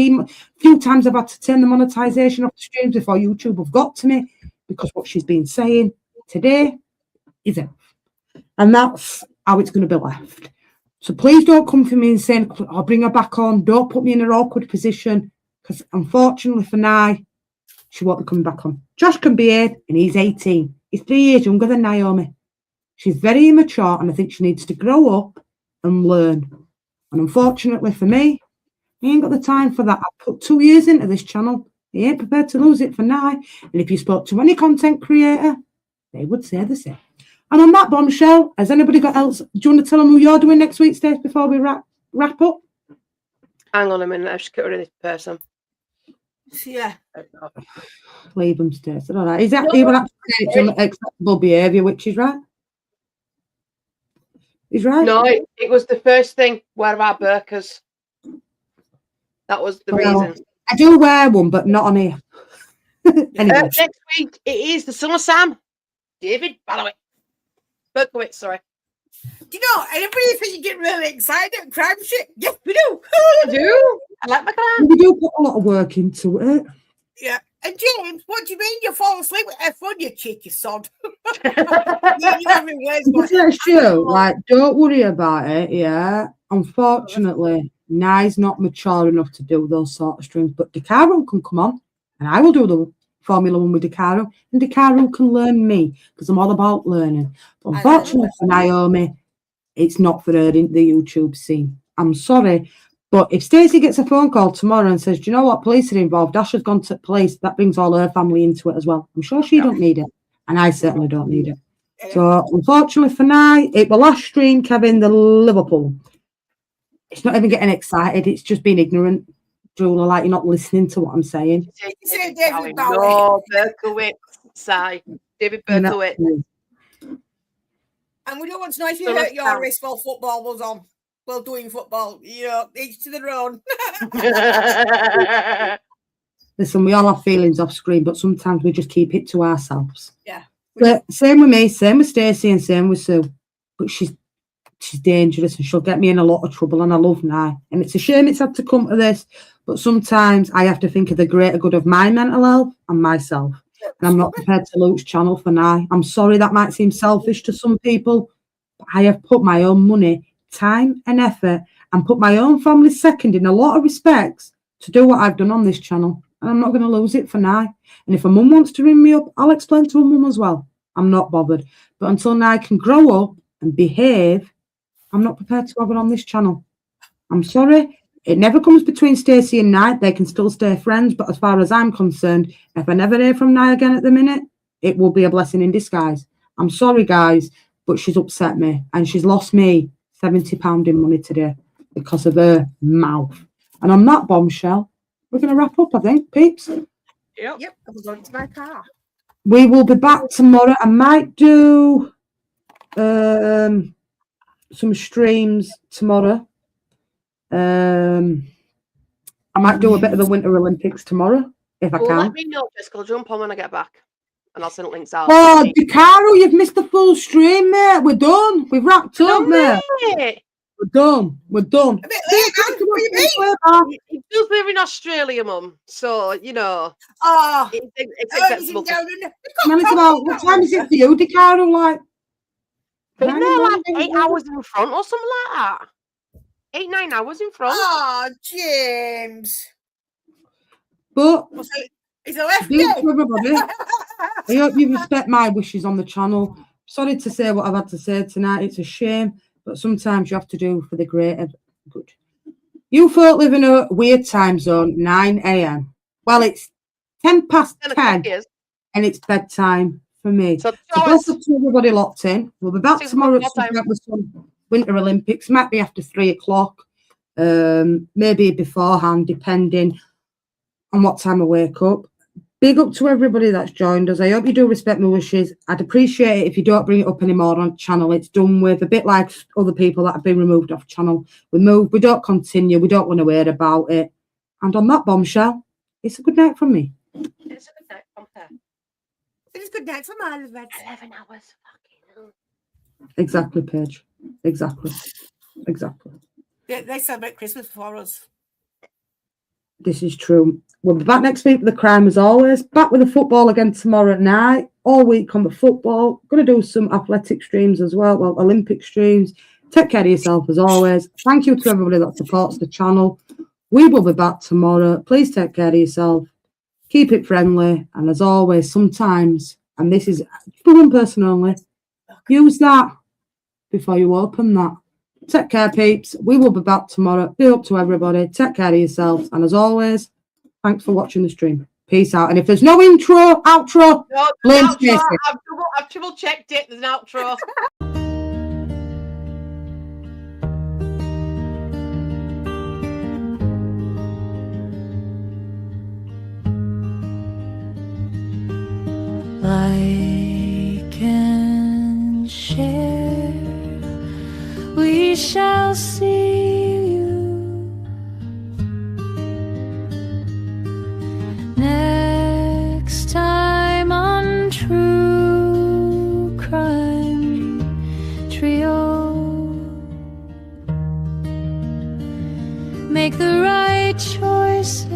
few times I've had to turn the monetization off the streams before YouTube have got to me, because what she's been saying today is it. And that's how it's going to be left. So please don't come for me and say, I'll bring her back on. Don't put me in an awkward position, because unfortunately for now, she won't be coming back on. Josh can behave, and he's 18. He's 3 years younger than Naomi. She's very immature, and I think she needs to grow up and learn. And unfortunately for me, I ain't got the time for that. I've put 2 years into this channel. I ain't prepared to lose it for now. And if you spoke to any content creator, they would say the same. And on that bombshell, has anybody got else? Do you want to tell them who you're doing next week, Stacey, before we wrap up? Hang on a minute, I've just got rid of this person. Yeah. Leave them, Stacey. All right. Is that even acceptable behaviour, which is right? He's right. No, it was the first thing. Where about burkas? That was the reason. I do wear one, but not on here. Anyway. Next week, it is the son of Sam, David Berkowitz, sorry. Do you know, anybody think you get really excited at crime shit? Yes, we do. I do. I like my crime. We do put a lot of work into it. Yeah. And James, what do you mean you fall asleep with F1, you cheeky sod? Like, don't worry about it, yeah. Unfortunately, Nye's not mature enough to do those sort of streams, but Dicaro can come on, and I will do the Formula 1 with Dicaro, and Dicaro can learn me, because I'm all about learning. But unfortunately for Naomi, it's not for her in the YouTube scene. I'm sorry. But if Stacey gets a phone call tomorrow and says, do you know what, police are involved, Ash has gone to police, that brings all her family into it as well. I'm sure she don't need it. And I certainly don't need it. So unfortunately for now, it will last stream, Kevin, the Liverpool. It's not even getting excited. It's just being ignorant. Julia, like you're not listening to what I'm saying. David Berkowitz. David Berkowitz. And we don't want to know if you hurt your wrist while football was on. Well, doing football, you know, each to their own. Listen, we all have feelings off screen, but sometimes we just keep it to ourselves. Yeah. But same with me, same with Stacey, and same with Sue. But she's dangerous, and she'll get me in a lot of trouble, and I love Nye. And it's a shame it's had to come to this, but sometimes I have to think of the greater good of my mental health and myself. And I'm not prepared to lose channel for Nye. I'm sorry that might seem selfish to some people, but I have put my own money, time and effort, and put my own family second in a lot of respects to do what I've done on this channel, and I'm not going to lose it for now. And if a mum wants to ring me up, I'll explain to a mum as well. I'm not bothered. But until now I can grow up and behave, I'm not prepared to have it on this channel. I'm sorry. It never comes between Stacey and Nye. They can still stay friends, but as far as I'm concerned, if I never hear from Nye again at the minute, it will be a blessing in disguise. I'm sorry, guys, but she's upset me, and she's lost me £70 in money today because of her mouth. And on that bombshell, we're going to wrap up, I think, peeps. Yep. I was going to my car. We will be back tomorrow. I might do some streams tomorrow. I might do a bit of the Winter Olympics tomorrow, if I can. Let me know, Jessica. I'll jump on when I get back. And I'll send links out. Oh, Dicaro, you've missed the full stream, mate. We're done. We've wrapped up, mate. We're done. We're done. A bit late, He does live in Australia, Mum. So, you know. Oh, it's acceptable. What time is it for you, Dicaro? Like, Isn't there like 8 hours in front or something like that? 8-9 hours in front. Oh, James. But it's a left day. Everybody. I hope you respect my wishes on the channel. Sorry to say what I've had to say tonight. It's a shame, but sometimes you have to do for the greater good. You folk live in a weird time zone, 9 a.m. Well, it's 10 past 10, and it's bedtime for me. So bless up to everybody locked in. We'll be back tomorrow with some Winter Olympics. Might be after 3 o'clock, maybe beforehand, depending on what time I wake up. Big up to everybody that's joined us. I hope you do respect my wishes. I'd appreciate it if you don't bring it up anymore on channel. It's done with. A bit like other people that have been removed off channel. We move. We don't continue. We don't want to hear about it. And on that bombshell, it's a good night from me. It's a good night from her. It's a good night from all of us. 11 hours. Fucking Exactly, Paige. Exactly. They celebrate Christmas before us. This is true. We'll be back next week with the crime as always. Back with the football again tomorrow night. All week on the football. Going to do some athletic streams as well. Well, Olympic streams. Take care of yourself as always. Thank you to everybody that supports the channel. We will be back tomorrow. Please take care of yourself. Keep it friendly. And as always, sometimes, and this is for one person only, use that before you open that. Take care, peeps. We will be back tomorrow. Be up to everybody. Take care of yourselves. And as always, thanks for watching the stream. Peace out. And if there's no intro, outro, no, blame outro. Stacey. I've triple checked it. There's an outro. Like and share, we shall see you next time on True Crime Trio. Make the right choices,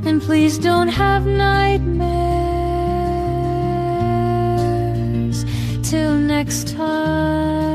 and please don't have nightmares. Till next time.